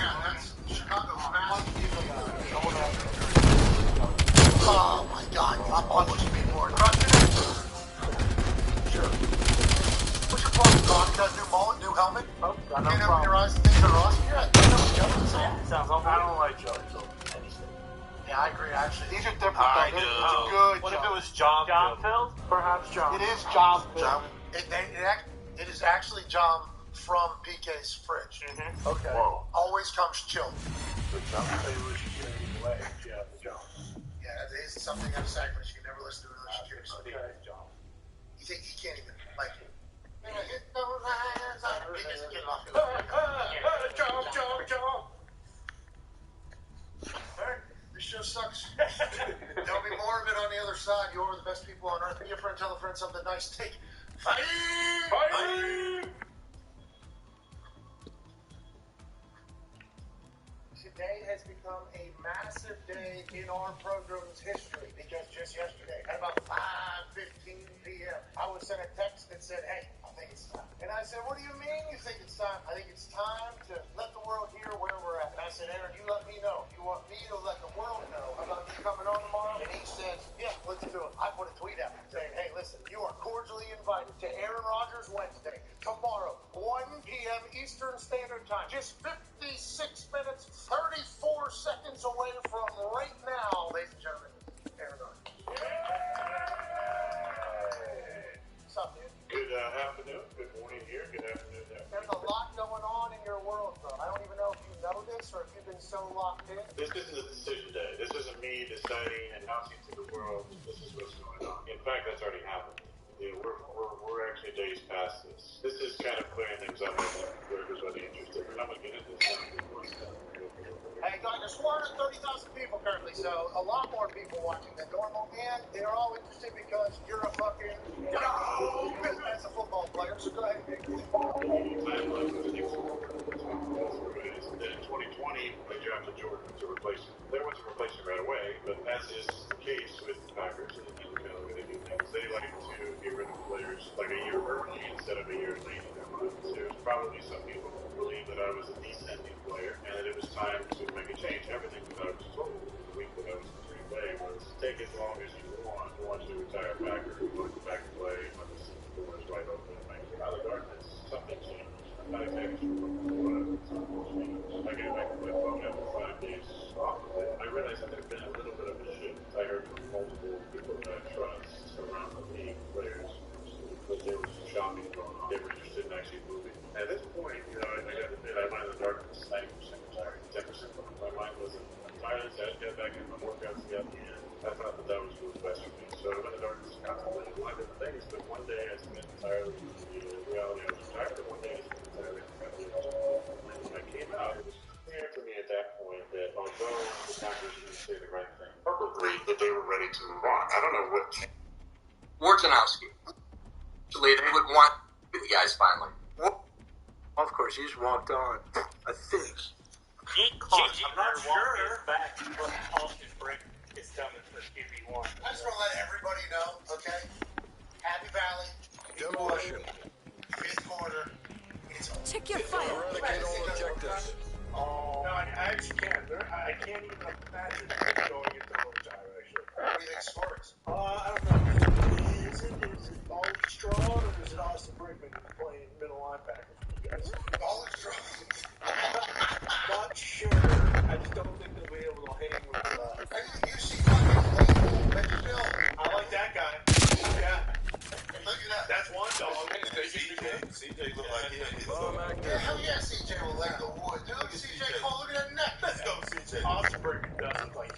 Oh my God! I'm almost before. Sure. What's your problem, Doc? You got a new mullet, new helmet? Oh, got no Can't problem. open your eyes and things are awesome. Yeah, Sounds awful. I don't like Joey, so anything. Yeah, I agree. Actually, these are different I things. do. It's good. What if John. it was John Filled? Perhaps John. It is John. It is actually John from PK's fridge. Mm-hmm. Okay. Whoa. Always comes chilled. So John Filled should get any way. Yeah, John. Yeah, that is something I've said, but you can never listen to another security. Okay, John. You think he can't even like? Hit those lines. He just get off. John. Alright, this show sucks. There'll be more of it on the other side. You are the best people on earth. Be a friend, tell a friend something nice. Take. Fight! Today has become a massive day in our program's history because just yesterday, at about 5:15 p.m., I was sent a text that said, "Hey, I think it's time." And I said, "What do you mean you think it's time?" "I think it's time to let the world hear where we're at." And I said, "Aaron, you let me know. You want me to let the world know about you coming on tomorrow?" And he said, "Yeah, let's do it." I put a tweet out saying, "Hey, listen, you are cordially invited to Aaron Rodgers Wednesday, tomorrow, 1 p.m. Eastern Standard Time. Just 56 minutes, 34 seconds away from right now, ladies and gentlemen, Aaron Rodgers." What's up, dude? Good afternoon. Good morning here. Good afternoon there. There's a lot going on in your world, bro. I don't even know if you know this or if you've been so locked in. This isn't a decision day. This isn't me deciding and announcing to the world this is what's going on. In fact, that's already happened. You know, we're actually days past this. This is kind of clearing things up for everybody interested. And I'm going to get into this. Hey, guys, there's 430,000 people currently, so a lot more people watching than normal, and they're all interested because you're a fucking as a football player, so go ahead and get it. Then in 2020, they drafted Jordan to replace him. They want to replace him right away, but as is the case with the Packers and the kind of way they do things, they like to get rid of players like a year early instead of a year late in their minds. There's probably some people who believe that I was a descending player and that it was time to make a change. Everything that I was told the week that I was in Green Bay was take as long as you want. You want to retire Packer, you want to go back and play, you want to see the doors wide open and make it out of the darkness. Something changed. I'm not exactly sure what changed. I got back to my phone after 5 days off of it. I realized that there had been a little bit of a shift. I heard from multiple people that I trust around the league, players, because there was some shopping going on. They were interested in actually moving. At this point, you know, I got to admit, I mind the darkness 90% retired, 10% my mind wasn't entirely set. I got back in my workouts at the end. I thought that was really best for me. So in the darkness, I contemplated a lot of different things, but one day I spent entirely in the reality I was retired, and one day I spent entirely in the reality and when I came out, it was clear to me at that point that although the Packers didn't say the right thing publicly, that they were ready to move on. I don't know what. Wojnarowski. Actually, they would want the guys finally. Of course, he just walked on. I think. I'm not sure. Back, but Austin Brick is coming for QB1. I just want to let everybody know, okay? Happy Valley. Demolition. Fifth quarter. It's over. Check your fire. Eradicate all objectives. No, I actually can't. I can't even imagine going into overtime, actually. What do you think scores? I don't know. Is it Ollie Strong or is it Austin Brickman playing middle linebacker for you guys? Ollie Strong. Not sure. I just don't think they'll be Osprey doesn't like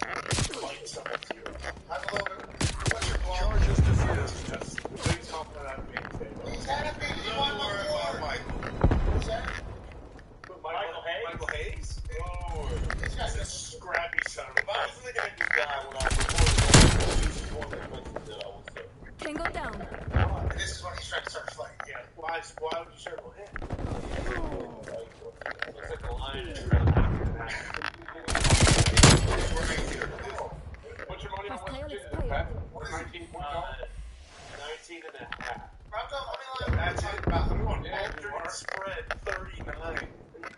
light someone to you. I'm a little bit. What's your call? Charges defused. Just please help me out being stable. He's happy. He won my war. What's that? Michael Hayes? Michael Hayes? Oh, This guy's he's a just scrappy son of If a I bitch. was looking at this guy when I was recording, this is one of the questions that I would say. Tango down. And this is when he's trying to start a fight. Yeah, why would you circle him? Looks like a lion. What's your money on Hostile West is Virginia, Pat? What is 19 point goal? 19 and a half. Bronco, let me That's it. about Come on, yeah, alternate spread 39. Are you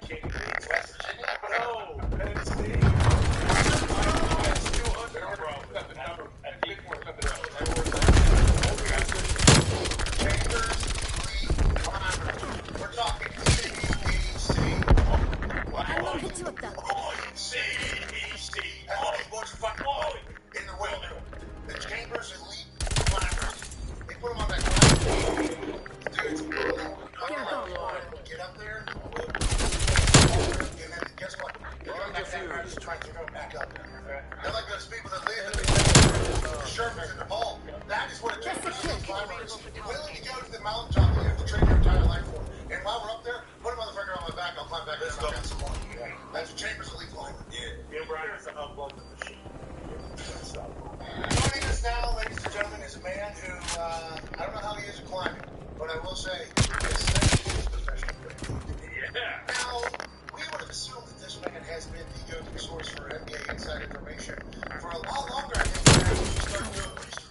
kidding me? West Virginia. No, Penn State. That's 200, bro. I think we're coming out. Chambers, Lee, Connor. We're talking CEC. I will hit you with that. CEC. That's what these boys are fucking in the wilderness. The Chambers and Lee Climbers. They put them on that climb. Dudes, get up there. And then guess what? You're going back down there just trying to go back up there. They're like those people that live in the Shermans in the hole. That is what a Chamber and Climber is. Willing to go to the mountaintop that you have to train your entire life for. And while we're up there, put a motherfucker on my back, I'll climb back and knock down some more. That's Chambers Elite Climber. Yeah, Brian is the upload the machine. Joining us now, ladies and gentlemen, is a man who, I don't know how he is at climbing, but I will say, his thing is professional. Yeah. Now, we would have assumed that this man has been the go-to source for NBA inside information for a lot longer. I think when he started doing research.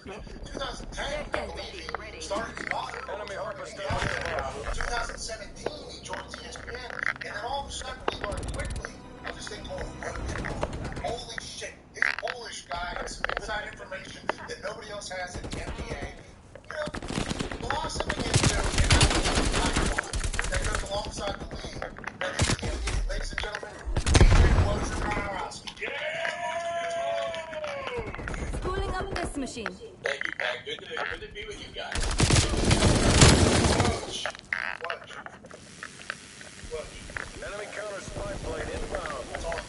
2010, I believe, he started his body. Enemy Harvest. 2017, he joins ESPN, and then all of a sudden, we learned quickly of this thing called Woj. Holy shit, this Polish guy has some inside information that nobody else has in the NBA. You know, blossoming into an outlet that goes alongside the league. That is the NBA. Ladies and gentlemen, DJ Woj. Spooling up this machine. Thank you, Pat. Good to be with you guys. Enemy counter spy plane inbound. That's all it is.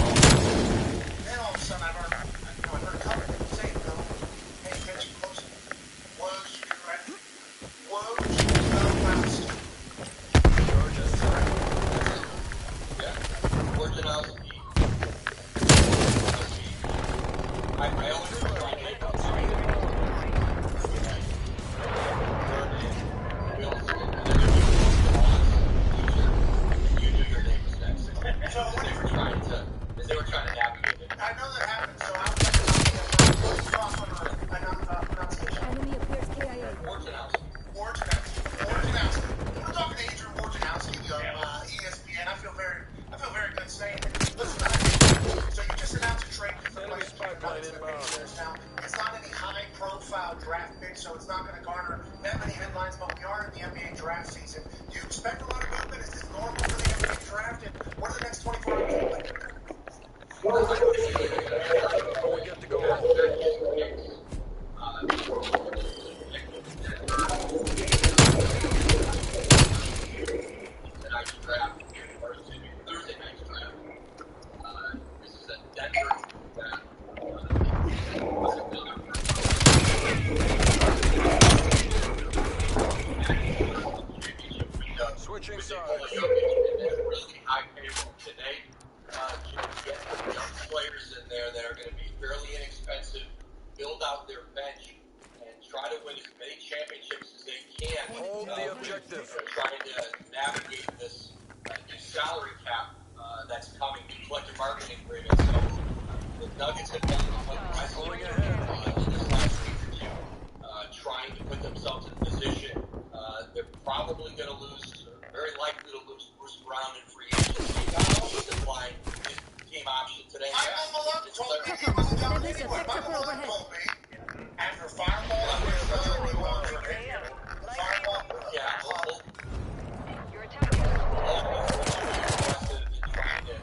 Then all of a sudden, I heard a comment saying, pay attention closely. Woj, correct? Woj, Mouse. Yeah. Wojnarowski. I always try to make up you knew your name was next. So They were trying to navigate it. I know that happened, so I was like, pronunciation. Enemy appears KIA. Wojnarowski. Wojnarowski. We're talking to Adrian Wojnarowski of ESPN. I feel very good saying it. Listen, so you just announced a trade for the Enemy spy plane inbound. now. It's not any high-profile draft pick, so it's not going to garner that many headlines, but we are in the NBA draft season. Do you expect a lot of movement? Is this normal for the NBA draft? And what are the next 24 hours look like? We get to go. Tonight's draft, or excuse me, Thursday night's draft. This is a Denver draft. Switching sides. Really high payroll today. You get young players in there that are going to be fairly inexpensive, build out their bench, and try to win as many championships as they can. Hold the objective. Trying to navigate this new salary cap that's coming, new collective bargaining agreement. So the Nuggets have done Pulling ahead. this last week or two, trying to put themselves in position. They're probably going to lose, or very likely to lose, Bruce Brown in free agency. He's applying his team option today. Michael Malone told me he wasn't going anywhere. Michael Malone told me after Fireball, You're attempting trying to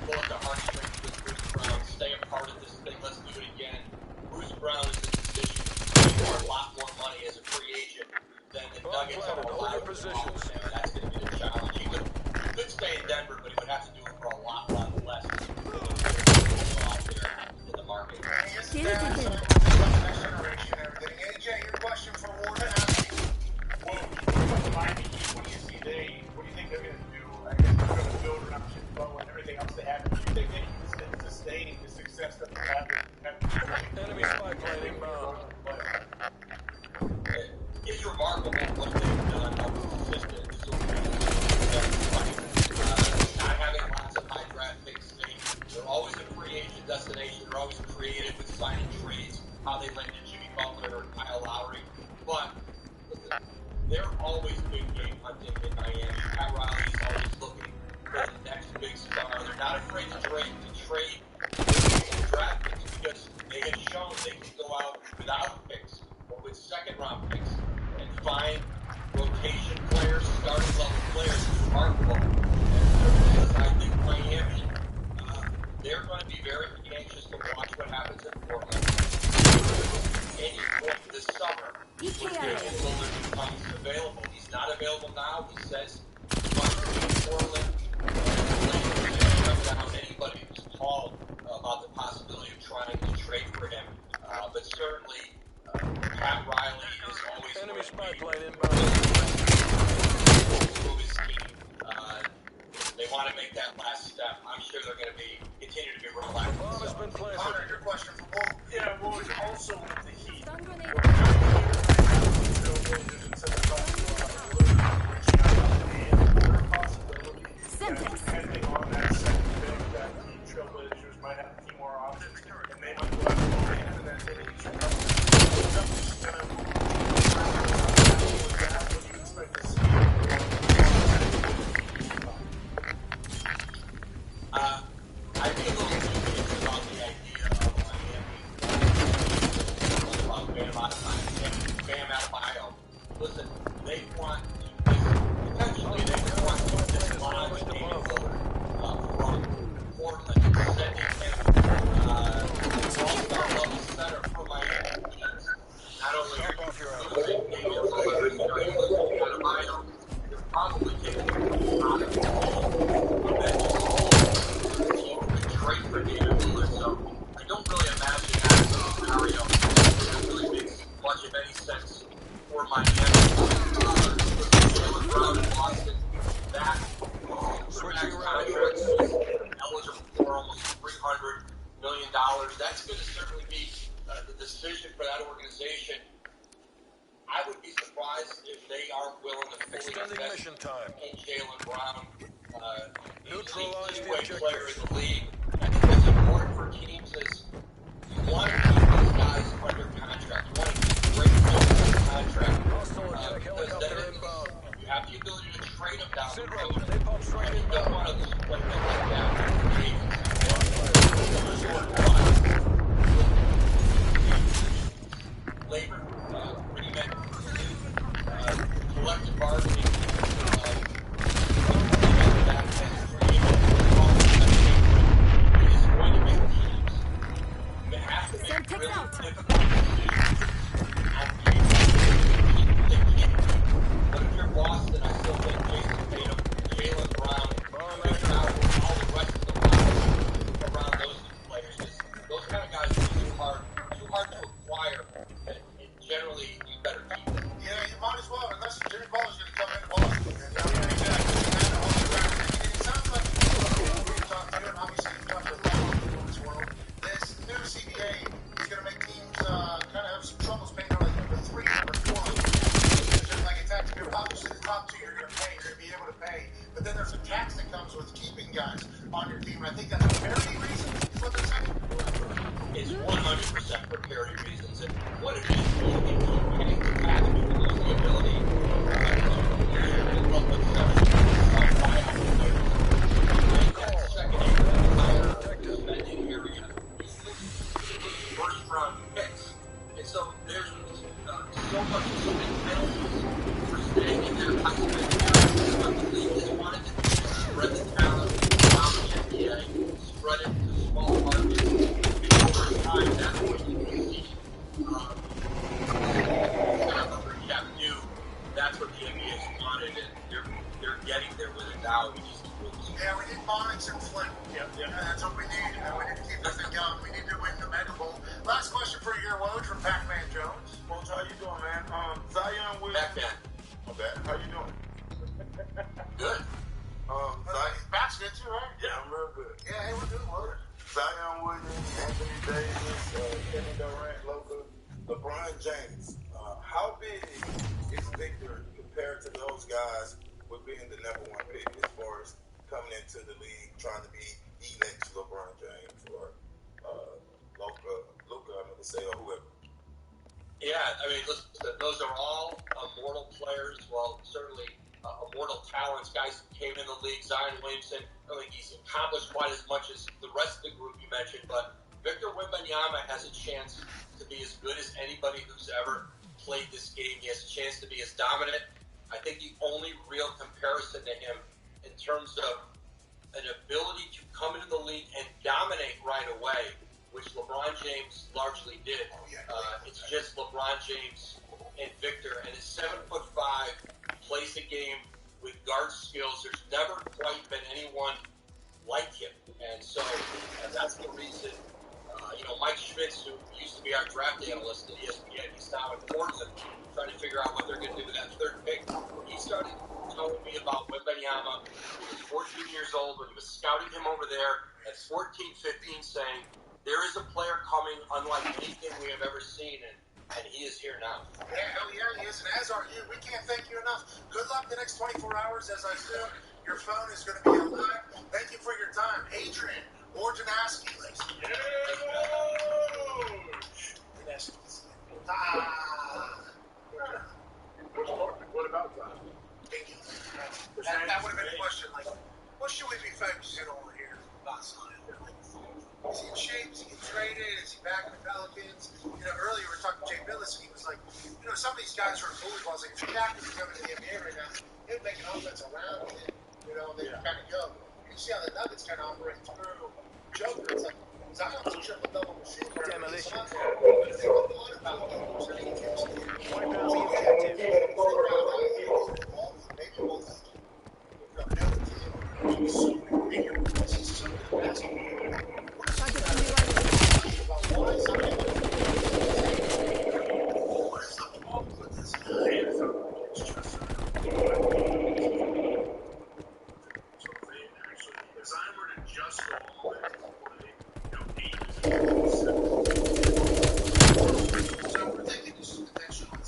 pull at the heartstrings with Bruce Brown, stay a part of this thing, let's do it again. Bruce Brown is in a position to make a lot more money as a free agent than the Nuggets are allowed to offer. Congratulations. there. That's going to be the challenge. He could stay in Denver, but he would have to do it for a lot less out there in the market. Next generation and everything. AJ, your question for Warden. Well, the Miami Heat, what do you see what do you think they're going to do? I guess they're going to build around Jimmy Butler and everything else they have. Do you think they can sustain the success that they have? Enemy spy plane inbound. It's remarkable what they've done, how consistent not having lots of high draft picks. They're always a free agent destination. They're always creative with signing trades, how they landed Jimmy Butler or Kyle Lowry. But they're always big game hunting in Miami. Pat Riley's always looking for the next big star. They're not afraid to trade draft picks because they have shown they can go out without picks or with second-round picks and find rotation players, starting level players. It's remarkable. And I think Miami, they're going to be very anxious to watch what happens in Portland. Any point this summer, when Damian Lillard becomes available. He's not available now. He says he wants to be in Portland. Anybody who's called about the possibility of trying to trade for him. But certainly, Pat Riley is always Enemy going spy to be plane inbound. move his team. They want to make that last step. I'm sure they're going to continue to be relaxed. Bomb has been planted. Connor, your question for Wolf. Yeah, well, it's also with the Heat. Stun grenade. Depending on that second pick, that the Trailblazers might have a few more options, and they might go out and then take each other. What do you expect to see? I'd be a little confused about the idea of Miami Bam out of time, Bam Adebayo. Listen, they want potentially they want to dislodge Damian Lillard from Portland and sending him all-star level center from Miami. Not only are you losing Damian Lillard, you're losing Adebayo. You're probably taking him out of the trade for Damian Lillard, so I don't really imagine that scenario that really makes much of any sense for Miami. Jaylen Brown in Boston, that contract is eligible for almost $300 million. That's going to certainly be the decision for that organization. I would be surprised if they aren't willing to fully Extending invest mission time. in Jaylen Brown. Neutralize the Two-way player in objective. the league. I think what's important for teams is you want to keep these guys under contract. You want to keep great players under contract. Because then you have the ability to trade them down the road. And you don't want to lose players like that. Labor agreement, collective bargaining, that has created is going to make teams. They have to make really difficult decisions on but if you're Boston, I still think Jason Tatum, Jaylen Brown, figure out all the rest of the players around those two players. Those kind of guys are too hard to acquire, and generally you better keep them. Yeah, you might as well, unless Jimmy Butler's going to come into Boston. It sounds like we're talking to him, obviously he's got the level in this world. This new CBA is going to make teams kind of have some troubles paying out like number 3, number 4. It's just like it's actually, obviously the top 2 you're going to pay, you're going to be able to pay. But then there's a tax that comes with keeping guys on your team, and I think that's a parity reason, is what they're saying. It's 100% for parity reasons, and what it is, you getting to tax people lose the ability to build up first-round picks. And so there's so much penalties for staying in that high school. What the league has wanted to do is spread the talent around the NBA, spread it to small markets. Time that's what you can see. You have to do that. now we just keep losing. Yeah, we need Monix and Flint. Yeah. That's what we need. We need to keep this thing going. We need to win the Mega Bowl. Last question for you here, Woj, from Pac-Man Jones. Woj, how you doing, man? Zion Williams. Pac-Man. My bad. How you doing? Good. Pat's good too, right? Yeah, I'm real good. Yeah, hey, we're good, Woj. Zion Williams, Anthony Davis, Kevin Durant, LeBron James. How big is Victor compared to those guys with being the #1 pick as far as coming into the league, trying to be the next LeBron James or Luka, I'm going to say, or whoever? Yeah, I mean, listen, those are all immortal players. Well, certainly immortal talents, guys who came in the league. Zion Williamson, I don't think he's accomplished quite as much as the rest of the group you mentioned, but Victor Wembanyama has a chance to be as good as anybody who's ever played this game. He has a chance to be as dominant. I think the only real comparison to him in terms of an ability to come into the league and dominate right away, which LeBron James largely did. It's just LeBron James and Victor, and his 7'5" plays the game with guard skills. There's never quite been anyone like him, and so that's the reason. Mike Schmitz, who used to be our draft analyst at ESPN, he's now at Portland trying to figure out what they're going to do with that third pick. He started telling me about Wembanyama. He was 14 years old when he was scouting him over there at 14, 15, saying, there is a player coming unlike anything we have ever seen, and he is here now. Yeah, hell yeah, he is, and as are you. We can't thank you enough. Good luck the next 24 hours, as I assume your phone is going to be alive. Thank you for your time. Adrian Wojnarowski, ladies and gentlemen. What about that? Thank you. That would have been a question, like, what should we be focusing on here about Zion? Is he in shape? Is he getting traded? Is he back in the Pelicans? Earlier we were talking to Jay Billis, and he was like, some of these guys are in bully balls. Like, if Shaq was coming to the NBA right now, he'd make an offense around him, and they kind of go. You see how the Nuggets kind of operate through Joker. It's like, Zion's a triple-double machine. Demolition.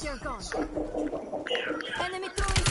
You're gone. Enemy throwing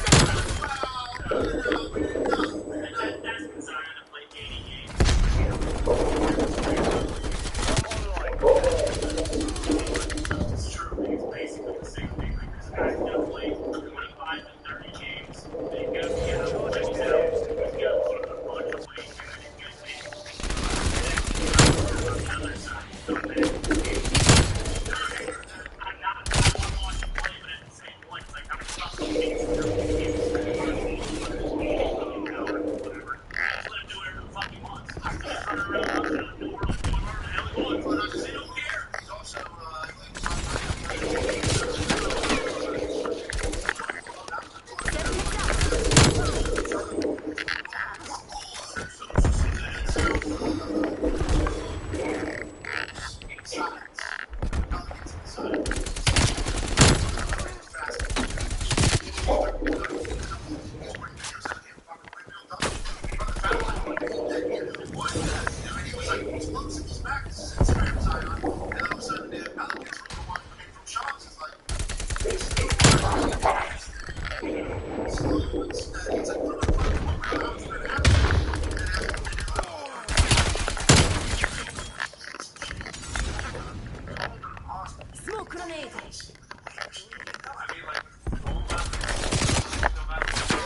Smoke grenade.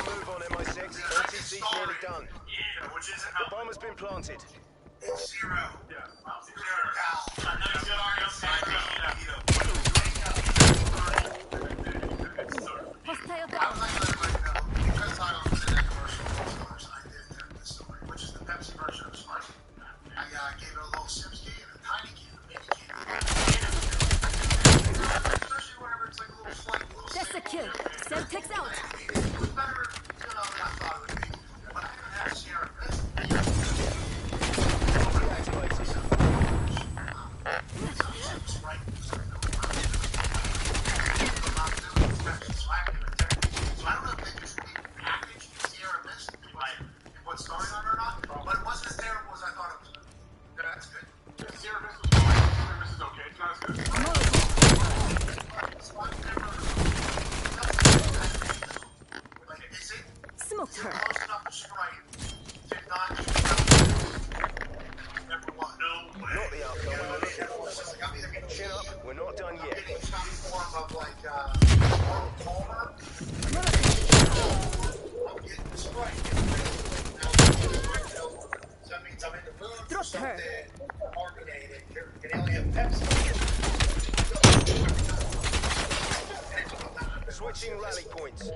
Move on, MI6. OTC's nearly done. The bomb has been planted. It's 0. Yeah. Hostile down. Because I was in that commercial, I did this story, which is the Pepsi version of Smart. I gave it a little Sims can, a tiny can, a mini can. Especially whenever it's like a little flight, a little That's a kill. Celtics out. It was better, than I thought it would be. But I Smoked her. Close enough to spray it. If not, everyone. No way. Not the outcome we were looking for. Chin up, we're not done yet. I'm getting some form of like Palmer. I'm getting spray. So that means I'm in the mood for something carbonated. Can only have Pepsi. Switching rally points.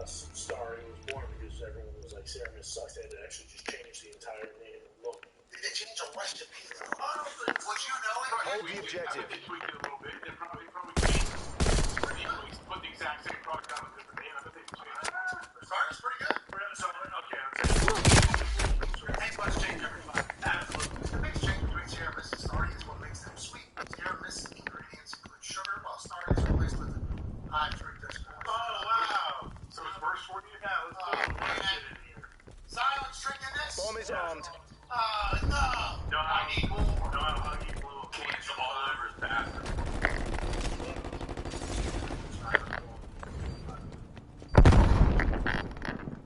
Superstar, he was born because everyone was like, Ceramis sucks. They had to actually just change the entire name and look. Did they change the recipe? Would you know it? Hold the objective. They tweaked it a little bit. They probably put the exact same product out with a different name. I bet they changed it. The start is pretty good. So, okay, Taste buds change every time. Absolutely. The biggest change between Ceramis and Starry is what makes them sweet. Ceramis ingredients include sugar, while Starry is replaced with high fructose corn. Oh, wow. So it's worse for you? Yeah, let's go. Silence drinking this? Bomb is armed. No. I need more. No, I need more. Can't come all over his bastard.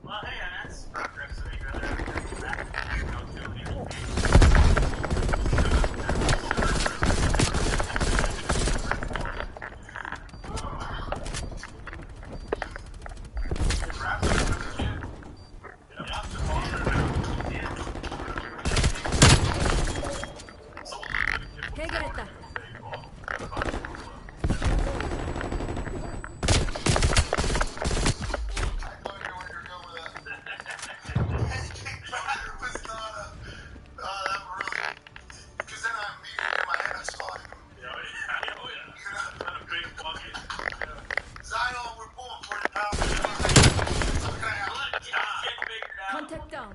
Well, hey, that's progress. Contact down.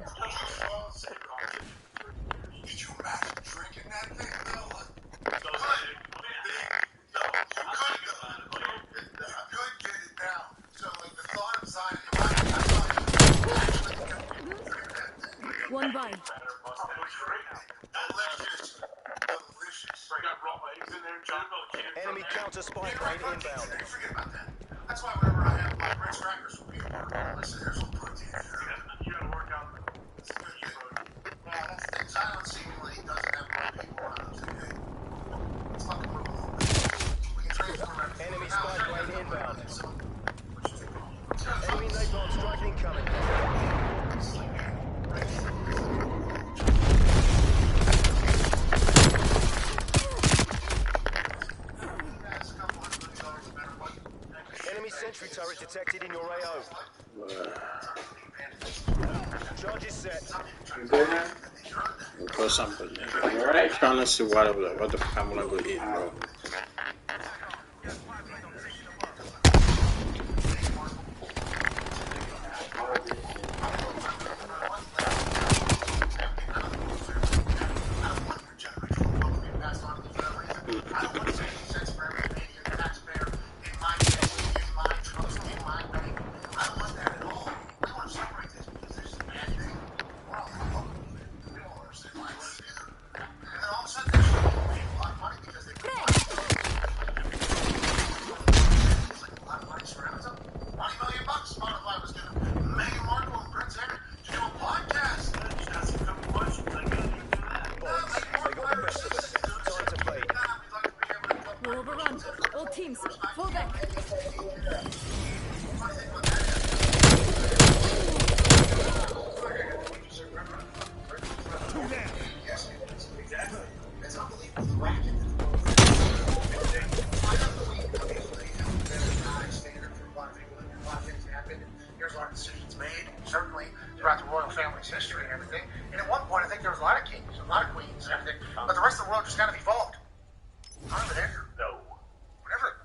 Could you imagine drinking that thing, though? You could get it down. So, like, the thought of Zion, One by. delicious. Got raw eggs in there, John. Enemy counter spy plane inbound. Forget about that. That's why whenever I have my Ritz crackers with people, listen, there's some protein in there. You gotta work out. That's the thing. Zion seemingly doesn't have more people on him. Let's fucking move along. We can transform everything. Enemy spy plane inbound. Enemy napalm strike incoming. Enemy sentry turret detected in your AO. Charges set. Or something. Alright, trying to see what the fuck I'm gonna go eat, bro. We're overrun. All teams, fall back. It's unbelievable. The racket. Here's a lot of decisions made, certainly throughout the royal family's history and everything. And at one point, I think there was a lot of kings, a lot of queens and everything, but the rest of the world just kind of evolved. I'm over there. No. Whatever.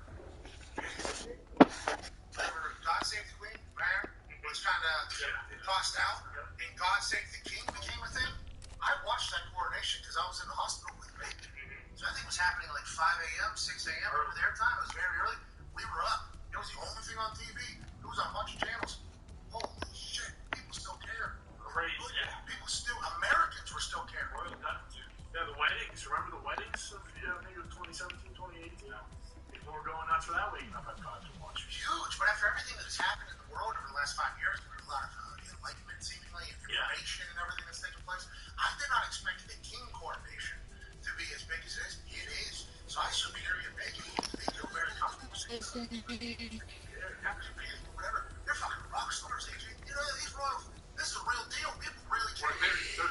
God Save the Queen, man, was kind of tossed out, and God Save the King became a thing. I watched that coronation because I was in the hospital with me. So I think it was happening like 5 a.m., 6 a.m. over their time. It was very early. We were up. It was the only thing on TV. It was on a bunch of channels. Holy shit. People still care. Crazy. People still, Americans were still caring. Yeah, the weddings. Remember the weddings of, I think it was 2017, 2018? People were going nuts for that week. Huge. But after everything that has happened in the world, Whatever. They're fucking rock stars, AJ. You know, these royals, this is a real deal. People really care. They're